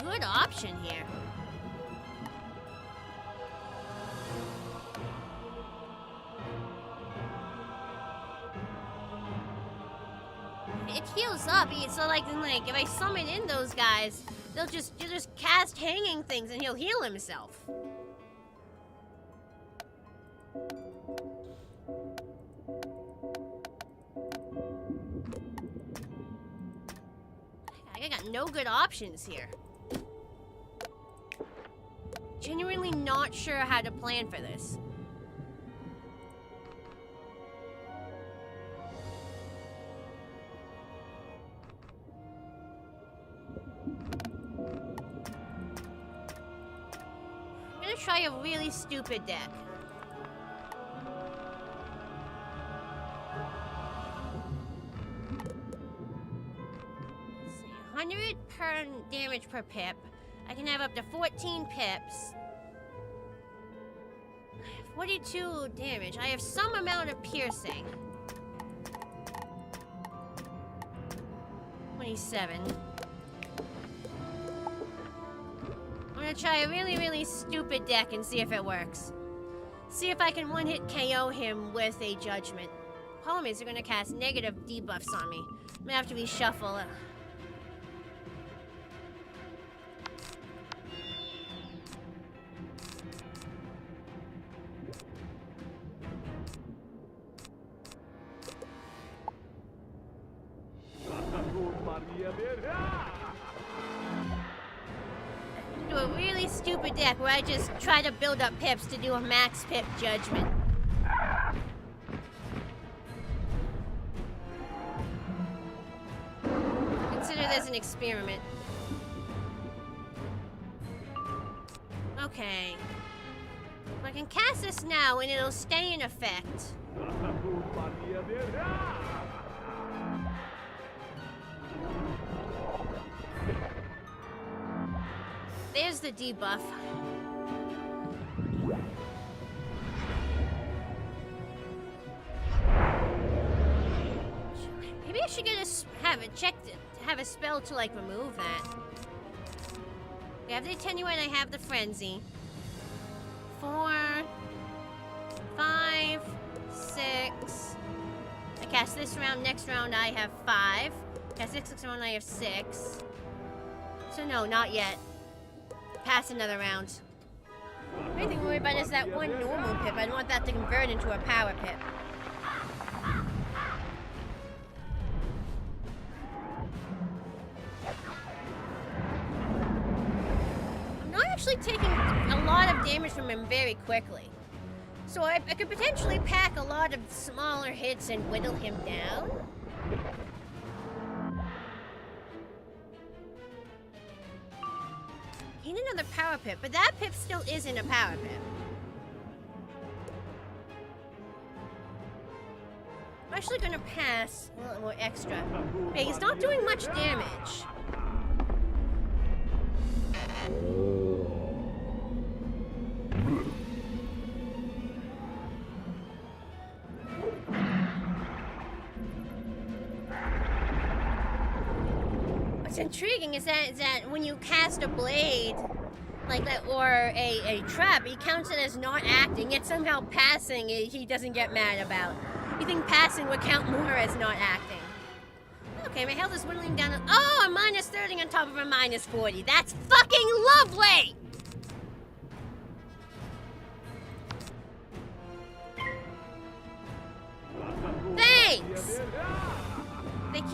Good option here. It heals up, so like if I summon in those guys, they'll just cast hanging things and he'll heal himself. I got no good options here. Genuinely not sure how to plan for this. I'm gonna try a really stupid deck. Let's see, 100 per damage per pip. I can have up to 14 pips. 42 damage. I have some amount of piercing. 27. I'm gonna try a really, really stupid deck and see if it works. See if I can one-hit KO him with a judgment. Problem is, they're gonna cast negative debuffs on me. I'm gonna have to reshuffle it. Do a really stupid deck where I just try to build up pips to do a max pip judgment. Consider this an experiment. Okay. I can cast this now and it'll stay in effect. There's the debuff. Maybe I should have a spell to like remove that. We have the attenuate, I have the frenzy. 4, 5, 6. I cast this round, next round I have 5. Cast next round I have 6. So no, not yet. Pass another round. The only thing I'm worried about is that one normal pip. I don't want that to convert into a power pip. I'm not actually taking a lot of damage from him very quickly. So I could potentially pack a lot of smaller hits and whittle him down. He need another power pip, but that pip still isn't a power pip. I'm actually gonna pass a little more extra. Okay, he's not doing much damage. What's intriguing is that when you cast a blade like that or a trap, he counts it as not acting, yet somehow passing he doesn't get mad about. You think passing would count more as not acting? Okay, my health is whittling down. Oh, a minus 30 on top of a minus 40. That's fucking lovely! Thanks!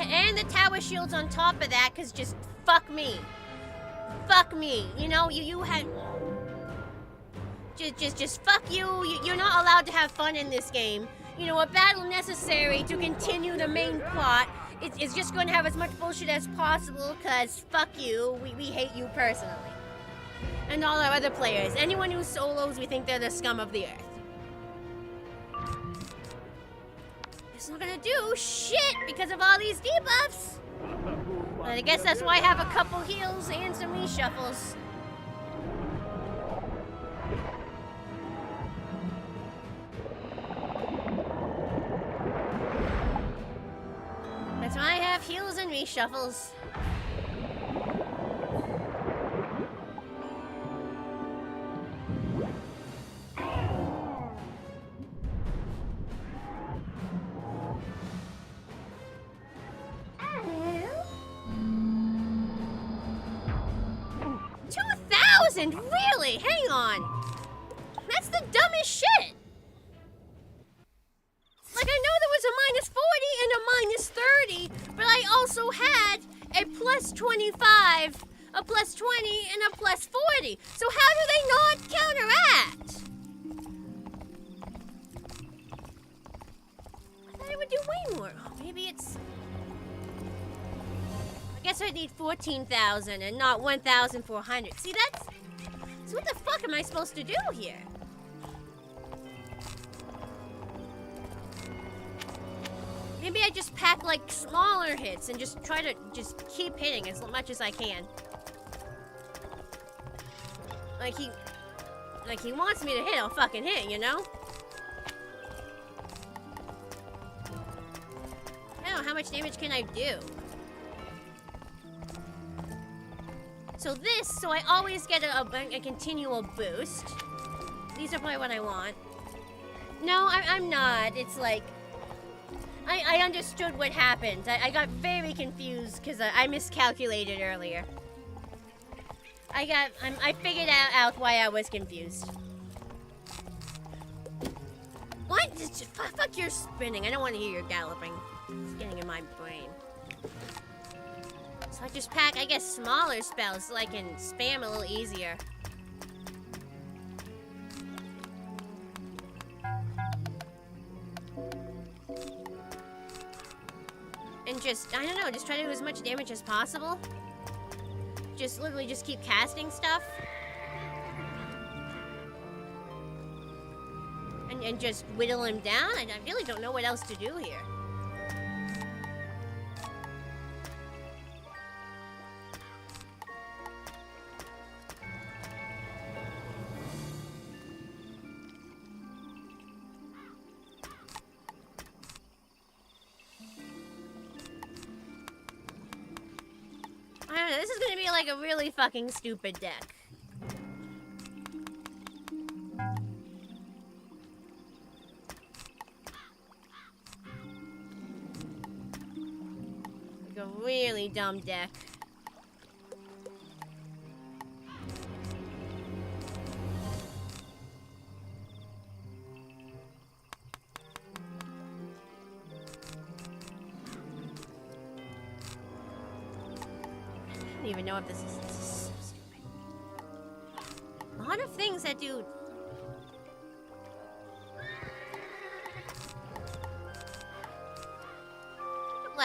And the tower shields on top of that, cause just fuck me. Fuck me. You know, you had... Just fuck you. You're not allowed to have fun in this game. You know, a battle necessary to continue the main plot is just going to have as much bullshit as possible, cause fuck you, we hate you personally. And all our other players. Anyone who solos, we think they're the scum of the earth. It's not gonna do shit because of all these debuffs. But I guess that's why I have a couple heals and some reshuffles. That's why I have heals and reshuffles. Really? Hang on. That's the dumbest shit. Like, I know there was a minus 40 and a minus 30, but I also had a plus 25, a plus 20, and a plus 40. So how do they not counteract? I thought it would do way more. Oh, maybe it's... I guess I need 14,000 and not 1,400. See, that's... So what the fuck am I supposed to do here? Maybe I just pack like smaller hits and just try to just keep hitting as much as I can. Like he wants me to hit, I'll fucking hit, you know? I don't know, how much damage can I do? So I always get a continual boost. These are probably what I want. No, I'm not. It's like, I understood what happened. I got very confused because I miscalculated earlier. I figured out why I was confused. What? Fuck your spinning. I don't want to hear your galloping. It's getting in my brain. So I just pack, I guess, smaller spells so I can spam a little easier. And just, I don't know, just try to do as much damage as possible. Just literally just keep casting stuff. And just whittle him down. I really don't know what else to do here. I don't know, this is gonna be like a really fucking stupid deck. Like a really dumb deck. I don't even know if this is so stupid. A lot of things that do...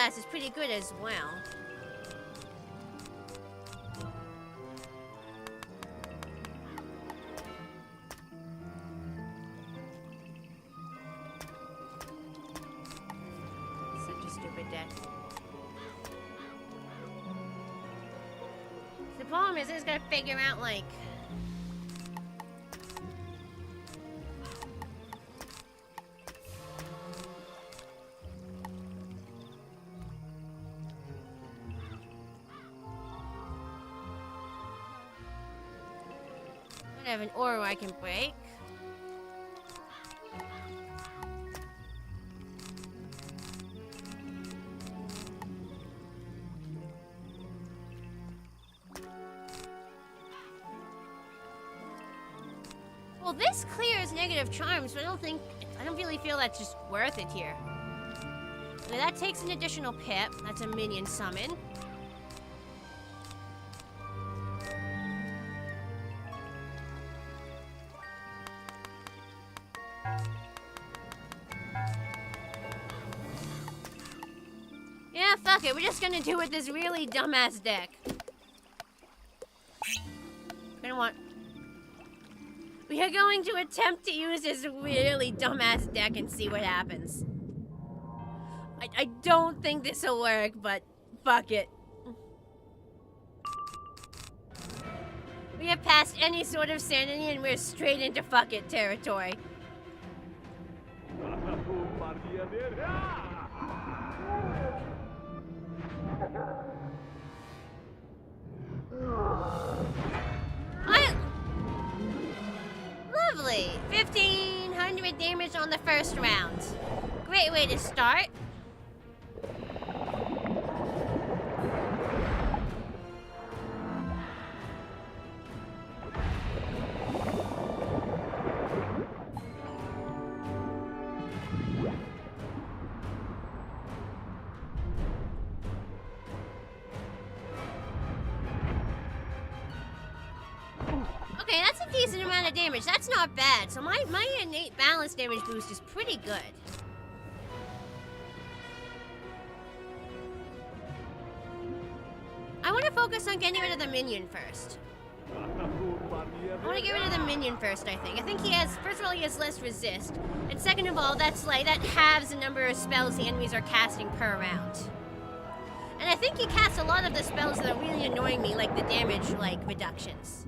Blast is pretty good as well. Such a stupid deck. The problem is I just gotta figure out, like... I have an aura I can break. Well, this clears negative charms, but I don't really feel that's just worth it here. Now, that takes an additional pip. That's a minion summon. Yeah, fuck it. We're just gonna do with this really dumbass deck. We are going to attempt to use this really dumbass deck and see what happens. I don't think this will work, but fuck it. We have passed any sort of sanity and we're straight into fuck it territory. Lovely! 1,500 damage on the first round. Great way to start. Okay, that's a decent amount of damage. That's not bad. So my innate balance damage boost is pretty good. I want to focus on getting rid of the minion first. I want to get rid of the minion first, I think. I think he has, first of all, he has less resist. And second of all, that halves the number of spells the enemies are casting per round. And I think he casts a lot of the spells that are really annoying me, like the damage, reductions.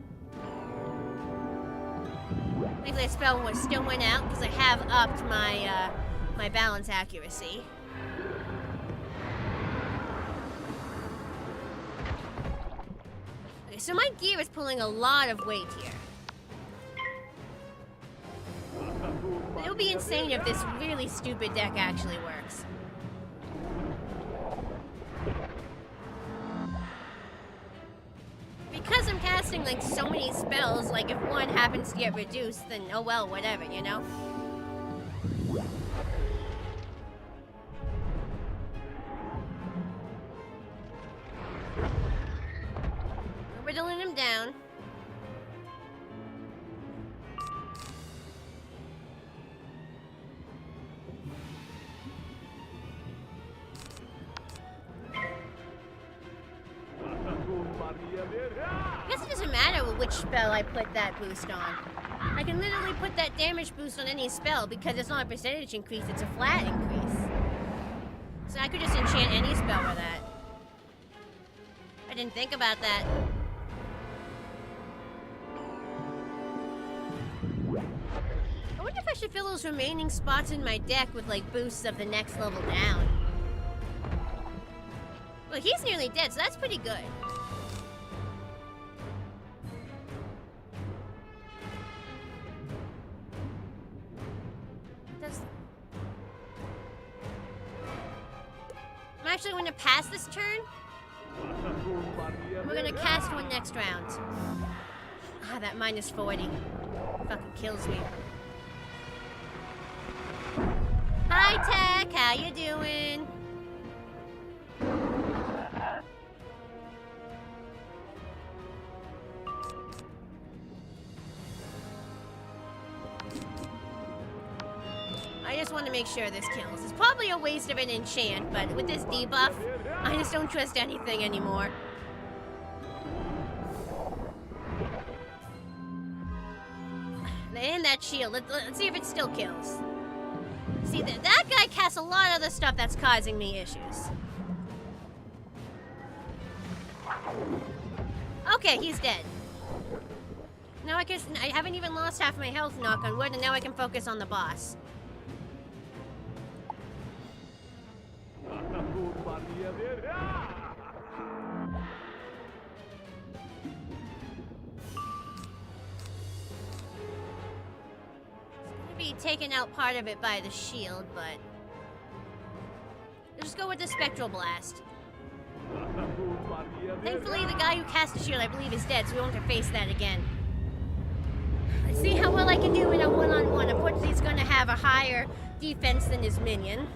Thankfully, that spell still went out because I have upped my my balance accuracy. Okay, so my gear is pulling a lot of weight here. It would be insane if this really stupid deck actually works. Because I'm casting so many spells, if one happens to get reduced, then oh well, whatever, you know? We're whittling him down. I guess it doesn't matter which spell I put that boost on. I can literally put that damage boost on any spell because it's not a percentage increase, it's a flat increase. So I could just enchant any spell with that. I didn't think about that. I wonder if I should fill those remaining spots in my deck with boosts of the next level down. Well, he's nearly dead, so that's pretty good. I'm actually going to pass this turn. We're going to cast one next round. Ah, that minus 40. Fucking kills me. Hi, Tech. How you doing? I just just want to make sure this kills. It's probably a waste of an enchant, but with this debuff, I just don't trust anything anymore. And that shield. Let's see if it still kills. See, that guy casts a lot of other stuff that's causing me issues. Okay, he's dead. Now I haven't even lost half my health, knock on wood, and now I can focus on the boss. Be taken out part of it by the shield, but let's just go with the spectral blast. Thankfully, the guy who cast the shield, I believe, is dead, so we won't have to face that again. Let's see how well I can do in a one-on-one. Unfortunately, he's going to have a higher defense than his minion.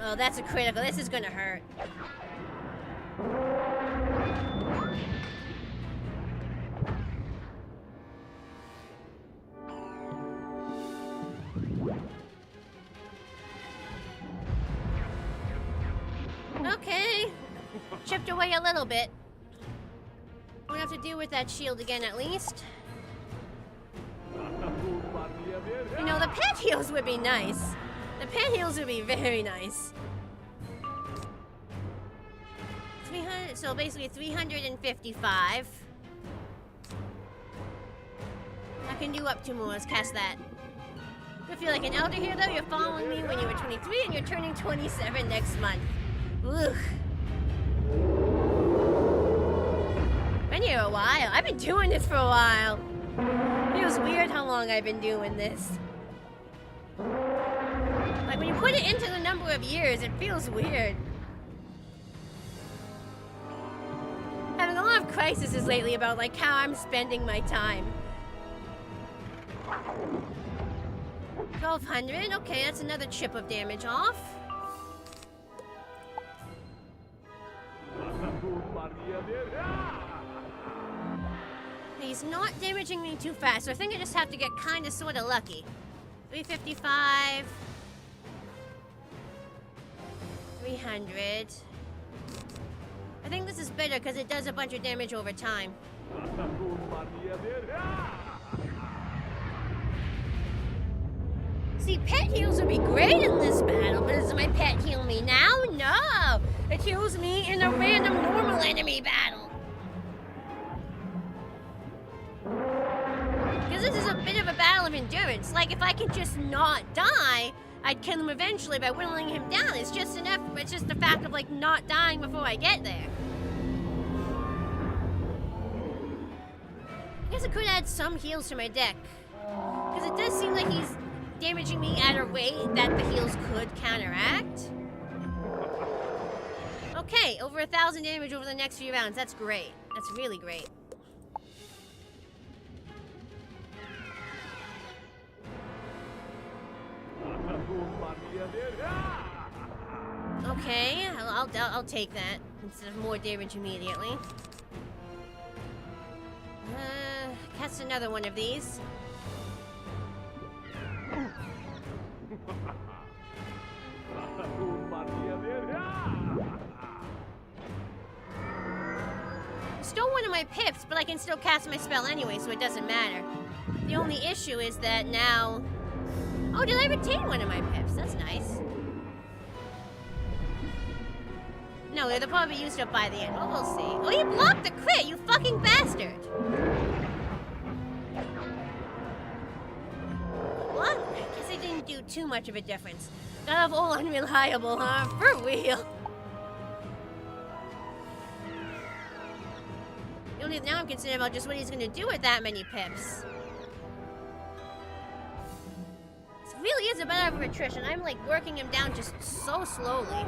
Oh, that's a critical. This is going to hurt. Okay. Chipped away a little bit. Won't have to deal with that shield again, at least. You know, the pet heals would be nice. The pet heals would be very nice. 300, so basically 355. I can do up 2 more. Let's cast that. I feel like an elder here, though. You're following me when you were 23, and you're turning 27 next month. Ugh. Been here a while. I've been doing this for a while. Feels weird how long I've been doing this. Like, when you put it into the number of years, it feels weird. Having a lot of crises lately about, like, how I'm spending my time. 1200. Okay, that's another chip of damage off. He's not damaging me too fast, so I think I just have to get kind of sort of lucky. 355. 300. I think this is better because it does a bunch of damage over time. See, pet heals would be great in this battle, but does my pet heal me now? No! It heals me in a random normal enemy battle. Because this is a bit of a battle of endurance. Like, if I can just not die, I'd kill him eventually by whittling him down. It's just enough, it's just the fact of, like, not dying before I get there. I guess I could add some heals to my deck. Because it does seem like he's damaging me at a rate that the heals could counteract. Okay, over 1,000 damage over the next few rounds. That's great. That's really great. Okay, I'll take that instead of more damage immediately. Cast another one of these. Stole one of my pips, but I can still cast my spell anyway, so it doesn't matter. The only issue is that now... Oh, did I retain one of my pips? That's nice. No, they'll probably be used up by the end. Well, we'll see. Oh, you blocked the crit, you fucking bastard! What? I guess it didn't do too much of a difference. Got off all unreliable, huh? For real. Now I'm concerned about just what he's gonna do with that many pips. This really is a matter of attrition. I'm like working him down just so slowly.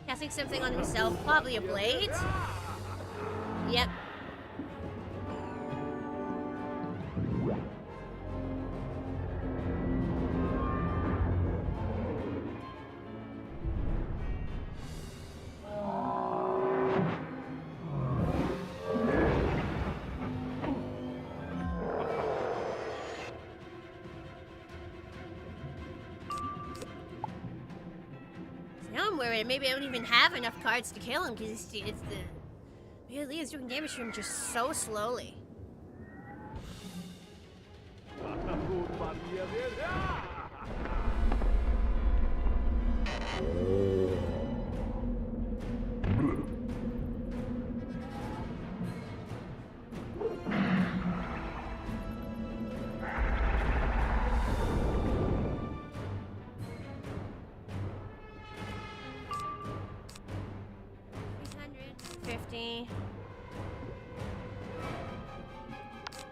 Casting something on himself, probably a blade. Yep. Now I'm worried. Maybe I don't even have enough cards to kill him because it's the. Really is doing damage to him just so slowly.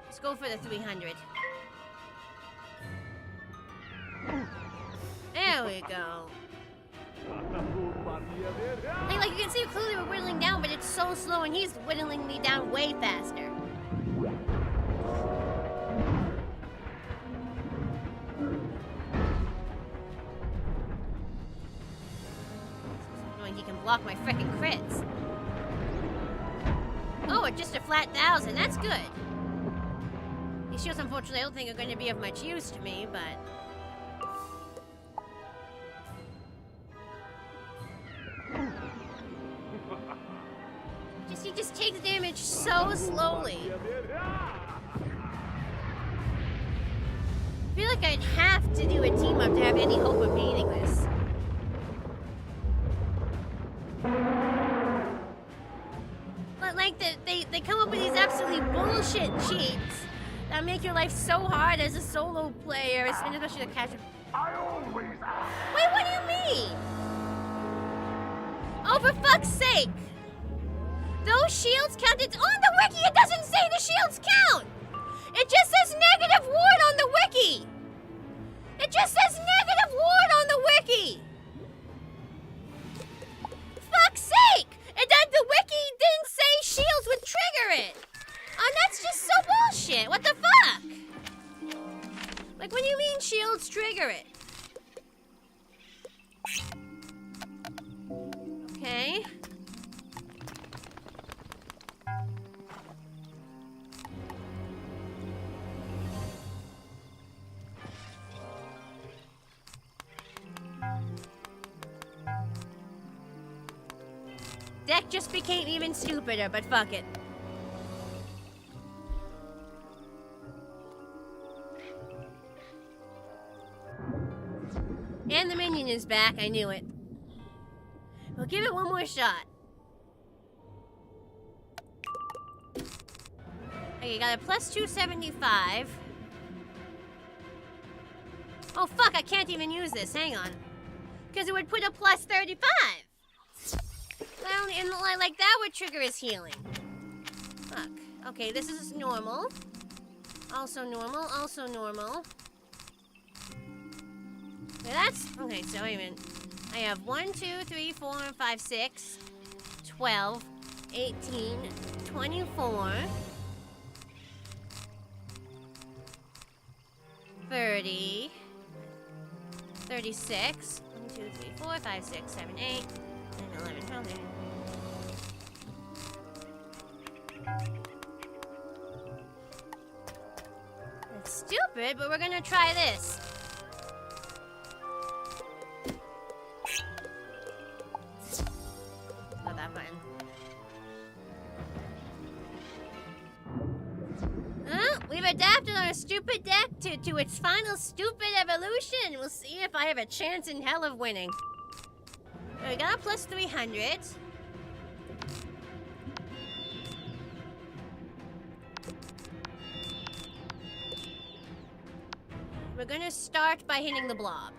Let's go for the 300. There we go. Hey, like you can see clearly we're whittling down, but it's so slow and he's whittling me down way faster. Knowing he can block my frickin' crits. Oh, it's just a flat 1,000. That's good. These shields, unfortunately, I don't think are going to be of much use to me, but... He just takes damage so slowly. I feel like I'd have to do a team-up to have any hope of beating this. But like, they come up with these absolutely bullshit cheats that make your life so hard as a solo player, and especially the casual. I always ask. Wait, what do you mean? Oh, for fuck's sake! Those shields count. It's on the wiki. It doesn't say the shields count. It just says negative ward on the wiki. It just says negative ward on the wiki. Fuck's sake! And then the wiki didn't say shields would trigger it. Oh, that's just so bullshit. What the fuck? Like, what do you mean shields trigger it? Okay. Deck just became even stupider, but fuck it. And the minion is back, I knew it. We'll give it one more shot. Okay, got a plus 275. Oh fuck, I can't even use this, hang on. Because it would put a plus 35. Well, and like that would trigger his healing. Fuck. Okay, this is normal. Also normal, also normal. Okay, that's... Okay, so wait a minute. I have 1, 2, 3, 4, 5, 6, 12, 18, 24, 30, 36, 1, 2, 3, 4, 5, 6, 7, 8, 9, 11, 12, 13. That's stupid, but we're gonna try this. Not that fun. We've adapted our stupid deck to its final stupid evolution. We'll see if I have a chance in hell of winning. We got a plus 300. We're gonna start by hitting the blob.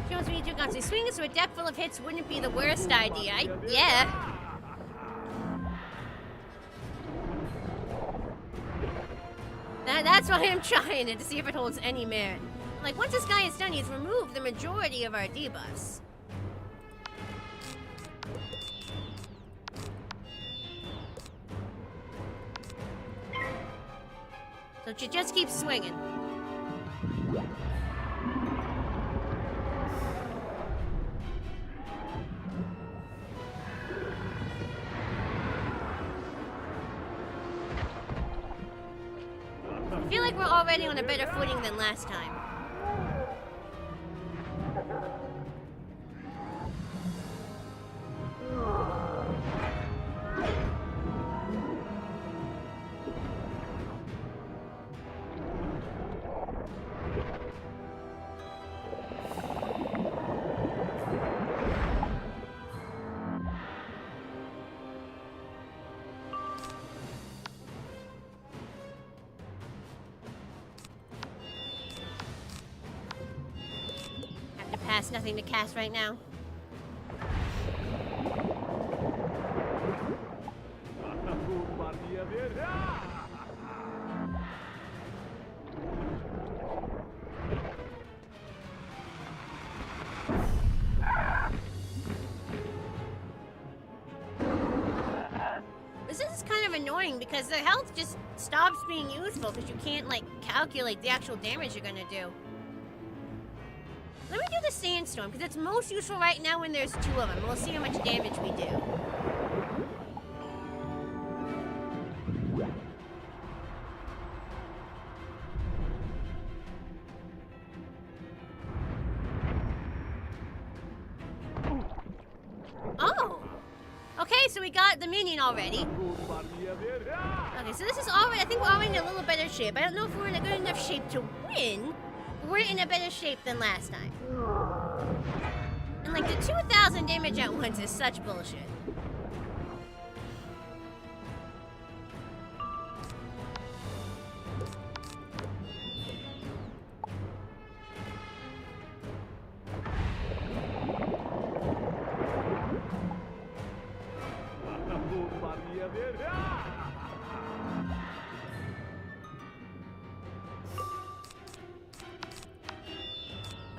She wants me to do constantly swinging, so a deck full of hits wouldn't be the worst idea. Yeah. That's why I'm trying it, to see if it holds any merit. Like, once this guy is done, he's removed the majority of our debuffs. So she just keeps swinging. I feel like we're already on a better footing than last time. Nothing to cast right now. This is kind of annoying because the health just stops being useful because you can't, like, calculate the actual damage you're gonna do. Let me do the sandstorm, because it's most useful right now when there's 2 of them. We'll see how much damage we do. Oh! Okay, so we got the minion already. Okay, so this is already, I think we're already in a little better shape. I don't know if we're in a good enough shape to win. We're in a better shape than last time. And like the 2,000 damage at once is such bullshit.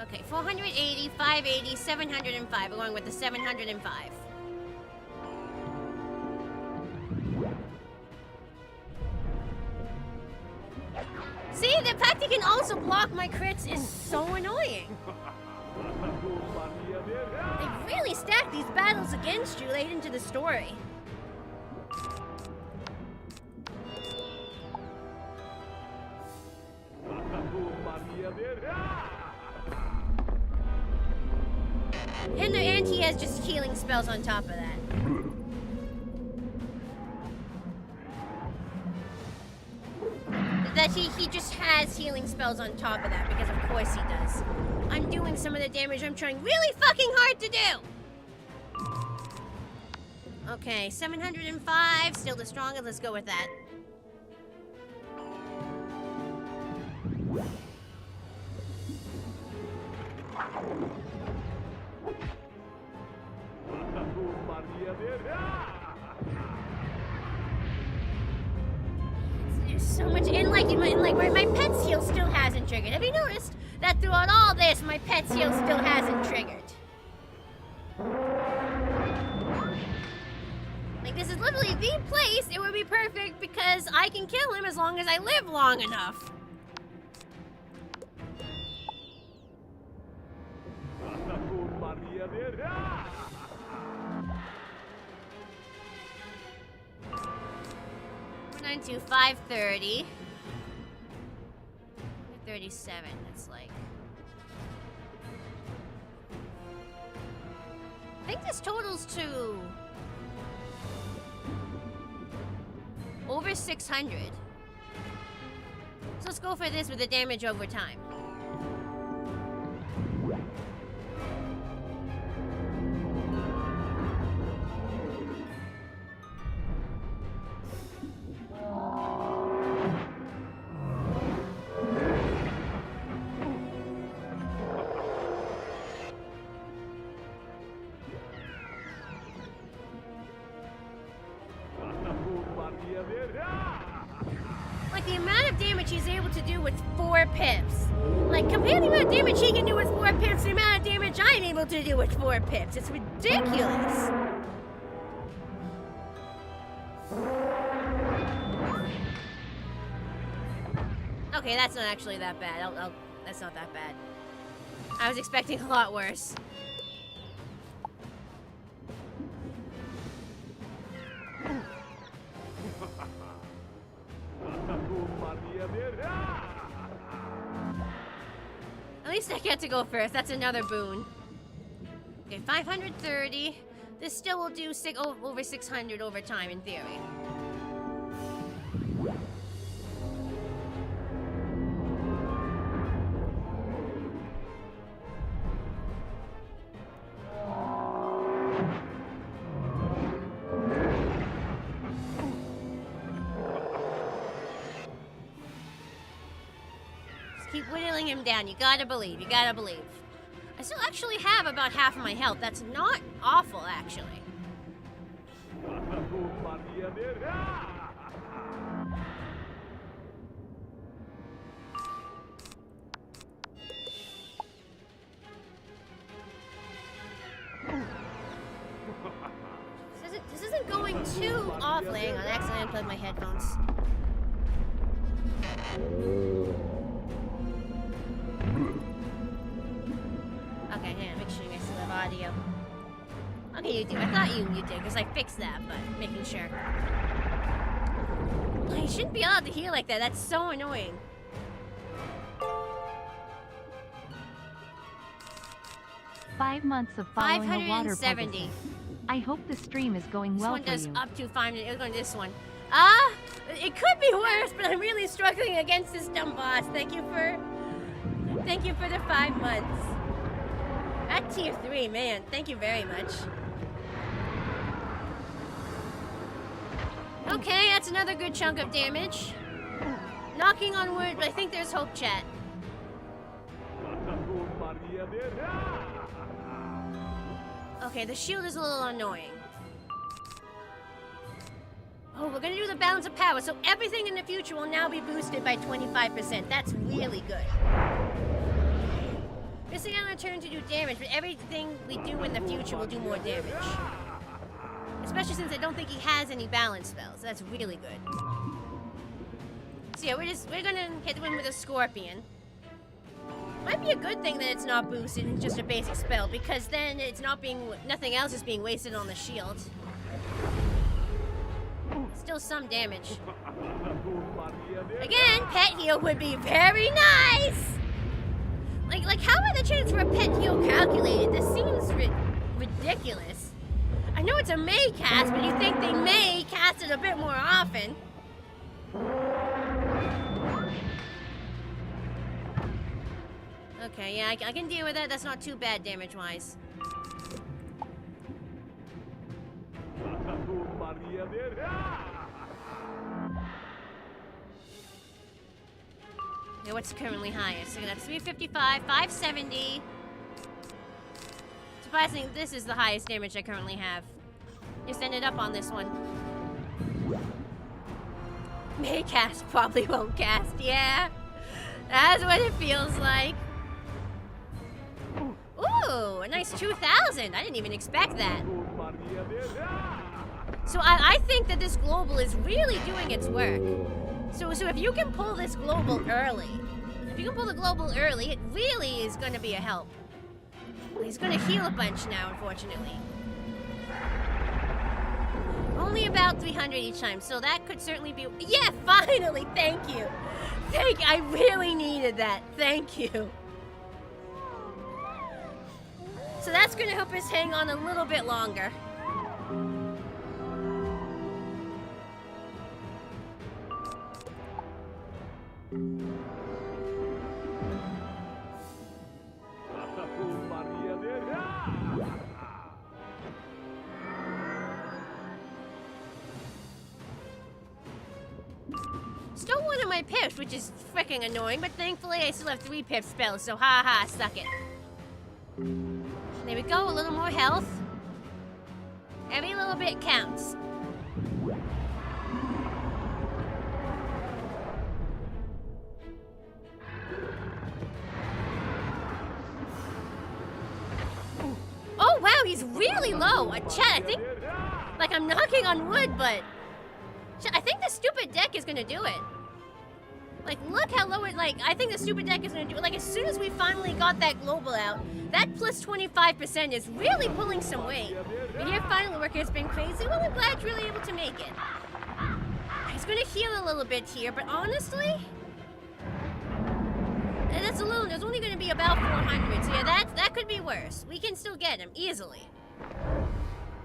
Okay, 480, 580, 705. We're going with the 705. See, the fact he can also block my crits is so annoying. They really stack these battles against you late into the story. And he has just healing spells on top of that. That he just has healing spells on top of that, because of course he does. I'm doing some of the damage I'm trying really fucking hard to do! Okay, 705, still the strongest, let's go with that. There's so much, and like my pet's heal still hasn't triggered. Have you noticed that throughout all this, my pet's heal still hasn't triggered? Like, this is literally the place it would be perfect because I can kill him as long as I live long enough. To 530. 37, that's like... I think this totals to... over 600. So let's go for this with the damage over time. like the amount of damage he's able to do with 4 pips. Like, compare the amount of damage he can do with 4 pips to the amount of damage I'm able to do with 4 pips. It's ridiculous. Okay, that's not actually that bad. That's not that bad. I was expecting a lot worse. At least I get to go first. That's another boon. Okay, 530. This still will do over 600 over time in theory. Keep whittling him down. You gotta believe. You gotta believe. I still actually have about half of my health. That's not awful, actually. This isn't going too awfully. Hang on, I accidentally unplugged my headphones. Okay, hang on, make sure you guys still have audio. Okay, you do. I thought you did, because I fixed that, but making sure. Oh, you shouldn't be allowed to hear like that. That's so annoying. Five months of following a water 570. puzzle. I hope the stream is going well for you. This one does up to 5 minutes. It's going to this one. It could be worse, but I'm really struggling against this dumb boss. Thank you for the 5 months. At tier 3, man. Thank you very much. Okay, that's another good chunk of damage. Knocking on wood, but I think there's hope, chat. Okay, the shield is a little annoying. Oh, we're gonna do the balance of power, so everything in the future will now be boosted by 25%. That's really good. Missing out on a turn to do damage, but everything we do in the future will do more damage. Especially since I don't think he has any balance spells. That's really good. So yeah, we're gonna hit him with a scorpion. Might be a good thing that it's not boosted and just a basic spell, because then it's not nothing else is being wasted on the shield. Still some damage. Again, pet heal would be very nice! Like how are the chances for a pet heal calculated? This seems ridiculous. I know it's a May cast, but you think they may cast it a bit more often. Okay, yeah, I can deal with that. That's not too bad damage-wise. Okay, what's currently highest? So that's 355, 570. Surprisingly, this is the highest damage I currently have. Just ended up on this one. May cast probably won't cast, yeah. That's what it feels like. Ooh, a nice 2,000. I didn't even expect that. So I think that this global is really doing its work. So if you can pull this global early, it really is going to be a help. He's going to heal a bunch now, unfortunately. Only about 300 each time, so that could certainly be... Yeah, finally! Thank you! I really needed that. Thank you. So that's going to help us hang on a little bit longer. Still one of my pips, which is freaking annoying, but thankfully I still have 3 pip spells, so ha, suck it. There we go, a little more health. Every little bit counts. really low. Chat, I think, like, I'm knocking on wood, but chat, I think the stupid deck is gonna do it. Like, look how low it, like, I think the stupid deck is gonna do it. Like, as soon as we finally got that global out, that plus 25% is really pulling some weight. But here, final work has been crazy. Well, I'm glad you're really able to make it. He's gonna heal a little bit here, but honestly, that's alone. There's only gonna be about 400, so yeah, that could be worse. We can still get him easily.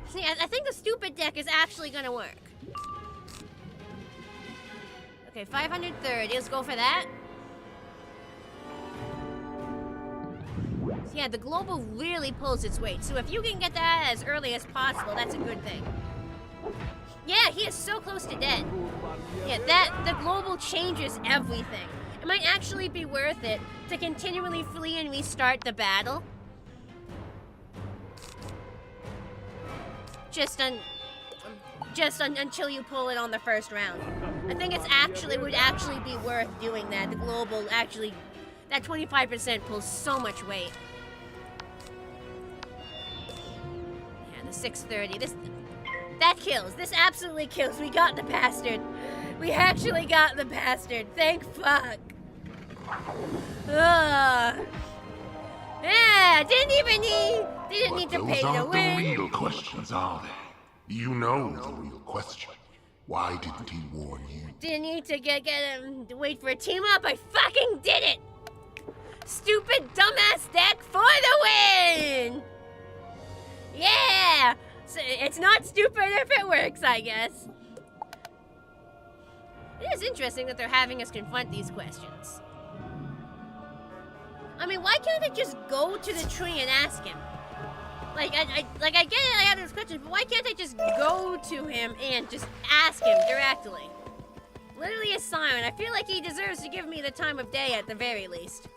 See, I think the stupid deck is actually gonna work. Okay, 530. Let's go for that. So yeah, the global really pulls its weight. So if you can get that as early as possible, that's a good thing. Yeah, he is so close to dead. Yeah, the global changes everything. It might actually be worth it to continually flee and restart the battle. Until you pull it on the first round. I think would actually be worth doing that. The global actually, that 25% pulls so much weight. Yeah, the 630. That kills. This absolutely kills. We got the bastard. We actually got the bastard. Thank fuck. Ugh. Yeah, didn't need to pay to Those aren't the win. real questions, are they? You know the real question. Why didn't he warn you? Didn't need to get him to wait for a team up. I fucking did it. Stupid dumbass deck for the win. Yeah. So it's not stupid if it works, I guess. It is interesting that they're having us confront these questions. I mean, why can't I just go to the tree and ask him? Like, I get it, I have this question, but why can't I just go to him and just ask him directly? Literally a siren. I feel like he deserves to give me the time of day at the very least.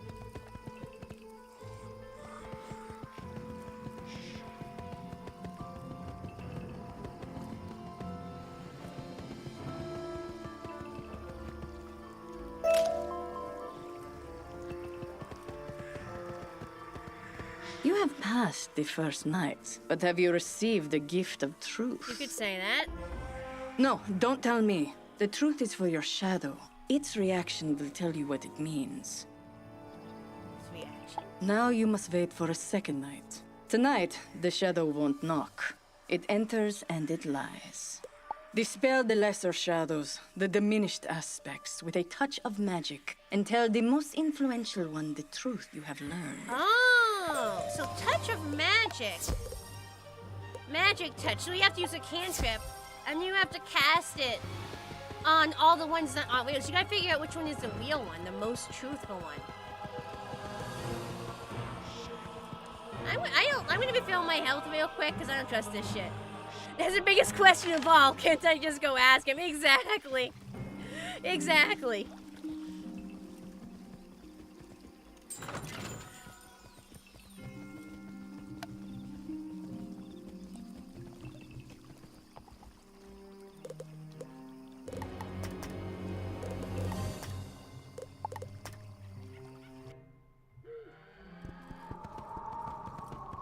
You have passed the first night, but have you received the gift of truth? You could say that. No, don't tell me. The truth is for your shadow. Its reaction will tell you what it means. Its reaction. Now you must wait for a second night. Tonight, the shadow won't knock. It enters and it lies. Dispel the lesser shadows, the diminished aspects, with a touch of magic, and tell the most influential one the truth you have learned. Oh, so touch of magic. Magic touch. So you have to use a cantrip, and you have to cast it on all the ones that aren't real. So you gotta figure out which one is the real one, the most truthful one. I'm gonna be filling my health real quick because I don't trust this shit. That's the biggest question of all. Can't I just go ask him? Exactly. Exactly.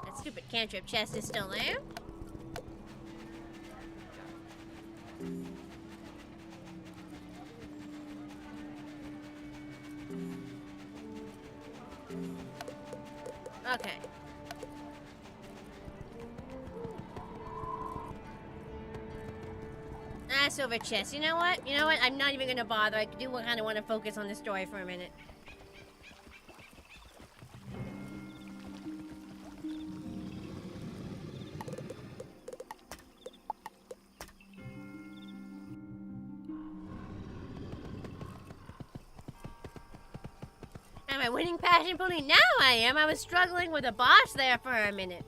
That stupid cantrip chest is still there. Okay. Silver chest. You know what? I'm not even gonna bother. I do kind of want to focus on the story for a minute. Am I winning passion pony? Now I am. I was struggling with a boss there for a minute.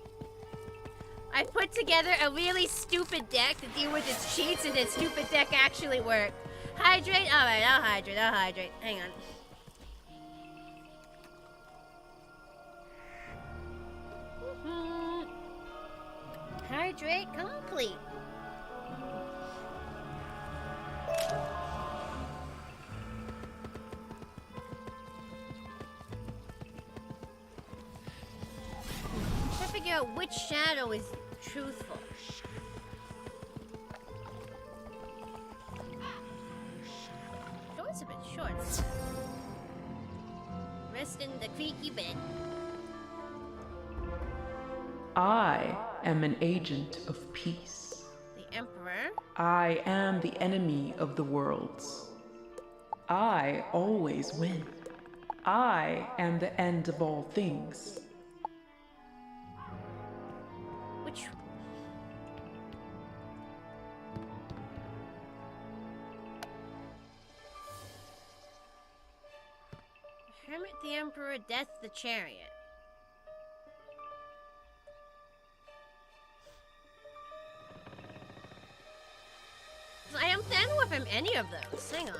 I put together a really stupid deck to deal with its cheats, and its stupid deck actually worked. Hydrate? Alright, I'll hydrate. Hang on. Hydrate complete. figure out which shadow is truthful. Door's a bit short. Rest in the creaky bed. I am an agent of peace. The Emperor? I am the enemy of the worlds. I always win. I am the end of all things. Which... Hermit the Emperor, Death the Chariot. I don't know if I'm any of those. Hang on.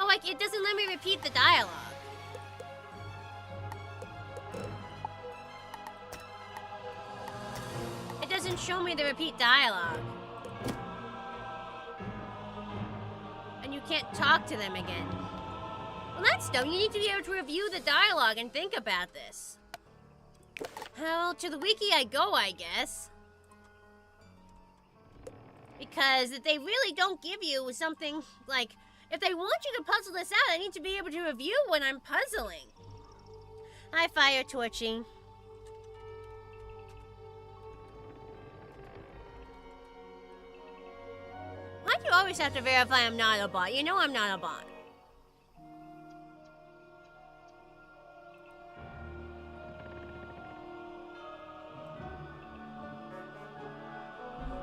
Oh, like, it doesn't let me repeat the dialogue. It doesn't show me the repeat dialogue. And you can't talk to them again. Well, that's dumb. You need to be able to review the dialogue and think about this. Well, to the wiki I go, I guess. Because if they really don't give you something, like, if they want you to puzzle this out, I need to be able to review when I'm puzzling. Hi, Fire Torching. Why do you always have to verify I'm not a bot? You know I'm not a bot.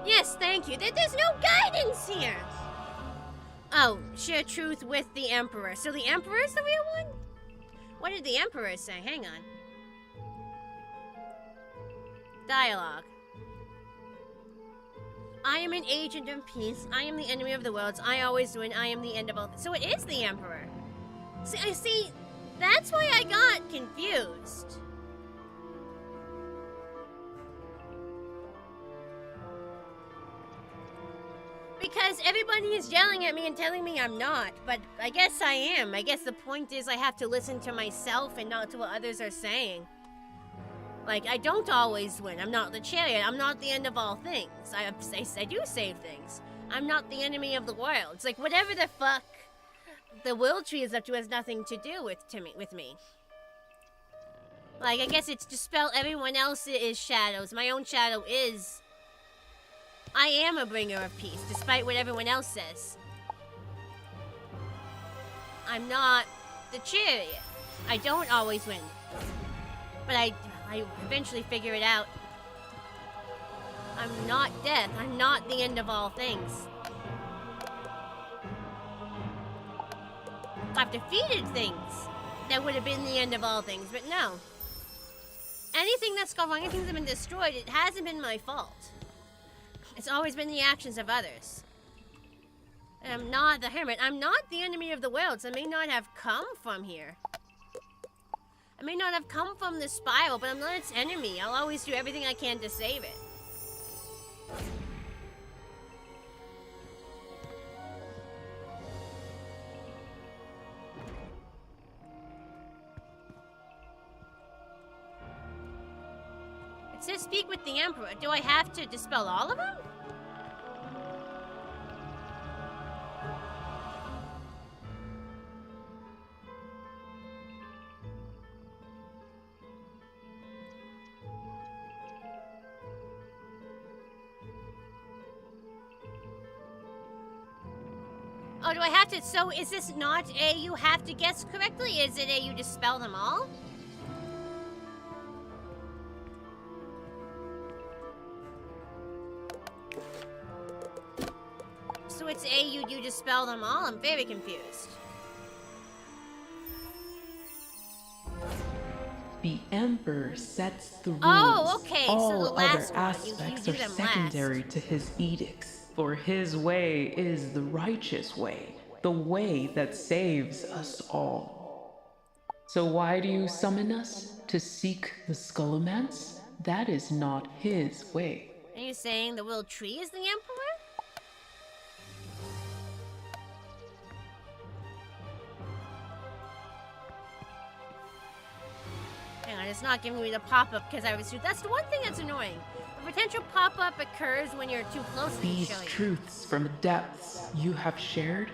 Yes, thank you. There's no guidance here. Oh, share truth with the Emperor. So the Emperor's the real one? What did the Emperor say? Hang on. Dialogue. I am an agent of peace. I am the enemy of the worlds. I always win. I am the end of all. So it is the Emperor. See, that's why I got confused. Because everybody is yelling at me and telling me I'm not, but I guess I am. I guess the point is I have to listen to myself and not to what others are saying. Like, I don't always win. I'm not the chariot. I'm not the end of all things. I do save things. I'm not the enemy of the world. It's like, whatever the fuck the Will Tree is up to has nothing to do with me. Like, I guess it's dispel everyone else's shadows. My own shadow is... I am a bringer of peace, despite what everyone else says. I'm not the chariot. I don't always win. But I eventually figure it out. I'm not death. I'm not the end of all things. I've defeated things that would have been the end of all things, but no. Anything that's gone wrong, anything that's been destroyed, it hasn't been my fault. It's always been the actions of others. And I'm not the hermit. I'm not the enemy of the worlds. I may not have come from here. I may not have come from the spiral, but I'm not its enemy. I'll always do everything I can to save it. It says speak with the Emperor. Do I have to dispel all of them? Oh, do I have to? So is this not a you have to guess correctly? Is it a you dispel them all? So it's a you dispel them all? I'm very confused. The Emperor sets the rules. Oh, okay. All so the other last aspects you are do them secondary last. to his edicts. For his way is the righteous way, the way that saves us all. So why do you summon us? To seek the Skullomance? That is not his way. Are you saying the Will Tree is the Emperor? Hang on, it's not giving me the pop-up because I was too. That's the one thing that's annoying. The potential pop-up occurs when you're too close to These truths from depths you have shared,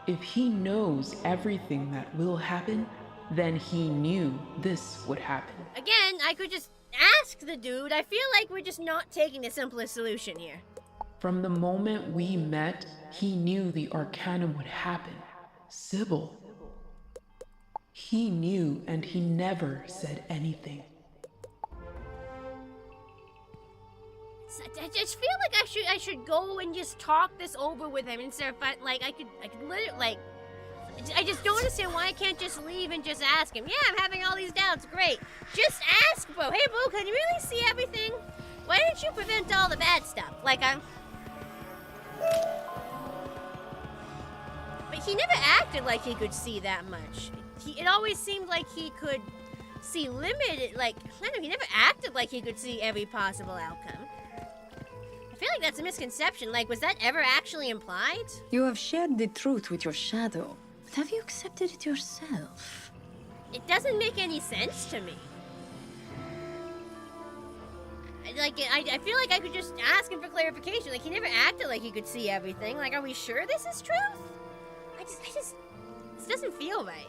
if he knows everything that will happen, then he knew this would happen. Again, I could just ask the dude. I feel like we're just not taking the simplest solution here. From the moment we met, he knew the Arcanum would happen. Sybil. He knew, and he never said anything. I just feel like I should go and just talk this over with him instead of I could literally like. I just don't understand why I can't just leave and just ask him. Yeah, I'm having all these doubts. Great. Just ask Bo. Hey, Bo, can you really see everything? Why didn't you prevent all the bad stuff? Like, But he never acted like he could see that much. It always seemed like he could see limited, like, I don't know, he never acted like he could see every possible outcome. I feel like that's a misconception. Like, was that ever actually implied? You have shared the truth with your shadow. But have you accepted it yourself? It doesn't make any sense to me. Like, I feel like I could just ask him for clarification. Like, he never acted like he could see everything. Like, are we sure this is truth? This doesn't feel right.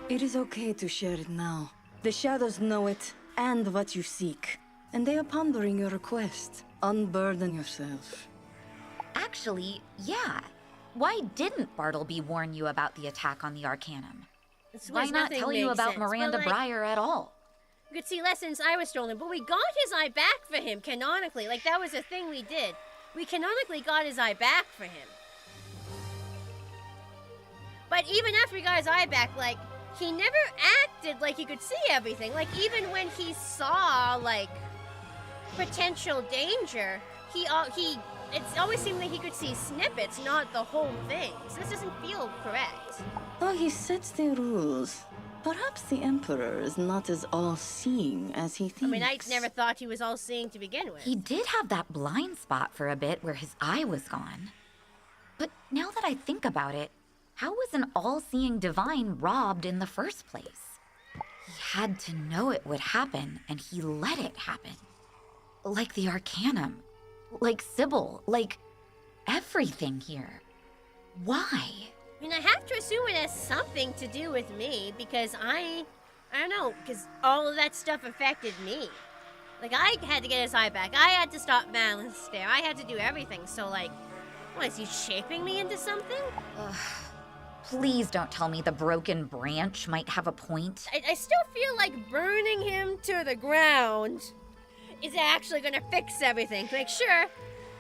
It is okay to share it now. The shadows know it, and what you seek. And they are pondering your request. Unburden yourself. Actually, yeah. Why didn't Bartleby warn you about the attack on the Arcanum? Why not tell you about Miranda Breyer at all? You could see lessons I was stolen, but we got his eye back for him, canonically. Like, that was a thing we did. We canonically got his eye back for him. But even after we got his eye back, like, he never acted like he could see everything. Like, even when he saw, like, potential danger, it always seemed like he could see snippets, not the whole thing. So this doesn't feel correct. Oh, he sets the rules. Perhaps the Emperor is not as all-seeing as he thinks. I mean, I never thought he was all-seeing to begin with. He did have that blind spot for a bit where his eye was gone. But now that I think about it, how was an all-seeing divine robbed in the first place? He had to know it would happen, and he let it happen. Like the Arcanum. Like Sybil. Like everything here. Why? I mean, I have to assume it has something to do with me, because I don't know, because all of that stuff affected me. Like, I had to get his eye back. I had to stop Madeline's stare. I had to do everything, so, like, what, is he shaping me into something? Ugh. Please don't tell me the broken branch might have a point. I still feel like burning him to the ground is actually gonna fix everything. Like, sure,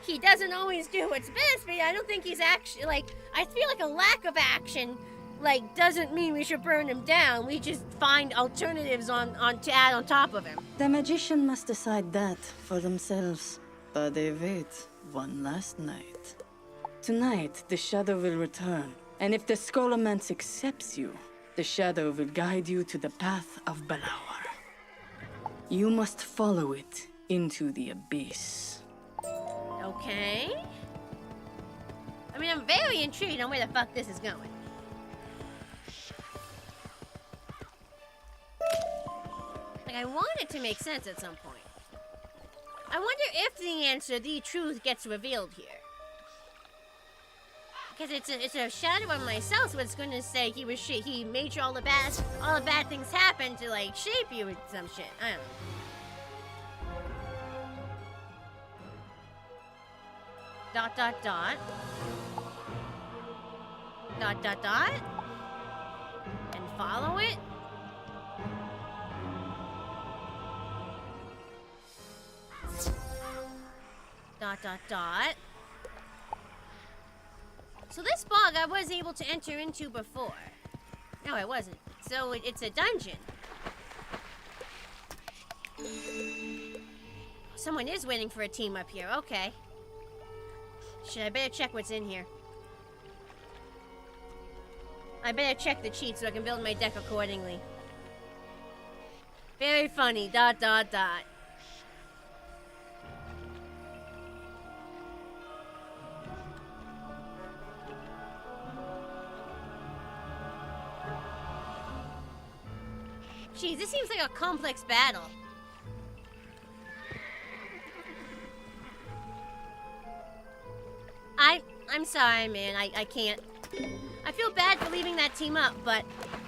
he doesn't always do what's best, but I don't think he's actually, like, I feel like a lack of action, like, doesn't mean we should burn him down. We just find alternatives to add on top of him. The magician must decide that for themselves. But they wait one last night. Tonight, the shadow will return. And if the Scholomance accepts you, the shadow will guide you to the path of Balaur. You must follow it into the abyss. Okay. I mean, I'm very intrigued on where the fuck this is going. Like, I want it to make sense at some point. I wonder if the answer, the truth, gets revealed here. Because it's a shadow on myself, so it's going to say he made sure all the bad things happen to, like, shape you with some shit. I don't know. Dot, dot, dot. Dot, dot, dot. And follow it. Dot, dot, dot. So this bog I was able to enter into before. No, I wasn't. So it's a dungeon. Someone is waiting for a team up here. Okay. I better check what's in here. I better check the cheat so I can build my deck accordingly. Very funny. Dot, dot, dot. Jeez, this seems like a complex battle. I'm sorry, man. I can't. I feel bad for leaving that team up, but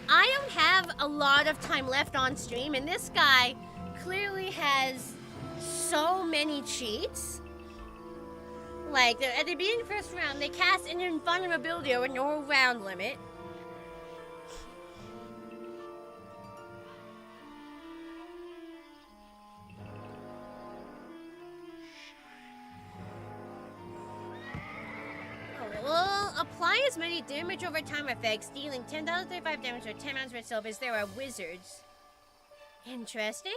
I don't have a lot of time left on stream, and this guy clearly has so many cheats. Like, at the beginning of the first round, they cast an invulnerability over no round limit. Will apply as many damage over time effects, dealing 10,035 damage or 10 rounds per itself as there are wizards. Interesting.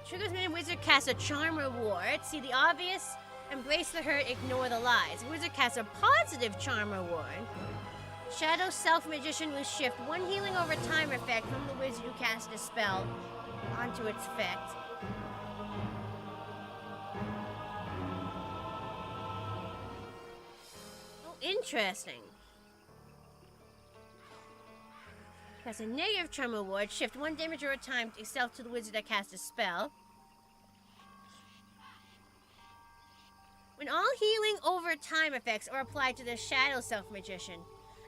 Triggers when a wizard casts a charm reward. See the obvious, embrace the hurt, ignore the lies. Wizard casts a positive charm reward. Shadow Self Magician will shift one healing over time effect from the wizard who cast a spell onto its effect. Oh, interesting. Cast a negative charm reward, shift one damage over time itself to the wizard that cast a spell. When all healing over time effects are applied to the Shadow Self Magician,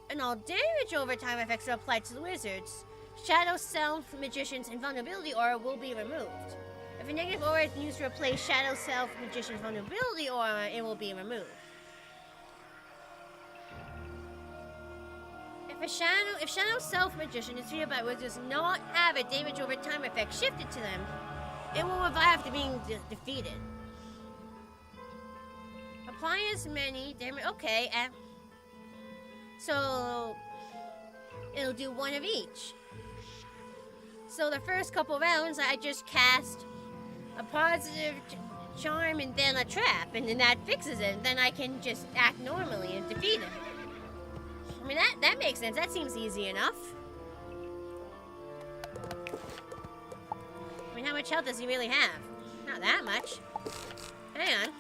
and all damage over time effects are applied to the wizards, Shadow Self Magician's invulnerability aura will be removed. If a negative aura is used to replace Shadow Self Magician's vulnerability aura, it will be removed. If Shadow Self Magician is treated by wizards does not have a damage over time effect shifted to them, it will revive after being defeated. Apply as many damage. Okay, so it'll do one of each. So the first couple rounds, I just cast a positive charm and then a trap, and then that fixes it. And then I can just act normally and defeat him. I mean, that makes sense. That seems easy enough. I mean, how much health does he really have? Not that much. Hang on.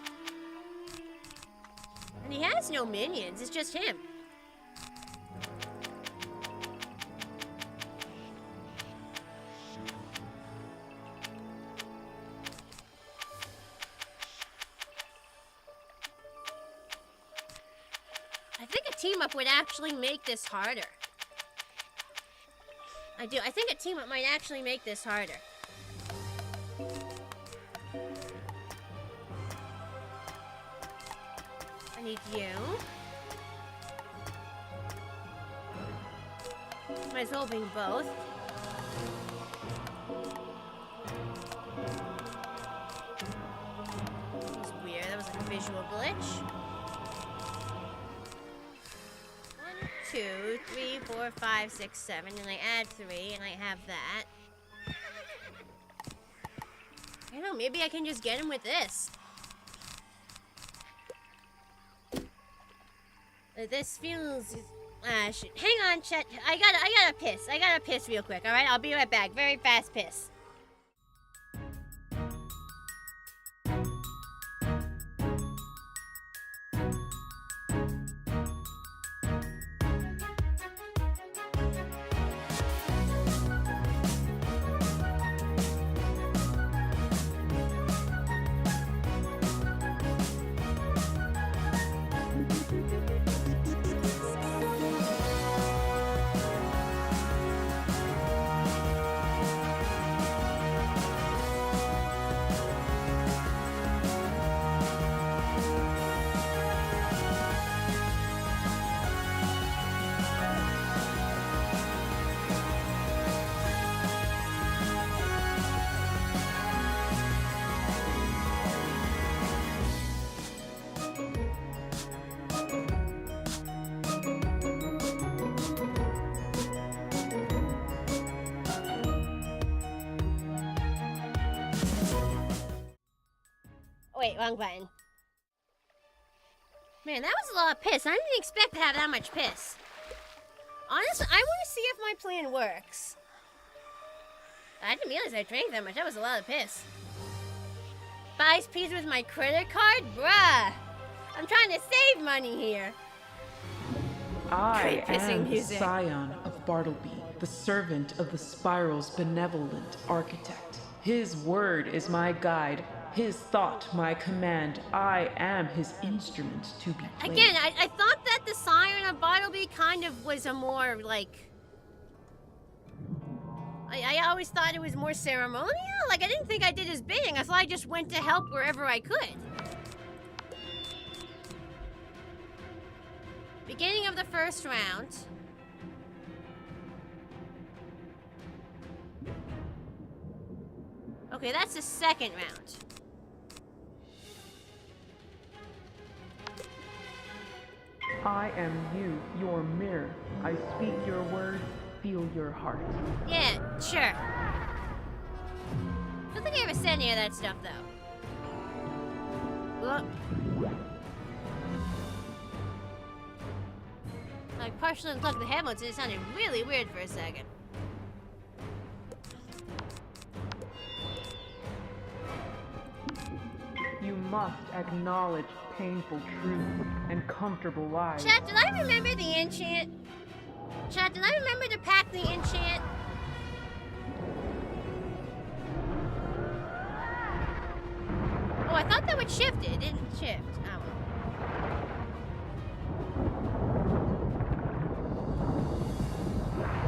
And he has no minions. It's just him. I think a team up would actually make this harder. I do. I think a team up might actually make this harder. I need you. Might as well bring both. That was weird. That was like a visual glitch. 1, 2, 3, 4, 5, 6, 7, and I add 3, and I have that. I don't know, maybe I can just get him with this. This feels... shit. Hang on, chat. I gotta piss. I gotta piss real quick, alright? I'll be right back. Very fast piss. Wait, wrong button. Man, that was a lot of piss. I didn't expect to have that much piss. Honestly, I want to see if my plan works. I didn't realize I drank that much. That was a lot of piss. Buys pizza with my credit card? Bruh. I'm trying to save money here. I Great pissing am the music. scion of Bartleby, the servant of the Spiral's benevolent architect. His word is my guide, his thought my command. I am his instrument to be played. Again, I thought that the Siren of Bartleby kind of was a more, like... I always thought it was more ceremonial. Like, I didn't think I did his bidding. I thought I just went to help wherever I could. Beginning of the first round. Okay, that's the second round. I am you, your mirror. I speak your words, feel your heart. Yeah, sure. I don't think I ever said any of that stuff, though. Well, I partially unplugged the headphones and it sounded really weird for a second. You must acknowledge painful truths and comfortable lies. Chat, did I remember the enchant? Chat, did I remember to pack the enchant? Oh, I thought that would shift it. It didn't shift. Oh, well.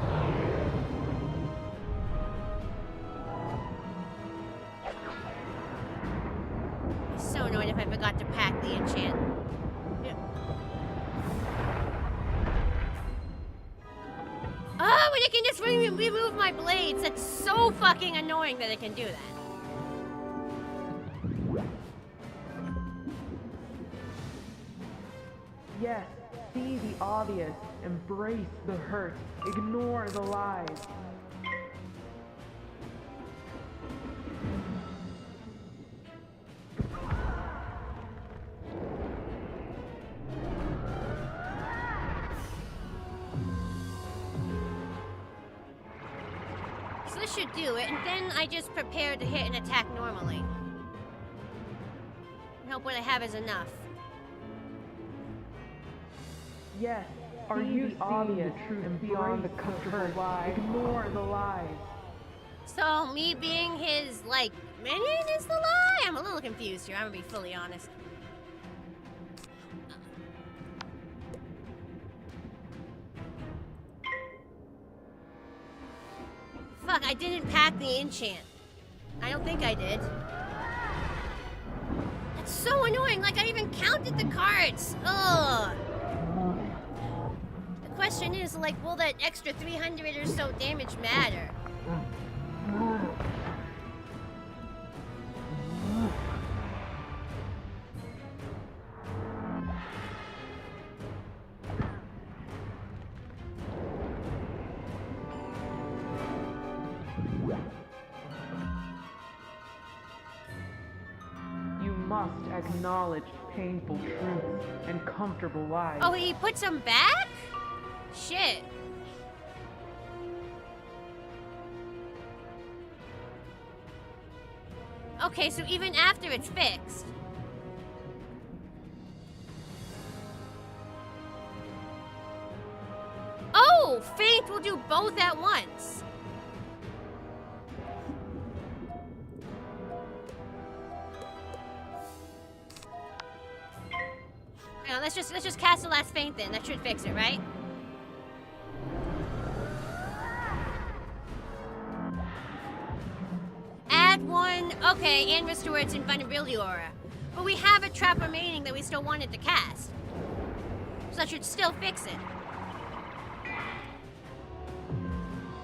I'm so annoyed if I forgot to pack the enchant. Oh, and it can just remove my blades. That's so fucking annoying that it can do that. Yes, see the obvious, embrace the hurt, ignore the lies. So this should do it, and then I just prepare to hit an attack normally. And hope what I have is enough. Yes, are you the obvious truth and beyond the comfortable lies? Ignore the lies. So me being his, like, minion is the lie? I'm a little confused here, I'm gonna be fully honest. Fuck, I didn't pack the enchant. I don't think I did. That's so annoying, like I even counted the cards. Ugh. The question is, like, will that extra 300 or so damage matter? You must acknowledge painful truths and comfortable lies. Oh, he puts them back? Shit. Okay, so even after it's fixed. Oh, Faint will do both at once. Hang on, let's just cast the last Faint then. That should fix it, right? Add one, okay, and restore its invulnerability aura. But we have a trap remaining that we still wanted to cast. So that should still fix it.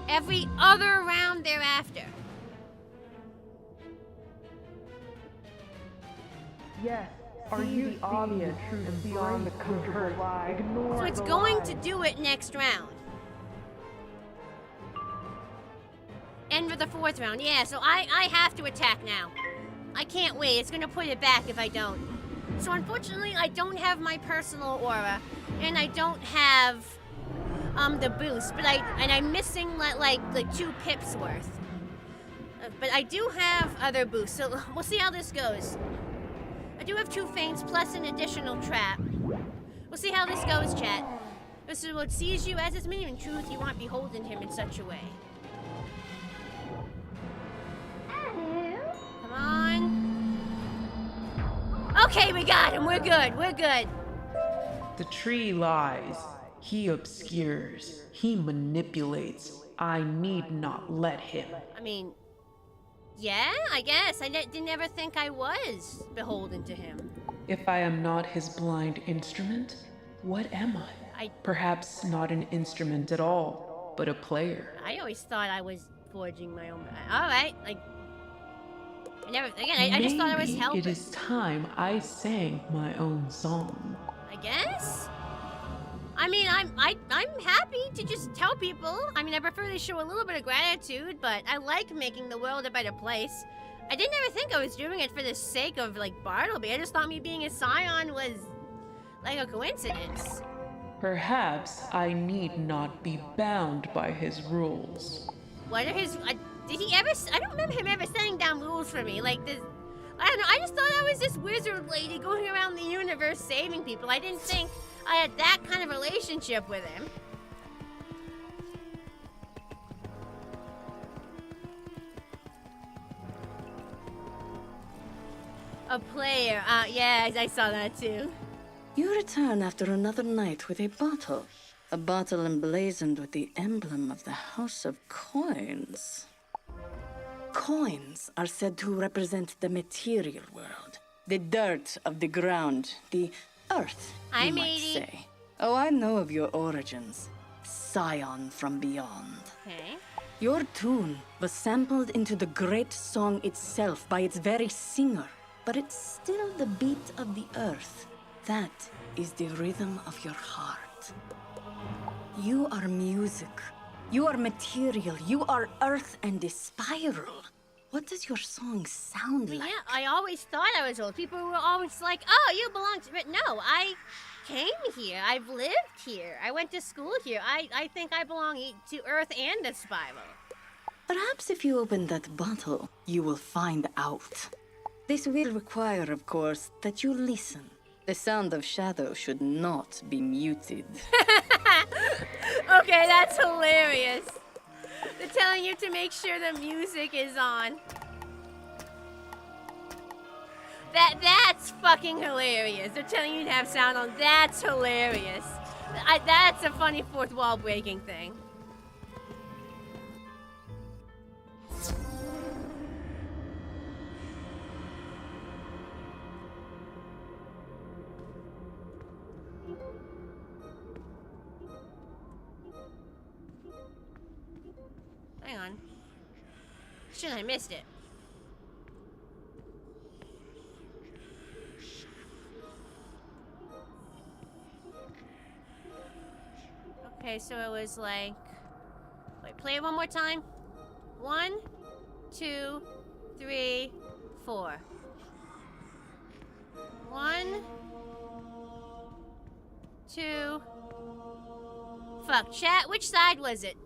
Every other round thereafter. Yes, are you the obvious truth and beyond the comfortable lies? Ignore So it's the going lies. to do it next round. End of the fourth round. Yeah, so I have to attack now. I can't wait. It's gonna put it back if I don't. So unfortunately, I don't have my personal aura, and I don't have the boost. But I'm missing like 2 pips worth. But I do have other boosts, so we'll see how this goes. I do have 2 feints plus an additional trap. We'll see how this goes, chat. This is what sees you as his minion. In truth, you aren't beholden him in such a way. Come on. Okay, we got him. We're good. We're good. The tree lies. He obscures. He manipulates. I need not let him. I mean, yeah, I guess. I didn't ever think I was beholden to him. If I am not his blind instrument, what am I? Perhaps not an instrument at all, but a player. I always thought I was forging my own. All right, like I just thought I was helping. It is time I sang my own song. I guess. I mean, I'm happy to just tell people. I mean, I prefer they show a little bit of gratitude, but I like making the world a better place. I didn't ever think I was doing it for the sake of like Bartleby. I just thought me being a scion was like a coincidence. Perhaps I need not be bound by his rules. What are his? Did he ever? I don't remember him ever setting down rules for me. Like this, I don't know. I just thought I was this wizard lady going around the universe saving people. I didn't think I had that kind of relationship with him. A player. Yeah, I saw that too. You return after another night with a bottle. A bottle emblazoned with the emblem of the House of Coins. Coins are said to represent the material world. The dirt of the ground. The earth, you might say. Oh, I know of your origins. Scion from beyond. Okay. Your tune was sampled into the great song itself by its very singer. But it's still the beat of the earth. That is the rhythm of your heart. You are music. You are material. You are earth and a spiral. What does your song sound like? Yeah, I always thought I was old. People were always like, oh, you belong to... But no, I came here. I've lived here. I went to school here. I think I belong to earth and the spiral. Perhaps if you open that bottle, you will find out. This will require, of course, that you listen. The sound of shadow should not be muted. Okay, that's hilarious. They're telling you to make sure the music is on. That's fucking hilarious. They're telling you to have sound on. That's hilarious. That's a funny fourth wall breaking thing. Hang on. Shit, I missed it. Okay, so it was like... Wait, play it one more time. 1, 2, 3, 4. 1, 2... Fuck, chat, which side was it?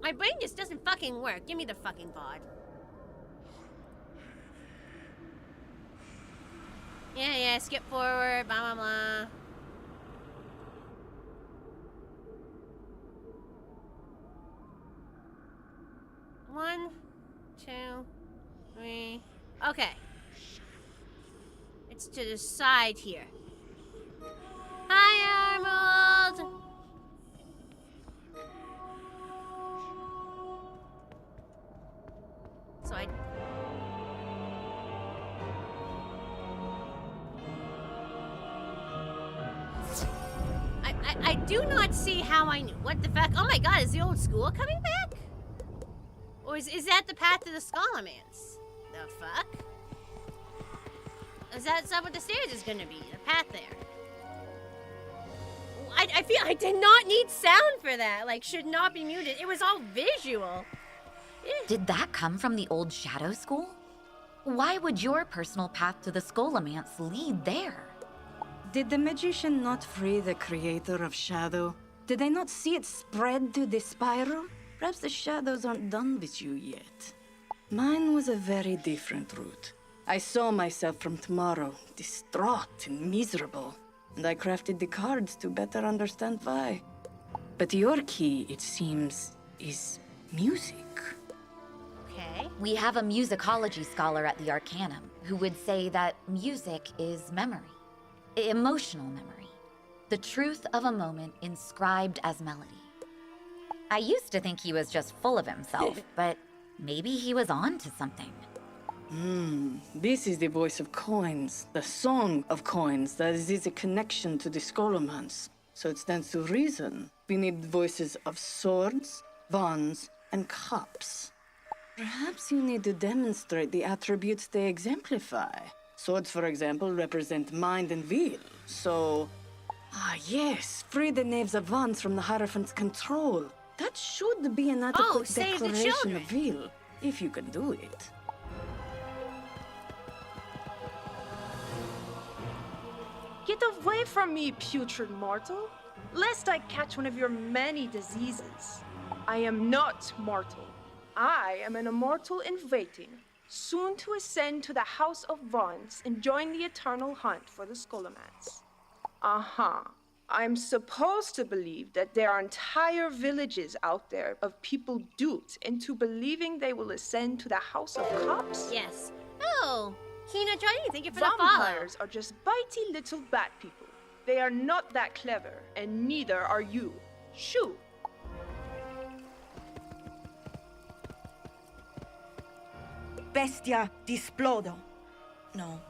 My brain just doesn't fucking work. Give me the fucking VOD. Yeah, skip forward, blah, blah, blah. One, 2, 3. Okay. It's to the side here. Hi, Arnold! So I do not see how I knew. What the fuck? Oh my god, is the old school coming back? Or is that the path to the Scholarmance? The fuck? Is that what the stairs is gonna be? The path there? I feel I did not need sound for that. Like, should not be muted. It was all visual. Did that come from the old Shadow School? Why would your personal path to the Scholarmance lead there? Did the magician not free the creator of Shadow? Did they not see it spread to the spiral? Perhaps the shadows aren't done with you yet. Mine was a very different route. I saw myself from tomorrow, distraught and miserable, and I crafted the cards to better understand why. But your key, it seems, is music. Okay. We have a musicology scholar at the Arcanum who would say that music is memory, emotional memory, the truth of a moment inscribed as melody. I used to think he was just full of himself, but maybe he was on to something. This is the voice of coins, the song of coins that is a connection to the Scholomance. So it stands to reason. We need voices of swords, wands, and cups. Perhaps you need to demonstrate the attributes they exemplify. Swords, for example, represent mind and will. So, yes, free the knaves of wands from the Hierophant's control. That should be an adequate save the declaration children. of will, if you can do it. Get away from me, putrid mortal, lest I catch one of your many diseases. I am not mortal. I am an immortal in waiting, soon to ascend to the House of Wands and join the eternal hunt for the Scholomance. I'm supposed to believe that there are entire villages out there of people duped into believing they will ascend to the House of Cups? Yes. Oh, Kina Johnny, thank you for the follow. Vampires are just bitey little bat people. They are not that clever, and neither are you. Shoo! Bestia displodo. No.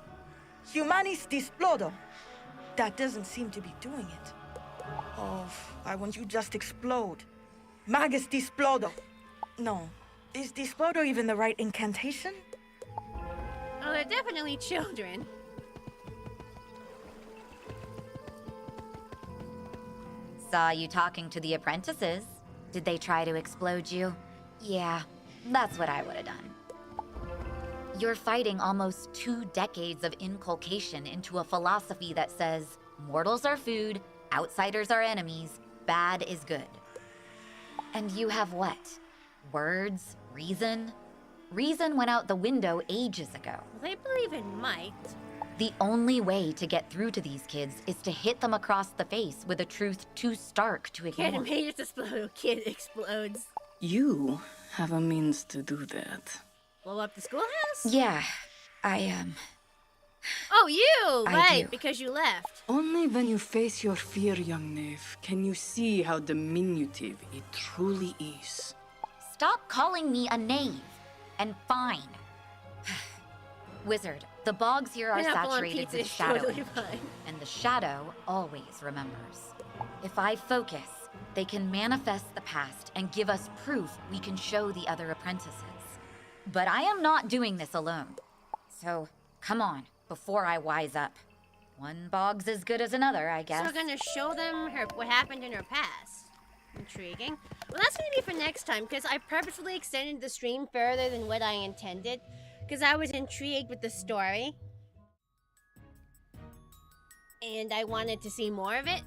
Humanis displodo. That doesn't seem to be doing it. Oh, I want you just explode. Magus displodo. No. Is displodo even the right incantation? Oh, they're definitely children. Saw you talking to the apprentices. Did they try to explode you? Yeah, that's what I would have done. You're fighting almost 2 decades of inculcation into a philosophy that says mortals are food, outsiders are enemies, bad is good. And you have what? Words? Reason? Reason went out the window ages ago. They believe in might. The only way to get through to these kids is to hit them across the face with a truth too stark to ignore. Kid made it explode. Kid explodes. You have a means to do that. Blow up the schoolhouse? Yeah, Oh, you! I Right, do. because you left. Only when you face your fear, young knave, can you see how diminutive it truly is. Stop calling me a knave. And fine. Wizard, the bogs here are Pineapple on saturated pizza with is shadow totally energy, fine. and the shadow always remembers. If I focus, they can manifest the past and give us proof we can show the other apprentices. But I am not doing this alone. So, come on, before I wise up. One bog's as good as another, I guess. So we're gonna show them what happened in her past. Intriguing. Well, that's gonna be for next time, because I purposefully extended the stream further than what I intended, because I was intrigued with the story. And I wanted to see more of it.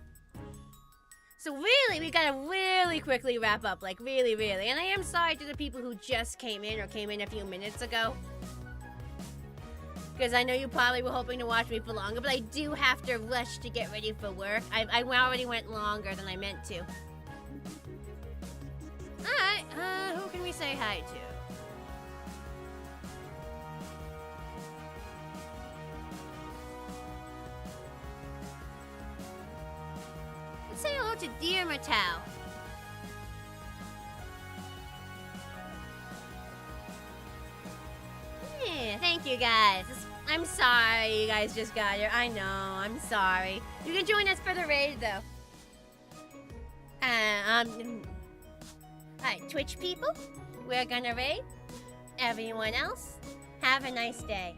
So really, we gotta really quickly wrap up, like really. And I am sorry to the people who just came in or came in a few minutes ago. Because I know you probably were hoping to watch me for longer, but I do have to rush to get ready for work. I already went longer than I meant to. Alright, who can we say hi to? Let's say hello to Dear Mattel. Yeah, thank you guys. I'm sorry you guys just got here. I know, I'm sorry. You can join us for the raid though. Alright, Twitch people, we're gonna raid. Everyone else, have a nice day.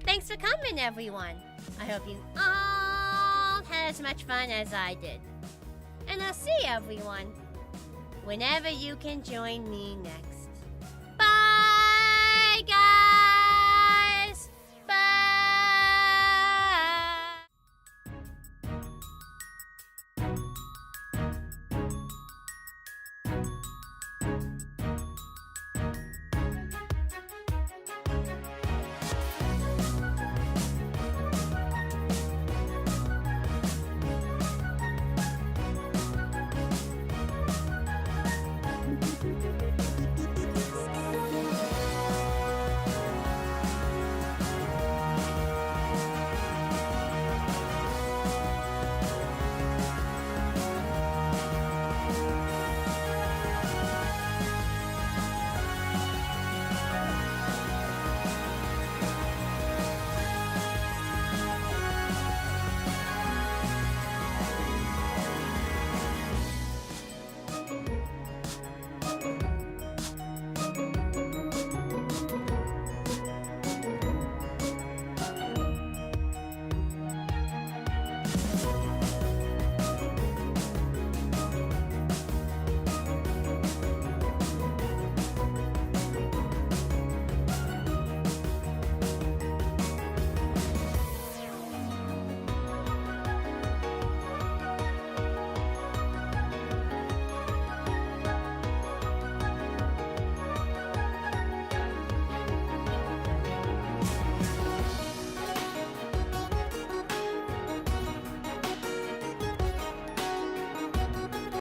Thanks for coming, everyone. I hope you all had as much fun as I did. And I'll see everyone whenever you can join me next.